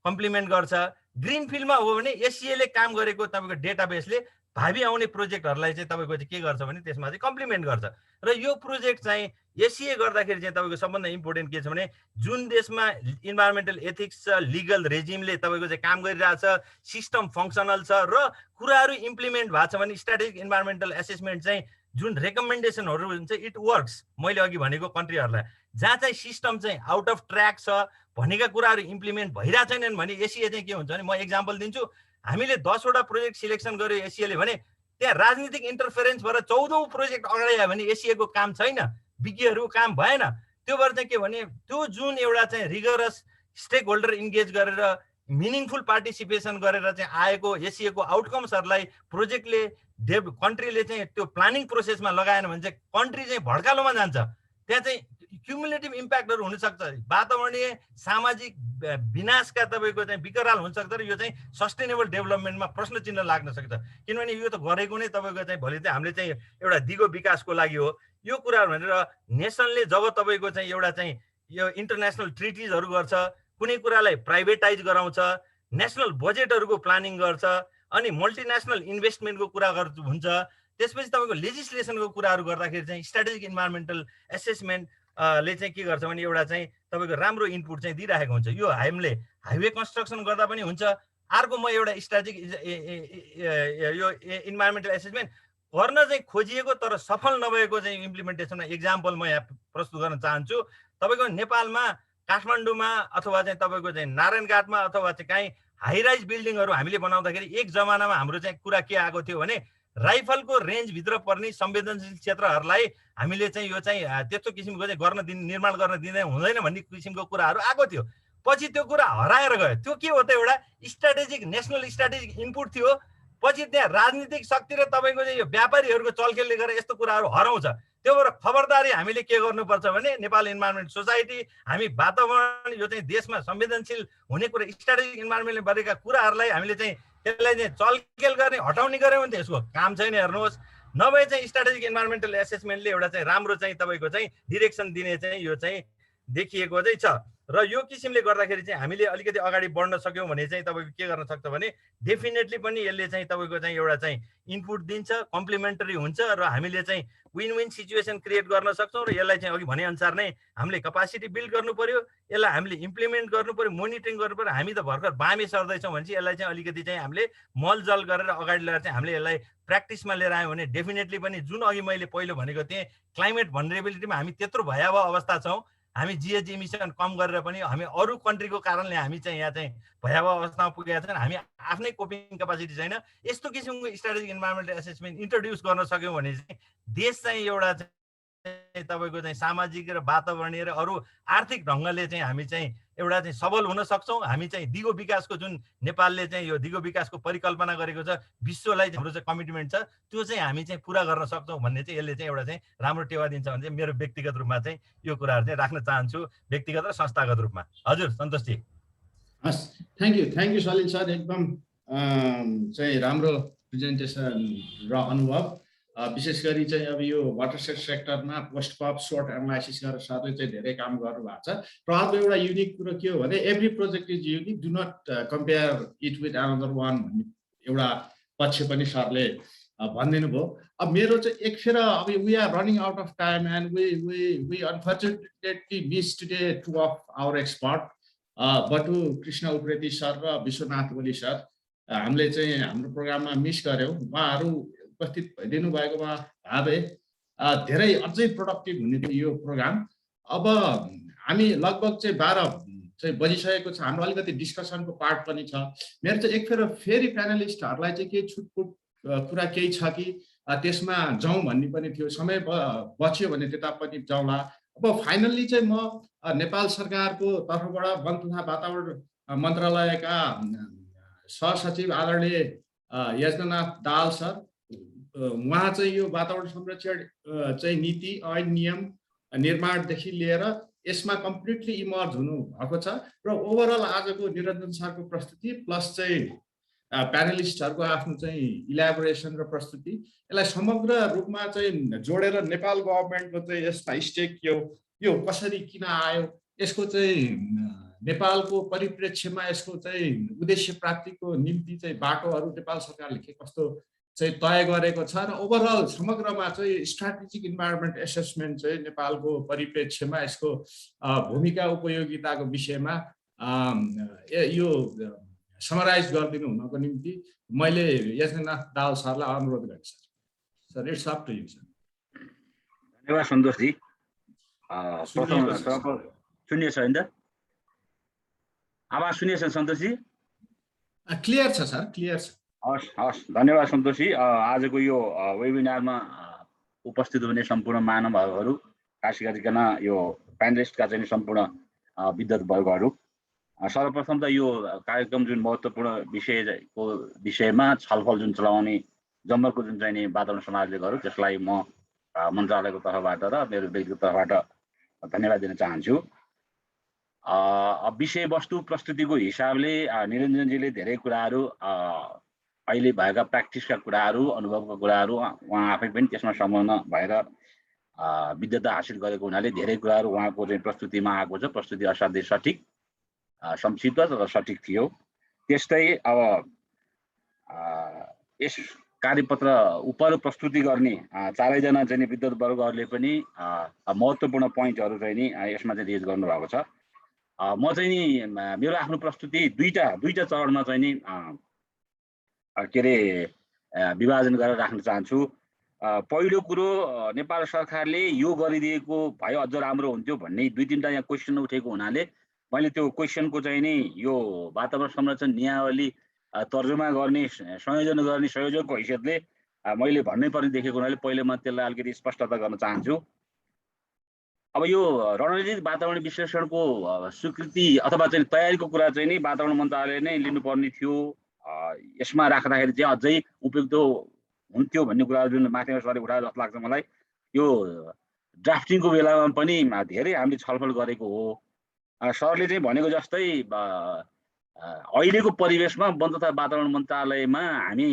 कम्प्लिमेन्ट गर्छ। ग्रिन फिल्डमा हो भने एससिएले काम गरेको तपाईँको डेटाबेसले भावी आउने प्रोजेक्टहरूलाई चाहिँ तपाईँको चाहिँ के गर्छ भने त्यसमा चाहिँ कम्प्लिमेन्ट गर्छ। र यो प्रोजेक्ट चाहिँ एससिए गर्दाखेरि चाहिँ तपाईँको सबभन्दा इम्पोर्टेन्ट के छ भने जुन देशमा इन्भाइरोमेन्टल एथिक्स छ, लिगल रेजिमले तपाईँको चाहिँ काम गरिरहेछ, सिस्टम फङ्सनल छ र कुराहरू इम्प्लिमेन्ट भएको छ भने स्ट्राटेजिक इन्भाइरोमेन्टल एसेसमेन्ट चाहिँ जुन रेकमेन्डेसनहरू हुन्छ इट वर्क्स। मैले अघि भनेको कन्ट्रीहरूलाई जहाँ चाहिँ सिस्टम चाहिँ आउट अफ ट्र्याक छ भनेका कुराहरू इम्प्लिमेन्ट भइरहेको छैनन् भने एससिए चाहिँ के हुन्छ भने, म एक्जाम्पल दिन्छु, हामीले 10वटा प्रोजेक्ट सिलेक्सन गर्यो एससिएले भने त्यहाँ राजनीतिक इन्टरफेरेन्स भएर 14औं प्रोजेक्ट अगाडि आयो भने एससिएको काम छैन, विज्ञहरूको काम भएन। त्यो भएर चाहिँ के भने त्यो जुन एउटा चाहिँ रिगरस स्टेक होल्डर इन्गेज गरेर मिनिङफुल पार्टिसिपेसन गरेर चाहिँ आएको एससिएको आउटकम्सहरूलाई प्रोजेक्टले कन्ट्रीले चाहिँ त्यो प्लानिङ प्रोसेसमा लगाएन भने चाहिँ कन्ट्री चाहिँ भड्कालोमा जान्छ। त्यहाँ चाहिँ क्युमुलेटिभ इम्प्याक्टहरू हुनसक्छ, वातावरणीय सामाजिक विनाशका तपाईँको चाहिँ विकराल हुनसक्छ र यो चाहिँ सस्टेनेबल डेभलपमेन्टमा प्रश्न चिन्ह लाग्न सक्छ। किनभने यो त गरेको नै तपाईँको चाहिँ भोलि चाहिँ हामीले चाहिँ एउटा दिगो विकासको लागि हो यो कुराहरू भनेर नेसनले जब तपाईँको चाहिँ एउटा चाहिँ यो इन्टरनेसनल ट्रिटिजहरू गर्छ, कुनै कुरालाई प्राइभेटाइज गराउँछ, नेसनल बजेटहरूको प्लानिङ गर्छ, अनि मल्टिनेसनल इन्भेस्टमेन्टको कुरा हुन्छ, त्यसपछि तपाईँको लेजिस्लेसनको कुराहरू गर्दाखेरि चाहिँ स्ट्राटेजिक इन्भाइरोमेन्टल एसेसमेन्ट ले चाहिँ के गर्छ भने एउटा चाहिँ तपाईँको राम्रो इनपुट चाहिँ दिइरहेको हुन्छ। यो हामीले हाइवे कन्स्ट्रक्सन गर्दा पनि हुन्छ। अर्को म एउटा स्ट्राटेजिक यो इन्भाइरोमेन्टल एसेसमेन्ट गर्न चाहिँ खोजिएको तर सफल नभएको चाहिँ इम्प्लिमेन्टेसनमा एक्जाम्पल म यहाँ प्रस्तुत गर्न चाहन्छु। तपाईँको नेपालमा काठमाडौँमा अथवा चाहिँ तपाईँको चाहिँ नारायणघाटमा अथवा चाहिँ काहीँ हाइराइज बिल्डिङहरू हामीले बनाउँदाखेरि एक जमानामा हाम्रो चाहिँ कुरा के आएको थियो भने राइफलको रेन्जभित्र पर्ने संवेदनशील क्षेत्रहरूलाई हामीले चाहिँ यो चाहिँ त्यस्तो किसिमको चाहिँ निर्माण गर्न दिँदै हुँदैन भन्ने किसिमको कुराहरू आएको थियो। पछि त्यो कुरा हराएर गयो। त्यो के हो त, एउटा स्ट्राटेजिक नेसनल स्ट्राटेजिक इनपुट थियो। पछि त्यहाँ राजनीतिक शक्ति र तपाईँको चाहिँ यो व्यापारीहरूको चलखेलले गर्दा यस्तो कुराहरू हराउँछ। त्यो भएर खबरदारी हामीले के गर्नुपर्छ भने नेपाल इन्भाइरोमेन्ट सोसाइटी हामी वातावरण यो चाहिँ देशमा संवेदनशील हुने कुरा स्ट्राटेजिक इन्भाइरोमेन्टले गरेका कुराहरूलाई हामीले चाहिँ त्यसलाई चाहिँ चलखेल गर्ने हटाउने गऱ्यो भने त्यसको काम छैन। हेर्नुहोस्, नभए चाहिँ स्ट्राटेजिक इन्भाइरोमेन्टल एसेसमेन्टले एउटा चाहिँ राम्रो चाहिँ तपाईँको चाहिँ डिरेक्सन दिने चाहिँ यो चाहिँ देखिएको चाहिँ छ। र यो किसिमले गर्दाखेरि चाहिँ हामीले अलिकति अगाडि बढ्न सक्यौँ भने चाहिँ तपाईँको के गर्न सक्छ भने डेफिनेटली पनि यसले चाहिँ तपाईँको चाहिँ एउटा चाहिँ इनपुट दिन्छ, कम्प्लिमेन्टरी हुन्छ र हामीले चाहिँ विन विन सिचुएसन क्रिएट गर्न सक्छौँ। र यसलाई चाहिँ अघि भनेअनुसार नै हामीले क्यापासिटी बिल्ड गर्नु पर्यो, यसलाई हामीले इम्प्लिमेन्ट गर्नु पर्यो, मोनिटरिङ गर्नु पर्यो। हामी त भर्खर बामे सर्दैछौँ भने चाहिँ यसलाई चाहिँ अलिकति चाहिँ हामीले मलजल गरेर अगाडि ल्याएर चाहिँ हामीले यसलाई प्र्याक्टिसमा लिएर आयौँ भने डेफिनेटली पनि जुन अघि मैले पहिलो भनेको थिएँ क्लाइमेट भनरेबिलिटीमा हामी त्यत्रो भयावह अवस्था छौँ। हामी GH इमिसन कम गरेर पनि हामी अरू कन्ट्रीको कारणले हामी चाहिँ यहाँ चाहिँ भयावह अवस्थामा पुगेका छौँ, हामी आफ्नै कोपिङ क्यापासिटी छैन। यस्तो किसिमको स्ट्राटेजिक इन्भाइरोमेन्टल एसेसमेन्ट इन्ट्रोड्युस गर्न सक्यौँ भने चाहिँ देश चाहिँ एउटा तपाईको चाहिँ सामाजिक र वातावरणीय र अरू आर्थिक ढङ्गले चाहिँ हामी चाहिँ एउटा चाहिँ सबल हुन सक्छौँ। हामी चाहिँ दिगो विकासको जुन नेपालले चाहिँ यो दिगो विकासको परिकल्पना गरेको छ, विश्वलाई हाम्रो चाहिँ कमिटमेन्ट छ, त्यो चाहिँ हामी चाहिँ पुरा गर्न सक्छौँ भन्ने चाहिँ यसले चाहिँ एउटा चाहिँ राम्रो टेवा दिन्छ भने चाहिँ मेरो व्यक्तिगत रूपमा चाहिँ यो कुराहरू चाहिँ राख्न चाहन्छु, व्यक्तिगत र संस्थागत रूपमा। हजुर सन्तोषजी। हस्, थ्याङ्क यू सलिल सर, एकदम चाहिँ राम्रो प्रेजेन्टेसन र अनुभव। विशेष गरी चाहिँ अब यो वाटरसेड सेक्टरमा पोस्ट कप सर्ट एनालाइसिस गरेर सरले चाहिँ धेरै काम गर्नुभएको छ। र अर्को एउटा युनिक कुरो के हो भने every project is unique, do not compare it with another one भन्ने एउटा पक्ष पनि सरले भनिदिनु भयो। अब मेरो चाहिँ एक फेर अब we are running out of time and we unfortunately miss today two of our expert Batu Krishna Upreti sir र विश्वनाथ ओली सर। हामीले चाहिँ हाम्रो प्रोग्राममा मिस गऱ्यौँ। उहाँहरू उपस्थित भइदिनु भएकोमा भावे धेरै अझै प्रोडक्टिभ हुने थियो यो प्रोग्राम। अब हामी लगभग चाहिँ 12 चाहिँ बजिसकेको छ। हाम्रो अलिकति डिस्कसनको पार्ट पनि छ। मेरो चाहिँ एक फेरि प्यानलिस्टहरूलाई चाहिँ केही छुटपुट कुरा केही छ कि त्यसमा जाउँ भन्ने पनि थियो। समय बच्यो भने त्यता पनि जाउँला। अब फाइनल्ली चाहिँ म नेपाल सरकारको तर्फबाट वन तथा वातावरण मन्त्रालयका सहसचिव आदरणीय यज्ञनाथ दाहाल सर, उहाँ चाहिँ यो वातावरण संरक्षण चाहिँ नीति ऐन नियम निर्माणदेखि लिएर यसमा कम्प्लिटली इमर्ज हुनु भएको छ। र ओभरअल आजको निरञ्जन सरको प्रस्तुति प्लस चाहिँ प्यानलिस्टहरूको आफ्नो चाहिँ इलाबोरेसन र प्रस्तुति, यसलाई समग्र रूपमा चाहिँ जोडेर नेपाल गभर्मेन्टको चाहिँ यसमा स्टेक यो कसरी किन आयो, यसको चाहिँ नेपालको परिप्रेक्ष्यमा यसको चाहिँ उद्देश्य प्राप्तिको निम्ति चाहिँ बाटोहरू नेपाल सरकारले के कस्तो चाहिँ तय गरेको छ र ओभरअल समग्रमा चाहिँ स्ट्राटेजिक इन्भाइरोमेन्ट एसेसमेन्ट चाहिँ नेपालको परिप्रेक्ष्यमा यसको भूमिका उपयोगिताको विषयमा यो समराइज गरिदिनु हुनको निम्ति मैले यज्ञनाथ दाहाल सरलाई अनुरोध गरेँ। Sir it's up to you sir. धन्यवाद सन्तोषजी। सुनिएछ होइन त? आवाज सुनिएछ सन्तोषजी? क्लियर छ सर, क्लियर छ। हस्, धन्यवाद सन्तोषजी। आजको यो वेबिनारमा उपस्थित हुने सम्पूर्ण महानुभावहरू, खास गरिकन यो प्यानलिस्टका चाहिँ सम्पूर्ण विद्वत वर्गहरू, सर्वप्रथम त यो कार्यक्रम जुन महत्त्वपूर्ण विषयको विषयमा छलफल जुन चलाउने जम्मरको जुन चाहिँ नि वातावरण समाजले गर्यो त्यसलाई म मन्त्रालयको तर्फबाट र मेरो व्यक्तिगत तर्फबाट धन्यवाद दिन चाहन्छु। विषयवस्तु प्रस्तुतिको हिसाबले निरञ्जनजीले धेरै कुराहरू अहिले भएका प्र्याक्टिसका कुराहरू, अनुभवका कुराहरू उहाँ आफै पनि त्यसमा संलग्न भएर विद्वता हासिल गरेको हुनाले धेरै कुराहरू उहाँको चाहिँ प्रस्तुतिमा आएको छ। प्रस्तुति असाध्यै सठिक, संक्षिप्त र सठिक थियो। त्यस्तै अब यस कार्यपत्र उप प्रस्तुति गर्ने चारैजना चाहिँ विद्वत वर्गहरूले पनि महत्त्वपूर्ण पोइन्टहरू चाहिँ नि यसमा चाहिँ रेज गर्नुभएको छ। म चाहिँ नि मेरो आफ्नो प्रस्तुति दुईटा चरणमा चाहिँ नि के अरे विभाजन गरेर राख्न चाहन्छु। पहिलो कुरो, नेपाल सरकारले यो गरिदिएको भए अझ राम्रो हुन्थ्यो भन्ने 2-3टा यहाँ क्वेसन उठेको हुनाले मैले त्यो क्वेसनको चाहिँ नि यो वातावरण संरक्षण नियमावली तर्जुमा गर्ने संयोजन गर्ने संयोजकको हैसियतले मैले भन्नै पर्ने देखेको हुनाले पहिले म त्यसलाई अलिकति स्पष्टता गर्न चाहन्छु। अब यो रणनीतिक वातावरण विश्लेषणको स्वीकृति अथवा चाहिँ तयारीको कुरा चाहिँ नि वातावरण मन्त्रालयले नै लिनुपर्ने थियो। यसमा राख्दाखेरि चाहिँ अझै उपयुक्त हुन्थ्यो भन्ने कुरा जुन माथिमा सरले उठाए जस्तो लाग्छ मलाई। यो ड्राफ्टिङको बेलामा पनि धेरै हामीले छलफल गरेको हो। सरले चाहिँ भनेको जस्तै अहिलेको परिवेशमा वन तथा वातावरण मन्त्रालयमा हामी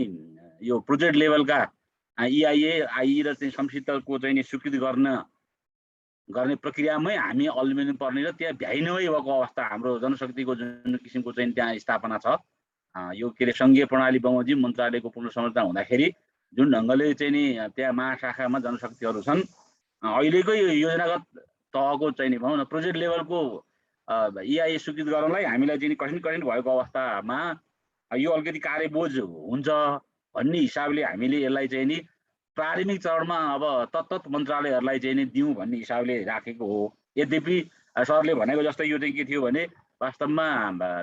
यो प्रोजेक्ट लेभलका EIA, IE र चाहिँ संक्षिप्तको चाहिँ नि स्वीकृति गर्ने प्रक्रियामै हामी अल्मिनु पर्ने र त्यहाँ भ्याइनमै भएको अवस्था हाम्रो जनशक्तिको जुन किसिमको चाहिँ त्यहाँ स्थापना छ। यो के अरे सङ्घीय प्रणाली बमोजिम मन्त्रालयको पुनर्संरचना हुँदाखेरि जुन ढङ्गले चाहिँ नि त्यहाँ महाशाखामा जनशक्तिहरू छन्, अहिलेकै योजनागत तहको चाहिँ नि भनौँ न प्रोजेक्ट लेभलको EIA स्वीकृत गर्नलाई हामीलाई चाहिँ कठिन भएको अवस्थामा यो अलिकति कार्यबोझ हुन्छ भन्ने हिसाबले हामीले यसलाई चाहिँ नि प्रारम्भिक चरणमा अब तत्त मन्त्रालयहरूलाई चाहिँ नि दिउँ भन्ने हिसाबले राखेको हो। यद्यपि सरले भनेको जस्तो यो चाहिँ के थियो भने वास्तवमा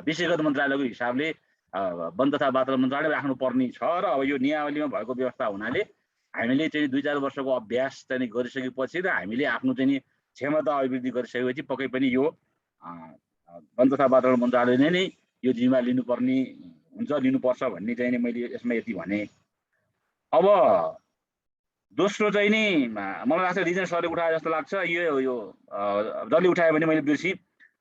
विषयगत मन्त्रालयको हिसाबले वन तथा वातावरण मन्त्रालय राख्नु पर्ने छ र अब यो नियावलीमा भएको व्यवस्था हुनाले हामीले चाहिँ 2-4 वर्षको अभ्यास चाहिँ गरिसकेपछि र हामीले आफ्नो चाहिँ क्षमता अभिवृद्धि गरिसकेपछि पक्कै पनि यो वन तथा वातावरण मन्त्रालयले नै यो जिम्मा लिनुपर्ने हुन्छ, लिनुपर्छ भन्ने चाहिँ मैले यसमा यति भने। अब दोस्रो चाहिँ नि मलाई लाग्छ रिजन सरले उठाए जस्तो लाग्छ, यो जसले उठायो भने मैले बिर्सेँ।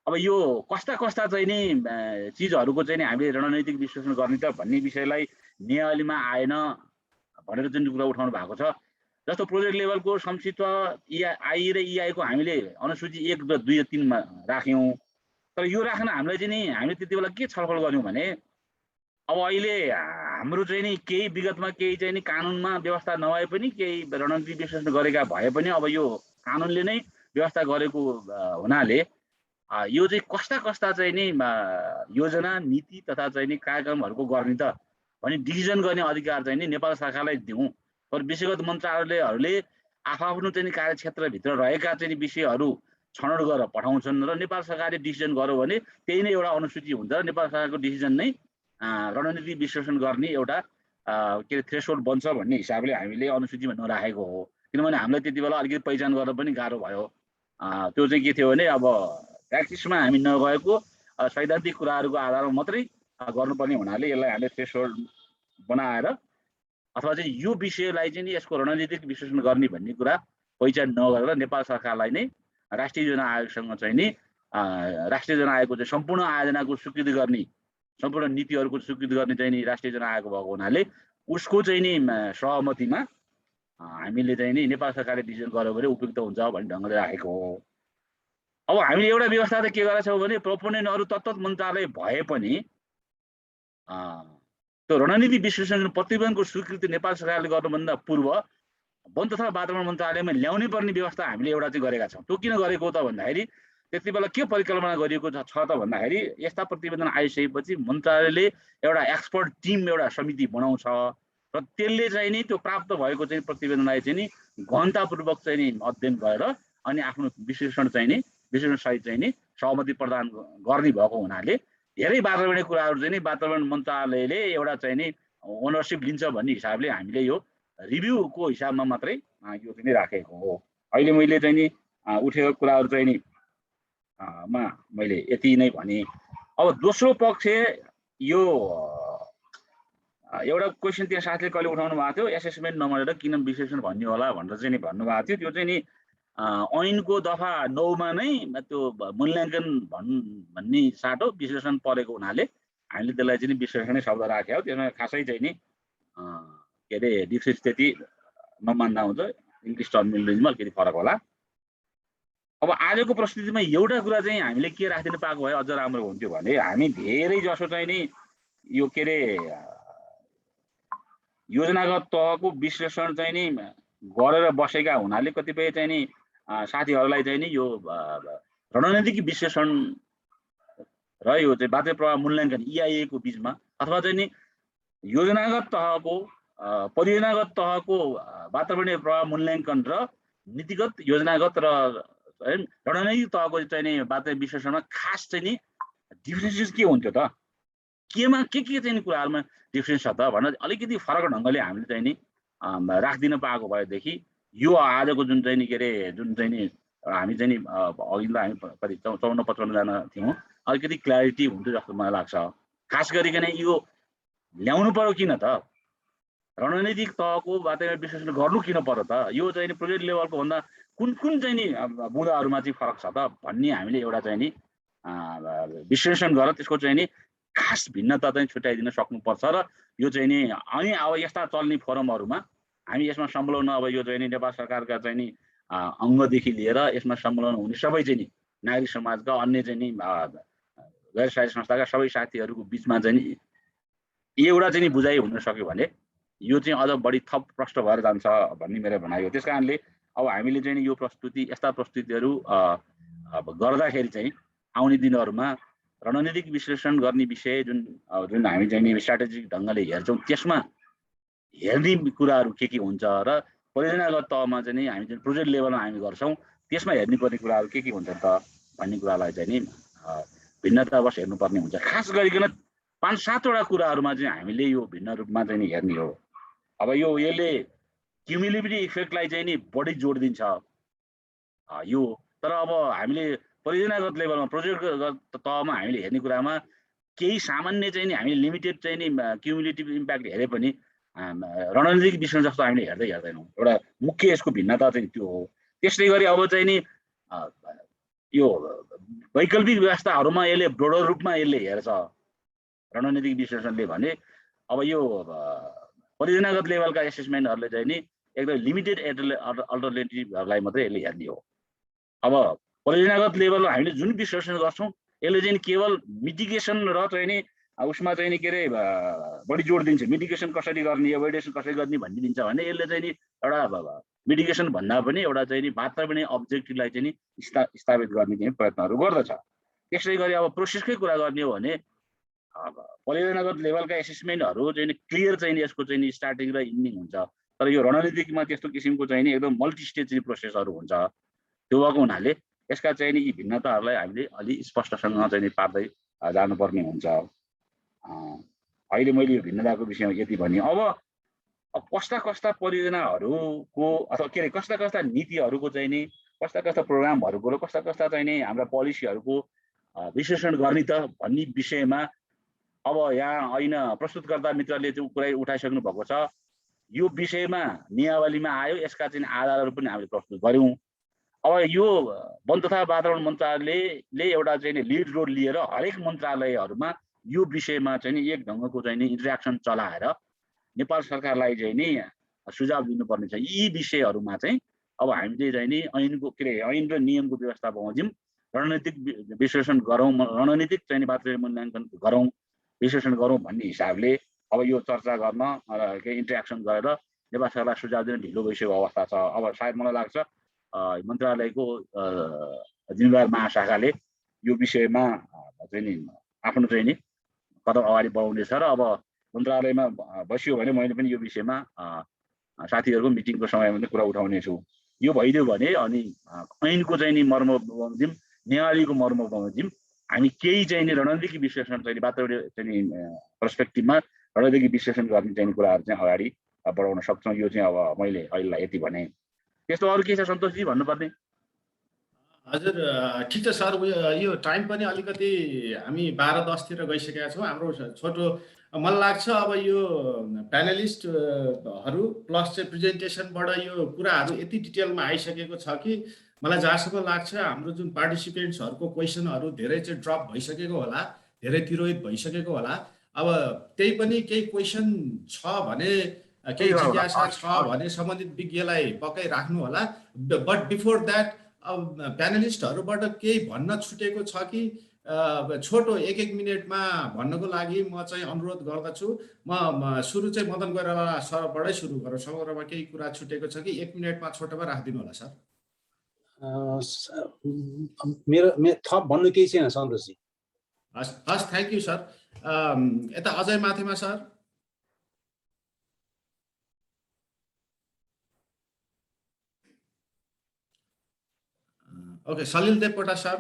अब यो कस्ता चाहिँ नि चिजहरूको चाहिँ हामीले रणनीतिक विश्लेषण गर्ने त भन्ने विषयलाई नियावलीमा आएन भनेर जुन कुरा उठाउनु भएको छ। जस्तो प्रोजेक्ट लेभलको संक्षिप्त आई र इआईको हामीले अनुसूची 1, 2, 3 मा राख्यौँ। तर यो राख्न हामीलाई चाहिँ नि हामीले त्यति बेला के छलफल गर्यौँ भने अब अहिले हाम्रो चाहिँ नि केही विगतमा केही चाहिँ नि कानुनमा व्यवस्था नभए पनि केही रणनीतिक विश्लेषण गरेका भए पनि अब यो कानुनले नै व्यवस्था गरेको हुनाले यो चाहिँ कस्ता चाहिँ नि योजना नीति तथा चाहिँ नि कार्यक्रमहरूको गर्ने त भने डिसिजन गर्ने अधिकार चाहिँ नि नेपाल सरकारलाई दिउँ। तर विषयगत मन्त्रालयहरूले आफ्नो चाहिँ कार्यक्षेत्रभित्र रहेका चाहिँ विषयहरू छनौट गरेर पठाउँछन् र नेपाल सरकारले डिसिजन गर्यो भने त्यही नै एउटा अनुसूची हुन्छ र नेपाल सरकारको डिसिजन नै रणनीतिक विश्लेषण गर्ने एउटा के अरे थ्रेसहोल्ड बन्छ भन्ने हिसाबले हामीले अनुसूचीमा नराखेको हो। किनभने हामीलाई त्यति बेला अलिकति पहिचान गर्न पनि गाह्रो भयो। त्यो चाहिँ के थियो भने अब प्र्याक्टिसमा हामी नगएको सैद्धान्तिक कुराहरूको आधारमा मात्रै गर्नुपर्ने हुनाले यसलाई हामीले थ्रेसहोल्ड बनाएर अथवा चाहिँ यो विषयलाई चाहिँ यसको रणनीतिक विश्लेषण गर्ने भन्ने कुरा पहिचान नगरेर नेपाल सरकारलाई नै राष्ट्रिय योजना आयोगसँग चाहिँ नि राष्ट्रिय योजना आयोगको चाहिँ सम्पूर्ण आयोजनाको स्वीकृति गर्ने, सम्पूर्ण नीतिहरूको स्वीकृति गर्ने चाहिँ नि राष्ट्रिय योजना आयोग भएको हुनाले उसको चाहिँ नि सहमतिमा हामीले चाहिँ नि नेपाल सरकारले डिसिजन गर्यो भने उपयुक्त हुन्छ भन्ने ढङ्गले राखेको हो। अब हामीले एउटा व्यवस्था त के गरेका छौँ भने प्रोपोनेन्टहरू तत्त मन्त्रालय भए पनि त्यो रणनीतिक विश्लेषण प्रतिवेदनको स्वीकृति नेपाल सरकारले गर्नुभन्दा पूर्व वन तथा वातावरण मन्त्रालयमा ल्याउनै पर्ने व्यवस्था हामीले एउटा चाहिँ गरेका छौँ। त्यो किन गरेको त भन्दाखेरि त्यति बेला के परिकल्पना गरिएको छ त भन्दाखेरि यस्ता प्रतिवेदन आइसकेपछि मन्त्रालयले एउटा एक्सपर्ट टिम एउटा समिति बनाउँछ र त्यसले चाहिँ नि त्यो प्राप्त भएको चाहिँ प्रतिवेदनलाई चाहिँ नि गहनतापूर्वक चाहिँ नि अध्ययन गरेर अनि आफ्नो विश्लेषण चाहिँ नि विश्लेषणसहित चाहिँ नि सहमति प्रदान गर्ने भएको हुनाले धेरै वातावरणीय कुराहरू चाहिँ नि वातावरण मन्त्रालयले एउटा चाहिँ नि ओनरसिप लिन्छ भन्ने हिसाबले हामीले यो रिभ्यूको हिसाबमा मात्रै यो चाहिँ राखेको हो। अहिले मैले चाहिँ नि उठेको कुराहरू चाहिँ नि मैले यति नै भने। अब दोस्रो पक्ष यो एउटा क्वेसन त्यहाँ साथीले कहिले उठाउनु भएको थियो, एसेसमेन्ट नमानेर किन विश्लेषण भन्ने होला भनेर चाहिँ नि भन्नुभएको थियो। त्यो चाहिँ नि ऐनको दफा 9 मा नै त्यो मूल्याङ्कन भन्ने साटो विश्लेषण परेको हुनाले हामीले त्यसलाई चाहिँ विश्लेषणै शब्द राख्यौँ। त्यसमा खासै चाहिँ नि के अरे डिफ्रेन्स त्यति नमान्दा हुन्छ, इङ्ग्लिस टर्मिनोलोजीमा अलिकति फरक होला। अब आजको प्रस्तुतिमा एउटा कुरा चाहिँ हामीले के राखिदिनु पाएको भए अझ राम्रो हुन्थ्यो भने हामी धेरै जसो चाहिँ नि यो के अरे योजनागत तहको विश्लेषण चाहिँ नि गरेर बसेका हुनाले कतिपय चाहिँ नि साथीहरूलाई चाहिँ नि यो रणनीतिक विश्लेषण र यो चाहिँ बाध्य प्रभाव मूल्याङ्कन EIA को बिचमा अथवा चाहिँ नि योजनागत तहको परियोजनागत तहको वातावरणीय प्रभाव मूल्याङ्कन र नीतिगत योजनागत र रणनीतिक तहको चाहिँ नि बाध्य विश्लेषणमा खास चाहिँ नि डिफ्रेन्सेस के हुन्थ्यो त, केमा के चाहिँ नि कुराहरूमा डिफ्रेन्स छ त भनेर अलिकति फरक ढङ्गले हामीले चाहिँ नि राखिदिन पाएको भएदेखि यो आजको जुन चाहिँ नि के अरे जुन चाहिँ नि हामी चाहिँ नि अघिल्लो हामी 54-55 जना थियौँ, अलिकति क्ल्यारिटी हुन्थ्यो जस्तो मलाई लाग्छ। खास गरिकन यो ल्याउनु पर्यो किन त, रणनीतिक तहको वातावरण विश्लेषण गर्नु किन पर्यो त, यो चाहिँ नि प्रोजेक्ट लेभलको भन्दा कुन चाहिँ नि बुँदाहरूमा चाहिँ फरक छ त भन्ने हामीले एउटा चाहिँ नि विश्लेषण गरेर त्यसको चाहिँ नि खास भिन्नता चाहिँ छुट्याइदिन सक्नुपर्छ र यो चाहिँ नि अनि अब यस्ता चल्ने फोरमहरूमा हामी यसमा संलग्न अब यो चाहिँ नि नेपाल सरकारका चाहिँ नि अङ्गदेखि लिएर यसमा संलग्न हुने सबै चाहिँ नि नागरिक समाजका अन्य चाहिँ नि गैर सरकारी संस्थाका सबै साथीहरूको बिचमा चाहिँ नि एउटा चाहिँ नि बुझाइ हुन सक्यो भने यो चाहिँ अझ बढी थप प्रष्ट भएर जान्छ भन्ने मेरो भनाइ हो। त्यस कारणले अब हामीले चाहिँ यो प्रस्तुति यस्ता प्रस्तुतिहरू गर्दाखेरि चाहिँ आउने दिनहरूमा रणनीतिक विश्लेषण गर्ने विषय जुन हामी चाहिँ नि स्ट्राटेजिक ढङ्गले हेर्छौँ त्यसमा हेर्ने कुराहरू के हुन्छ र परियोजनागत तहमा चाहिँ नि हामी जुन प्रोजेक्ट लेभलमा हामी गर्छौँ त्यसमा हेर्नुपर्ने कुराहरू के हुन्छ त भन्ने कुरालाई चाहिँ नि भिन्नतावश हेर्नुपर्ने हुन्छ। खास गरिकन 5-7 वटा कुराहरूमा चाहिँ हामीले यो भिन्न रूपमा चाहिँ नि हेर्ने हो। अब यसले क्युमुलेटिभ इफेक्टलाई चाहिँ नि बढी जोड दिन्छ यो। तर अब हामीले परियोजनागत लेभलमा प्रोजेक्टगत तहमा हामीले हेर्ने कुरामा केही सामान्य चाहिँ नि हामीले लिमिटेड चाहिँ नि क्युमुलेटिभ इम्प्याक्ट हेरे पनि रणनीतिक विश्लेषण जस्तो हामीले हेर्दैनौँ। एउटा मुख्य यसको भिन्नता चाहिँ त्यो हो। त्यसै गरी अब चाहिँ नि यो वैकल्पिक व्यवस्थाहरूमा यसले ब्रोडर रूपमा यसले हेर्छ रणनीतिक विश्लेषणले भने। अब यो परियोजनागत लेभलका एसेसमेन्टहरूले चाहिँ नि एकदम लिमिटेड अल्टरनेटिभहरूलाई मात्रै यसले हेर्ने हो। अब परियोजनागत लेभलमा हामीले जुन विश्लेषण गर्छौँ यसले चाहिँ केवल मिटिगेसन र चाहिँ नि उसमा चाहिँ नि के अरे बढी जोड दिन्छ। मिटिगेसन कसरी गर्ने, एभोइडेसन कसरी गर्ने भन्ने दिन्छ भने यसले चाहिँ नि एउटा मिटिगेसन भन्दा पनि एउटा चाहिँ नि वातावरणीय अब्जेक्टिभलाई चाहिँ नि स्थापित गर्ने चाहिँ प्रयत्नहरू गर्दछ। त्यसै गरी अब प्रोसेसकै कुरा गर्ने हो भने परियोजनागत लेभलका एसेसमेन्टहरू चाहिँ नि क्लियर चाहिँ नि यसको चाहिँ नि स्टार्टिङ र इन्डिङ हुन्छ। तर यो रणनीतिकमा त्यस्तो किसिमको चाहिँ नि एकदम मल्टिस्टेज प्रोसेसहरू हुन्छ। त्यो भएको हुनाले यसका चाहिँ नि यी भिन्नताहरूलाई हामीले अलि स्पष्टसँग चाहिँ नि पार्दै जानुपर्ने हुन्छ। अहिले मैले यो भिन्नताको विषयमा यति भने। अब कस्ता परियोजनाहरूको अथवा के अरे कस्ता नीतिहरूको चाहिँ नि कस्ता प्रोग्रामहरूको र कस्ता चाहिँ नि हाम्रा पोलिसीहरूको विश्लेषण गर्ने त भन्ने विषयमा अब यहाँ ऐन प्रस्तुतकर्ता मित्रले चाहिँ कुरा उठाइसक्नु भएको छ। यो विषयमा नियमावलीमा आयो, यसका चाहिँ आधारहरू पनि हामीले प्रस्तुत गऱ्यौँ। अब यो वन तथा वातावरण मन्त्रालयले एउटा चाहिँ नि लिड रोल लिएर हरेक मन्त्रालयहरूमा यो विषयमा चाहिँ नि एक ढङ्गको चाहिँ नि इन्टरेक्सन चलाएर नेपाल सरकारलाई चाहिँ नि सुझाव दिनुपर्ने छ। यी विषयहरूमा चाहिँ अब हामीले चाहिँ नि ऐनको के अरे ऐन र नियमको व्यवस्था बमोजिम रणनीतिक विश्लेषण गरौँ, रणनीतिक चाहिँ नि वातावरण मूल्याङ्कन गरौँ, विश्लेषण गरौँ भन्ने हिसाबले अब यो चर्चा गर्न केही इन्टरेक्सन गरेर नेपाल सरकारलाई सुझाव दिन ढिलो भइसकेको अवस्था छ। अब सायद मलाई लाग्छ मन्त्रालयको जिम्मेवार महाशाखाले यो विषयमा चाहिँ नि आफ्नो चाहिँ नि कदम अगाडि बढाउनेछ र अब मन्त्रालयमा बसियो भने मैले पनि यो विषयमा साथीहरूको मिटिङको समयमा कुरा उठाउने छु। यो भइदियो भने अनि ऐनको चाहिँ नि मर्म बमोजिम, न्यायालयको मर्म बमोजिम हामी केही चाहिँ नि रणनीतिक विश्लेषण चाहिँ वातावरण चाहिँ नि पर्सपेक्टिभमा रणनीतिक विश्लेषण गर्ने चाहिँ कुराहरू चाहिँ अगाडि बढाउन सक्छौँ। यो चाहिँ अब मैले अहिलेलाई यति भने। त्यस्तो अरू के छ सन्तोषजी भन्नुपर्ने? हजुर ठिक छ सर। यो टाइम पनि अलिकति हामी 12:10 गइसकेका छौँ। हाम्रो छोटो मलाई लाग्छ अब यो प्यानलिस्टहरू प्लस चाहिँ प्रेजेन्टेसनबाट यो कुराहरू यति डिटेलमा आइसकेको छ कि मलाई जहाँसम्म लाग्छ हाम्रो जुन पार्टिसिपेन्ट्सहरूको क्वेसनहरू धेरै चाहिँ ड्रप भइसकेको होला, धेरै तिरोहित भइसकेको होला। अब त्यही पनि केही क्वेसन छ भने, केही जिज्ञासा छ भने सम्बन्धित विज्ञलाई पक्कै राख्नु होला। बट बिफोर द्याट अब प्यानलिस्टहरूबाट केही भन्न छुटेको छ कि छोटो 1-1 मिनटमा भन्नको लागि म चाहिँ अनुरोध गर्दछु। म सुरु चाहिँ मदन कोइराला सरबाटै सुरु गरौँ। समग्रमा केही कुरा छुटेको छ कि 1 मिनटमा छोटोमा राखिदिनु होला सर। मेरो थप भन्नु केही छैन सन्तोषजी। हस् थ्याङ्क यू सर। यता अझै माथिमा sir. Okay, Salil Devkota sir.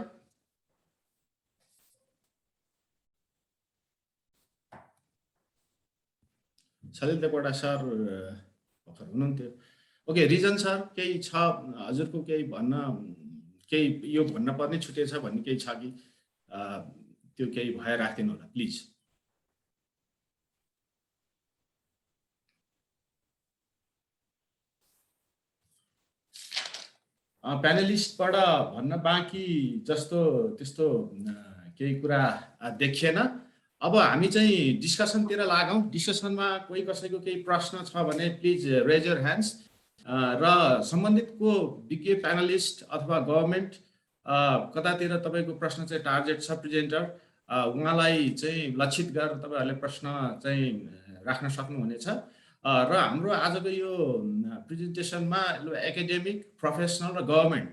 Salil Devkota sir भर्खर हुनुहुन्थ्यो। ओके, रिजन सर केही छ हजुरको, केही भन्न, केही यो भन्न पर्ने छुटेछ भन्ने केही छ कि त्यो केही भए राखिदिनु होला प्लिज। प्यानलिस्टबाट भन्न बाँकी जस्तो त्यस्तो केही कुरा देखिएन। अब हामी चाहिँ डिस्कसनतिर लागौँ। डिस्कसनमा कोही कसैको केही प्रश्न छ भने प्लिज रेज योर ह्यान्ड्स। र सम्बन्धितको विज्ञ प्यानलिस्ट अथवा गभर्मेन्ट कतातिर तपाईँको प्रश्न चाहिँ टार्गेट छ प्रेजेन्टर, उहाँलाई चाहिँ लक्षित गरेर तपाईँहरूले प्रश्न चाहिँ राख्न सक्नुहुनेछ। र हाम्रो आजको यो प्रेजेन्टेसनमा एकाडेमिक, प्रोफेसनल र गभर्मेन्ट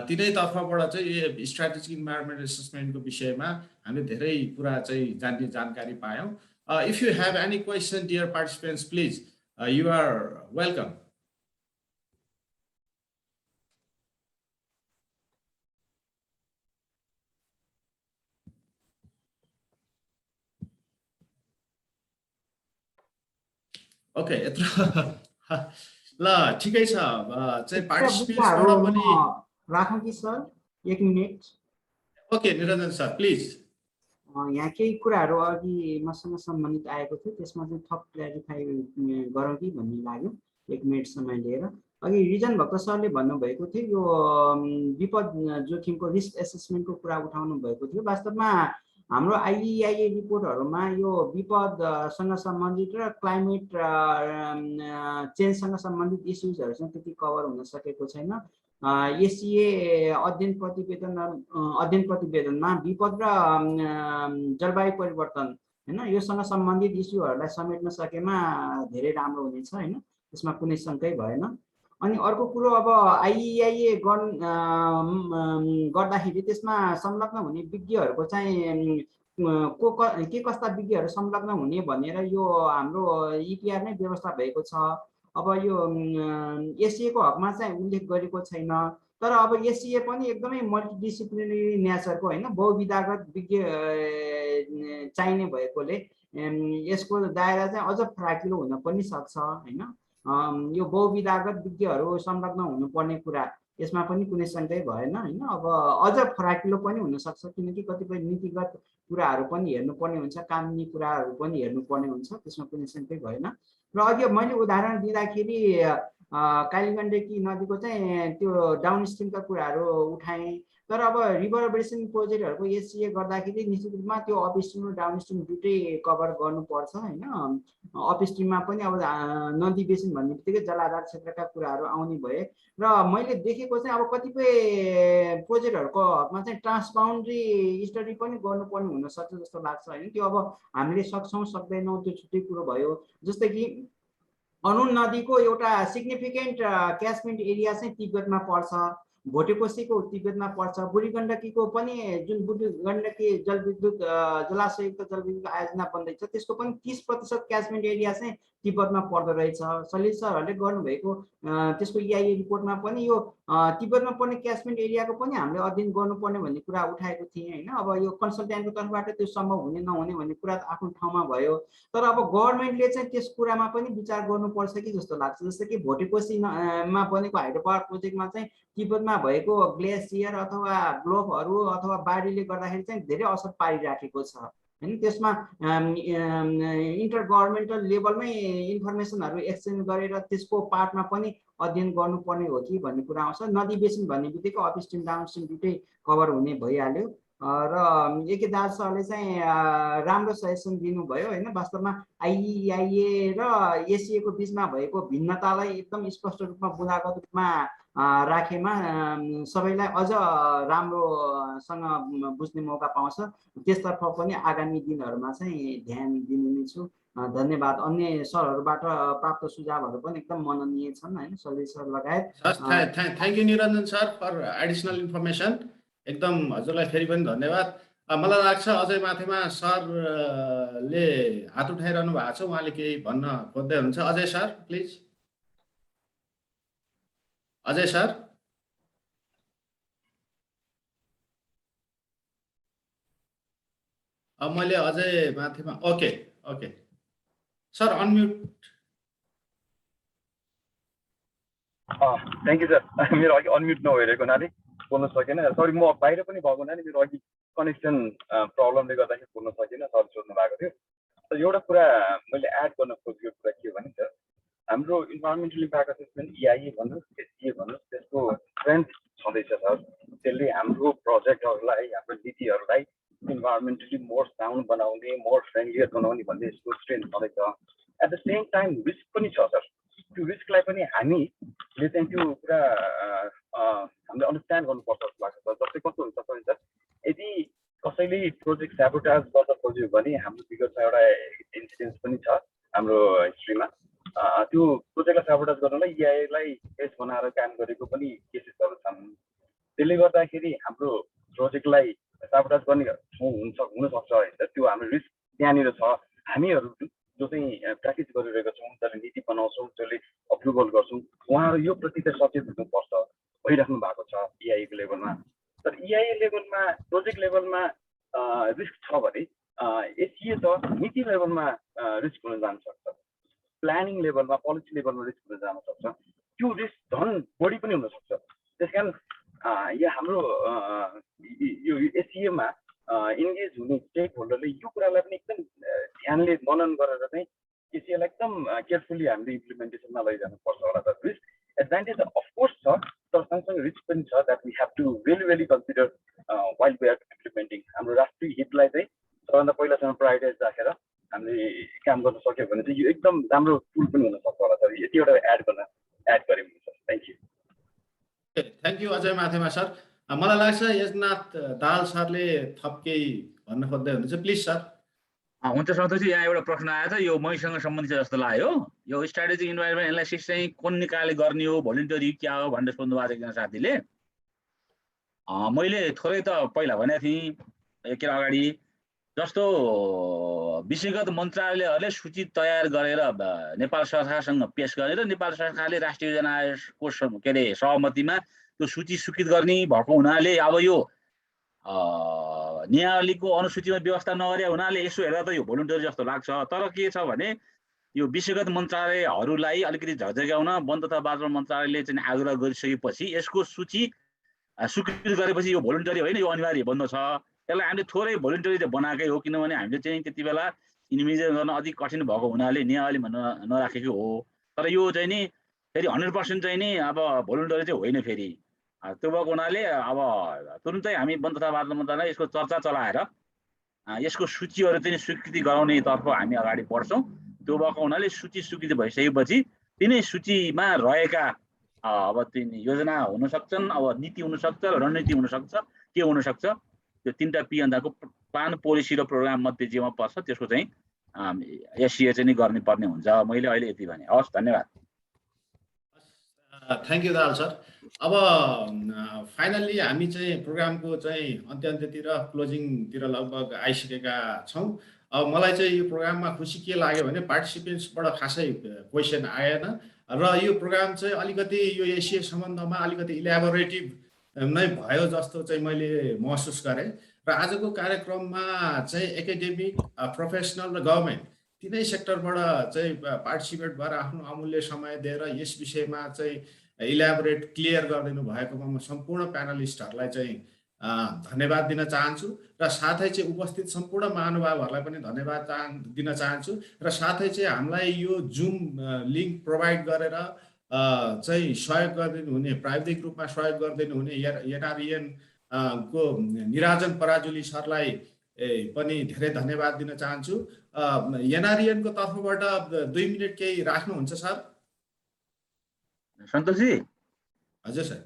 तिनै तर्फबाट चाहिँ स्ट्राटेजिक इन्भाइरोमेन्ट एसेसमेन्टको विषयमा हामीले धेरै कुरा चाहिँ जान्ने जानकारी पायौँ। If you have any question dear participants please you are welcome. Okay यत्रो ल ठिकै छ चाहिँ पार्टिसिपेन्ट्सबाट पनि राखौँ कि sir 1 minute okay Niranjan sir please यहाँ केही कुराहरू अघि मसँग सम्बन्धित आएको थियो त्यसमा चाहिँ थप क्ल्यारिफाई गरौँ कि भन्ने लाग्यो 1 मिनेट समय लिएर अघि रिजन भक्त सरले भन्नुभएको थियो यो विपद जोखिमको रिस्क एसेसमेन्टको कुरा उठाउनु भएको थियो वास्तवमा हाम्रो आइइआइए रिपोर्टहरूमा यो विपदसँग सम्बन्धित र क्लाइमेट चेन्जसँग सम्बन्धित इस्युजहरू चाहिँ त्यति कभर हुन सकेको छैन एसिए अध्ययन प्रतिवेदनमा विपद र जलवायु परिवर्तन हैन योसँग सम्बन्धित इस्युहरूलाई समेट्न सकेमा धेरै राम्रो हुनेछ हैन त्यसमा कुनै शङ्कै भएन अनि अर्को कुरो अब आइइआइए गर्दाखेरि त्यसमा संलग्न हुने विज्ञहरूको चाहिँ के कस्ता विज्ञहरू संलग्न हुने भनेर यो हाम्रो इपिआर नै व्यवस्था भएको छ अब यो एसिएको हकमा चाहिँ उल्लेख गरेको छैन तर अब एसिए पनि एकदमै मल्टिडिसिप्लिनरी नेचरको हैन बहुविधागत विज्ञ चाहिने भएकोले यसको दायरा चाहिँ अझ फराकिलो हुन पनि सक्छ हैन यो बहुविधागत विज्ञहरू संलग्न हुनुपर्ने कुरा यसमा पनि कुनै शङ्कै भएन हैन अब अझ फराकिलो पनि हुन सक्छ किनकि कतिपय नीतिगत कुराहरू पनि हेर्नुपर्ने हुन्छ कानुनी कुराहरू पनि हेर्नुपर्ने हुन्छ त्यसमा कुनै शङ्कै भएन र अघि मैले उदाहरण दिँदाखेरि कालीगण्डकी नदीको चाहिँ त्यो डाउनस्ट्रिमका कुराहरू उठाएँ तर अब रिभर बेसिन प्रोजेक्टहरूको एसिए गर्दाखेरि निश्चित रूपमा त्यो अपस्ट्रिम र डाउनस्ट्रिम दुटै कभर गर्नुपर्छ हैन अपस्ट्रिममा पनि अब नदी बेसिन भन्ने बित्तिकै जलाधार क्षेत्रका कुराहरू आउने भए र मैले देखेको चाहिँ अब कतिपय प्रोजेक्टहरूको हकमा चाहिँ ट्रान्सबाउन्ड्री स्टडी पनि गर्नुपर्ने हुनसक्छ जस्तो लाग्छ हैन त्यो अब हामीले सक्छौँ सक्दैनौँ त्यो छुट्टै कुरो भयो जस्तै कि अनुन नदीको एउटा सिग्निफिकेन्ट क्याचमेन्ट एरिया चाहिँ तिब्बतमा पर्छ भोटेकोसीको तिब्बतमा पर्छ बुढी गण्डकीको पनि जुन बुढी गण्डकी जलविद्युत जलाशययुक्त जलविद्युत आयोजना बन्दैछ त्यसको पनि 30% क्याचमेन्ट एरिया चाहिँ तिब्बतमा पर्दो रहेछ सलिल सरहरूले गर्नुभएको त्यसको इआइए रिपोर्टमा पनि यो तिब्बतमा पर्ने क्याचमेन्ट एरियाको पनि हामीले अध्ययन गर्नुपर्ने भन्ने कुरा उठाएको थिएँ हैन अब यो कन्सल्टेन्टको तर्फबाट त्यो सम्भव हुने नहुने भन्ने कुरा आफ्नो ठाउँमा भयो तर अब गभर्नमेन्टले चाहिँ त्यस कुरामा पनि विचार गर्नुपर्छ कि जस्तो लाग्छ जस्तै कि भोटेकोसीमा बनेको हाइड्रो पावर प्रोजेक्टमा चाहिँ तिब्बतमा भएको ग्लेसियर अथवा ब्लोकहरू अथवा बाढीले गर्दाखेरि चाहिँ धेरै असर पारिराखेको छ हैन त्यसमा इन्टर गभर्नमेन्टल लेभलमै इन्फर्मेसनहरू एक्सचेन्ज गरेर त्यसको पार्टमा पनि अध्ययन गर्नुपर्ने हो कि भन्ने कुरा आउँछ नदी बेसिन भन्ने बित्तिकै अपस्ट्रिम डाउनस्ट्रिम दुटै कभर हुने भइहाल्यो र एके दास सरले चाहिँ राम्रो सजेसन दिनुभयो हैन वास्तवमा आइइआइए र एसिएको बीचमा भएको भिन्नतालाई एकदम स्पष्ट रूपमा बुँदागत रूपमा राखेमा सबैलाई अझ राम्रोसँग बुझ्ने मौका पाउँछ त्यसतर्फ पनि आगामी दिनहरूमा चाहिँ ध्यान दिने नै छु धन्यवाद अन्य सरहरूबाट प्राप्त सुझावहरू पनि एकदम मननीय छन् हैन सलिल सर लगायत thank you Niranjan sir for additional information एकदम हजुरलाई फेरि पनि धन्यवाद मलाई लाग्छ अझै माथिमा सरले हात उठाइरहनु भएको छ उहाँले केही भन्न खोज्दै हुनुहुन्छ Ajay sir please Ajay sir अब मैले अजय माथिमा okay okay sir unmute thank you sir मेरो अघि अनम्युट नभइरहेको हुनाले बोल्न सकेन सरी म बाहिर पनि भएको हुनाले मेरो अघि कनेक्सन प्रब्लमले गर्दाखेरि बोल्न सकेन सर सोध्नु भएको थियो एउटा कुरा मैले एड गर्न खोजेको कुरा के हो भने सर हाम्रो इन्भाइरोमेन्टल इम्प्याक्ट असेसमेन्ट इआइए भन्नुहोस् एसिए भन्नुहोस् त्यसको स्ट्रेन्थ छँदैछ सर त्यसले हाम्रो प्रोजेक्टहरूलाई हाम्रो नीतिहरूलाई इन्भाइरोमेन्टली मोर साउन्ड बनाउने मोर फ्रेन्डलियर बनाउने भन्ने यसको स्ट्रेन्थ छँदैछ at the same time risk पनि छ सर त्यो रिस्कलाई पनि हामीले चाहिँ त्यो कुरा हामीले अन्डरस्ट्यान्ड गर्नुपर्छ जस्तो लाग्छ सर जस्तै कस्तो हुन्छ भने सर यदि कसैले प्रोजेक्ट स्याबोटाज गर्न खोज्यो भने हाम्रो विगतमा एउटा इन्सिडेन्स पनि छ हाम्रो हिस्ट्रीमा त्यो प्रोजेक्टलाई स्याबोटाज गर्नलाई इआइएलाई बेस बनाएर काम गरेको पनि केसेसहरू छन् त्यसले गर्दाखेरि हाम्रो प्रोजेक्टलाई स्याबोटाज गर्ने हुनसक्छ होइन त्यो हाम्रो रिस्क त्यहाँनिर छ हामीहरू जो चाहिँ प्र्याक्टिस गरिरहेका छौँ जसले नीति बनाउँछौँ जसले अप्रुभल गर्छौँ उहाँहरू यो प्रति चाहिँ सचेत हुनुपर्छ भइराख्नु भएको छ इआइएको लेभलमा तर इआइए लेभलमा प्रोजेक्ट लेभलमा रिस्क छ भने एसिए त नीति लेभलमा रिस्क हुन जान सक्छ प्लानिङ लेभलमा पोलिसी लेभलमा रिस्क हुन जान सक्छ त्यो रिस्क झन् बढी पनि हुनसक्छ त्यस कारण यहाँ हाम्रो यो एसिएमा इन्गेज हुने स्टेक होल्डरले यो कुरालाई पनि एकदम ध्यानले मनन गरेर चाहिँ एसिएलाई एकदम केयरफुल्ली हामीले इम्प्लिमेन्टेसनमा लैजानुपर्छ होला त रिस्क एडभान्टेज अफकोर्स छ तर सँगसँगै रिस्क पनि छ that we have to really consider while we are implementing हाम्रो राष्ट्रिय हितलाई चाहिँ सबभन्दा पहिलासम्म प्रायोरिटाइज राखेर हामीले काम गर्न सक्यो भने चाहिँ यो एकदम राम्रो टुल पनि हुनसक्छ होला सर यति एउटा एड गऱ्यौँ sir thank you thank you Ajay Mathema sir मलाई लाग्छ यजनाथ दाहाल सरले थप केही भन्न खोज्दै हुनुहुन्छ प्लिज सर हुन्छ सन्तोषजी यहाँ एउटा प्रश्न आएछ यो मैसँग सम्बन्धित जस्तो लाग्यो यो स्ट्राटेजिक इन्भाइरोमेन्ट एनालाइसिस चाहिँ कुन निकायले गर्ने हो भोलिन्टरी क्या हो भनेर सोध्नु भएको छ एकजना साथीले मैले थोरै त पहिला भनेको थिएँ एक अगाडि जस्तो विषयगत मन्त्रालयहरूले सूची तयार गरेर नेपाल सरकारसँग पेश गर्ने र नेपाल सरकारले राष्ट्रिय योजना आयोगको के अरे सहमतिमा त्यो सूची स्वीकृत गर्ने भएको हुनाले अब यो नियावलीको अनुसूचीमा व्यवस्था नगरे हुनाले यसो हेर्दा त यो भोलिन्टरी जस्तो लाग्छ तर के छ भने यो विषयगत मन्त्रालयहरूलाई अलिकति झकझक्याउन वन तथा वातावरण मन्त्रालयले चाहिँ आग्रह गरिसकेपछि यसको सूची स्वीकृत गरेपछि यो भोलिन्टरी होइन यो अनिवार्य बन्द छ त्यसलाई हामीले थोरै भोलिन्टरी चाहिँ बनाएकै हो किनभने हामीले चाहिँ त्यति बेला इन्भिजन गर्न अलिक कठिन भएको हुनाले नियावलीमा नराखेको हो तर यो चाहिँ नि फेरि 100% चाहिँ नि अब भोलिन्टरी चाहिँ होइन फेरि त्यो भएको हुनाले अब तुरुन्तै हामी वन तथा वातावरण मन्त्रालय यसको चर्चा चलाएर यसको सूचीहरू चाहिँ स्वीकृति गराउनेतर्फ हामी अगाडि बढ्छौँ त्यो भएको हुनाले सूची स्वीकृति भइसकेपछि तिनै सूचीमा रहेका अब तिन योजना हुन सक्छन् अब नीति हुनसक्छ रणनीति हुनसक्छ के हुनसक्छ त्यो तीनटा पी अन्दाको प्लान पोलिसी र प्रोग्राम मध्ये जेमा पर्छ त्यसको चाहिँ एससिए चाहिँ गर्ने पर्ने हुन्छ मैले अहिले यति भने हवस् धन्यवाद थ्याङ्क यू दाहाल सर अब फाइनल्ली हामी चाहिँ प्रोग्रामको चाहिँ अन्त्यतिर क्लोजिङतिर लगभग आइसकेका छौँ अब मलाई चाहिँ यो प्रोग्राममा खुसी के लाग्यो भने पार्टिसिपेन्ट्सबाट खासै क्वेसन आएन र यो प्रोग्राम चाहिँ अलिकति यो एसिए सम्बन्धमा अलिकति इलेबोरेटिभ नै भयो जस्तो चाहिँ मैले महसुस गरेँ र आजको कार्यक्रममा चाहिँ एकाडेमिक प्रोफेसनल र गभर्मेन्ट तिनै सेक्टरबाट चाहिँ पार्टिसिपेट भएर आफ्नो अमूल्य समय दिएर यस विषयमा चाहिँ इलेबोरेट क्लियर गरिदिनु भएकोमा म सम्पूर्ण प्यानलिस्टहरूलाई चाहिँ धन्यवाद दिन चाहन्छु र साथै चाहिँ उपस्थित सम्पूर्ण महानुभावहरूलाई पनि धन्यवाद दिन चाहन्छु र साथै चाहिँ हामीलाई यो जुम लिङ्क प्रोभाइड गरेर चाहिँ सहयोग गरिदिनु हुने प्राविधिक रूपमा सहयोग गरिदिनु हुने एनआरइएन को निराजन पराजुली सरलाई पनि धेरै धन्यवाद दिन चाहन्छु एनआरइएन को तर्फबाट 2 मिनट केही राख्नुहुन्छ सर सन्तोषजी हजुर सर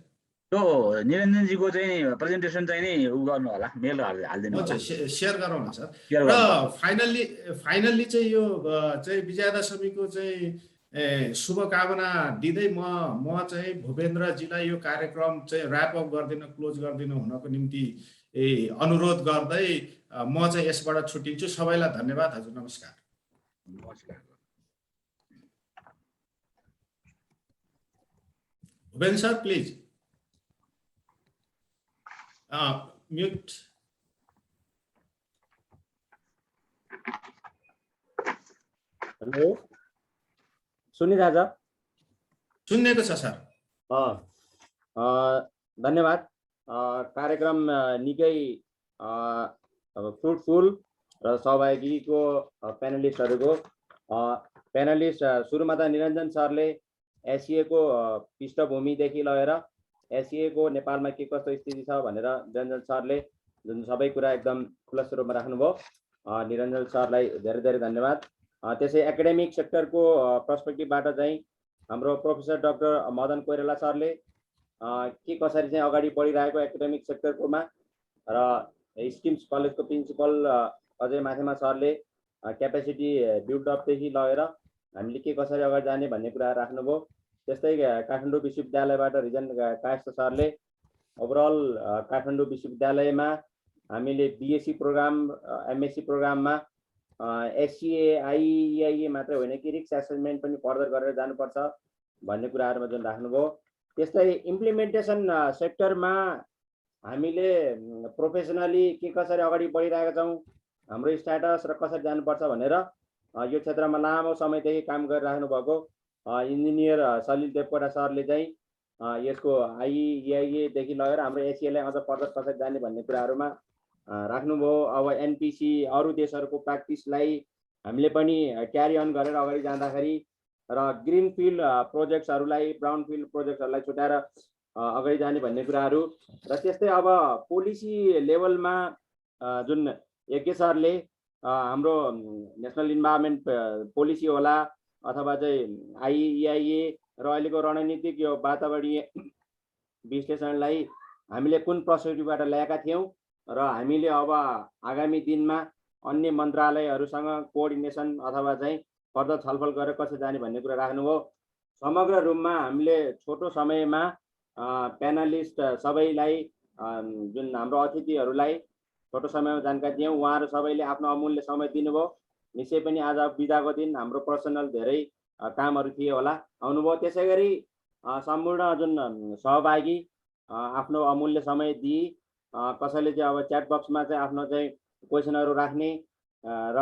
त्यो निरञ्जनजीको चाहिँ प्रेजेन्टेसन चाहिँ नि उ गर्नु होला मेल हालिदिनु होला सेयर गरौँ न सर र फाइनल्ली चाहिँ यो चाहिँ विजया दशमीको चाहिँ शुभकामना दिँदै म चाहिँ भूपेन्द्रजीलाई यो कार्यक्रम चाहिँ ऱ्याप अप गरिदिन क्लोज गरिदिन हुनको निम्ति अनुरोध गर्दै म चाहिँ यसबाट छुट्टिन्छु सबैलाई धन्यवाद हजुर नमस्कार Bhupendra sir please mute hello सुनिरहेछ सुन्नेको छ सर धन्यवाद कार्यक्रम निकै फ्रुटफुल र सहभागीको प्यानलिस्टहरूको प्यानलिस्ट सुरुमा त निरञ्जन सरले एसिए को पृष्ठभूमिदेखि लगेर एसिए को नेपालमा के कस्तो स्थिति छ भनेर निरञ्जन सरले जुन सबै कुरा एकदम खुला स्वरूपमा राख्नुभयो निरञ्जन सरलाई धेरै धेरै धन्यवाद त्यसै एकाडेमिक सेक्टरको पर्सपेक्टिभबाट चाहिँ हाम्रो प्रोफेसर डाक्टर मदन कोइराला सरले के कसरी चाहिँ अगाडि बढिरहेको एकाडेमिक सेक्टरकोमा र स्किम्स कलेजको प्रिन्सिपल अजय माथेमा सरले क्यापेसिटी बिल्डअपदेखि लगेर हामीले के कसरी अगाडि जाने भन्ने कुरा राख्नुभयो त्यस्तै काठमाडौँ विश्वविद्यालयबाट रिजन कायस्थ सरले ओभरअल काठमाडौँ विश्वविद्यालयमा हामीले बिएससी प्रोग्राम एमएससी प्रोग्राममा एससिए आइइए मात्रै होइन कि रिस्क एसेसमेन्ट पनि फर्दर गरेर जानुपर्छ भन्ने कुराहरूमा जुन राख्नुभयो त्यस्तै इम्प्लिमेन्टेसन सेक्टरमा हामीले प्रोफेसनली के कसरी अगाडि बढिरहेका छौँ हाम्रो स्ट्याटस र कसरी जानुपर्छ भनेर यो क्षेत्रमा लामो समयदेखि काम गरिराख्नु भएको इन्जिनियर सलिल देवकोटा सरले चाहिँ यसको IEIA देखि लगेर हाम्रो एसियालाई अझ फर्दर कसरी जाने भन्ने कुराहरूमा राख्नुभयो। अब NPC अरू देशहरूको प्र्याक्टिसलाई हामीले पनि क्यारी अन गरेर अगाडि जाँदाखेरि र ग्रिन फिल्ड प्रोजेक्ट्सहरूलाई ब्राउन फिल्ड प्रोजेक्ट्सहरूलाई छुट्याएर अगाडि जाने भन्ने कुराहरू र त्यस्तै अब पोलिसी लेभलमा जुन यज्ञ सरले हाम्रो नेसनल इन्भाइरोमेन्ट पोलिसी होला अथवा चाहिँ IEIA र अहिलेको रणनीतिक यो वातावरणीय विश्लेषणलाई हामीले कुन पर्सपेक्टिभबाट ल्याएका थियौँ र हामीले अब आगामी दिनमा अन्य मन्त्रालयहरूसँग कोअर्डिनेसन अथवा चाहिँ फर्दर छलफल गरेर कसरी जाने भन्ने कुरा राख्नुभयो। समग्र रूपमा हामीले छोटो समयमा प्यानलिस्ट सबैलाई जुन हाम्रो अतिथिहरूलाई छोटो समयमा जानकारी दियौँ। उहाँहरू सबैले आफ्नो अमूल्य समय दिनुभयो। निश्चय पनि आज बिदाको दिन हाम्रो पर्सनल धेरै कामहरू थिए होला, आउनुभयो। त्यसै गरी सम्पूर्ण जुन सहभागी आफ्नो अमूल्य समय दिई कसैले चाहिँ अब च्याट बक्समा चाहिँ आफ्नो चाहिँ क्वेसनहरू राख्ने र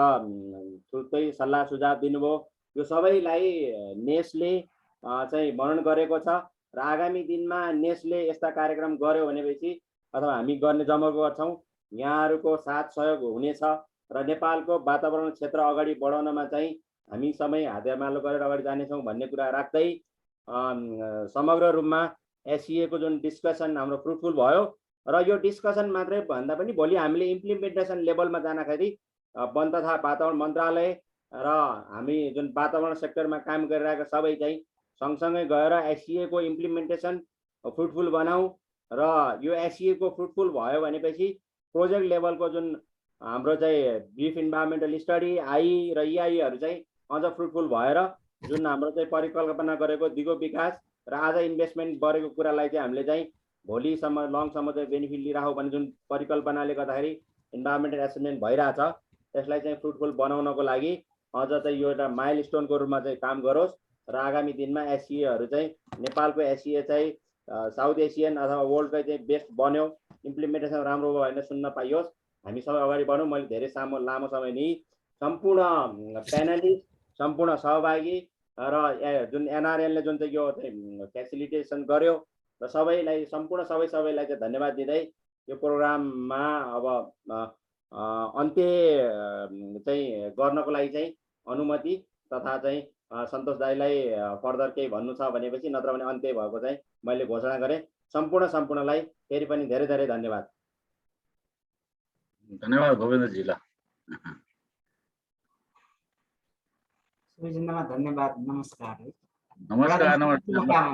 छुट्टै सल्लाह सुझाव दिनुभयो। यो सबैलाई नेसले चाहिँ वर्णन गरेको छ र आगामी दिनमा नेसले यस्ता कार्यक्रम गर्यो भनेपछि अथवा हामी गर्ने जमर्को गर्छौँ, यहाँहरूको साथ सहयोग हुनेछ र नेपालको वातावरण क्षेत्र अगाडि बढाउनमा चाहिँ हामी सबै हातेमालो गरेर अगाडि जानेछौँ भन्ने कुरा राख्दै समग्र रूपमा SEA को जुन डिस्कसन हाम्रो फ्रुटफुल भयो र यो डिस्कसन मात्रै भन्दा पनि भोलि हामीले इम्प्लिमेन्टेसन लेभलमा जाँदाखेरि वन तथा वातावरण मन्त्रालय र हामी जुन वातावरण सेक्टरमा काम गरिरहेका सबै चाहिँ सँगसँगै गएर SEA को इम्प्लिमेन्टेसन फ्रुटफुल बनाऊ र यो SEA को फ्रुटफुल भयो भनेपछि प्रोजेक्ट लेभलको जुन हाम्रो चाहिँ ब्रिफ इन्भाइरोमेन्टल स्टडी र EIA चाहिँ अझ फ्रुटफुल भएर जुन हाम्रो चाहिँ परिकल्पना गरेको दिगो विकास र आज इन्भेस्टमेन्ट गरेको कुरालाई चाहिँ हामीले चाहिँ भोलिसम्म लङसम्म चाहिँ बेनिफिट लिइराखौँ भन्ने जुन परिकल्पनाले गर्दाखेरि इन्भाइरोमेन्टल एसेसमेन्ट भइरहेछ, त्यसलाई चाहिँ फ्रुटफुल बनाउनको लागि अझ चाहिँ यो एउटा माइलस्टोनको रूपमा चाहिँ काम गरोस् र आगामी दिनमा SEAहरू चाहिँ नेपालको SEA चाहिँ साउथ एसियन अथवा वर्ल्डकै चाहिँ बेस्ट बन्यो, इम्प्लिमेन्टेसन राम्रो भयो भनेर सुन्न पाइयोस्। हामी सबै अगाडि बढौँ। मैले धेरै लामो समय लिएँ। सम्पूर्ण प्यानलिस्ट, सम्पूर्ण सहभागी र जुन NRNले जुन चाहिँ यो फेसिलिटेसन गर्यो र सबैलाई सम्पूर्ण सबैलाई चाहिँ धन्यवाद दिँदै यो प्रोग्राममा अब अन्त्य चाहिँ गर्नको लागि चाहिँ अनुमति तथा चाहिँ सन्तोष दाईलाई फर्दर केही भन्नु छ भनेपछि, नत्र भने अन्त्य भएको चाहिँ मैले घोषणा गरेँ। सम्पूर्णलाई फेरि पनि धेरै धेरै धन्यवाद। धन्यवाद भूपेन्द्रजी। ल सबैजनालाई धन्यवाद। नमस्कार। नमस्कार।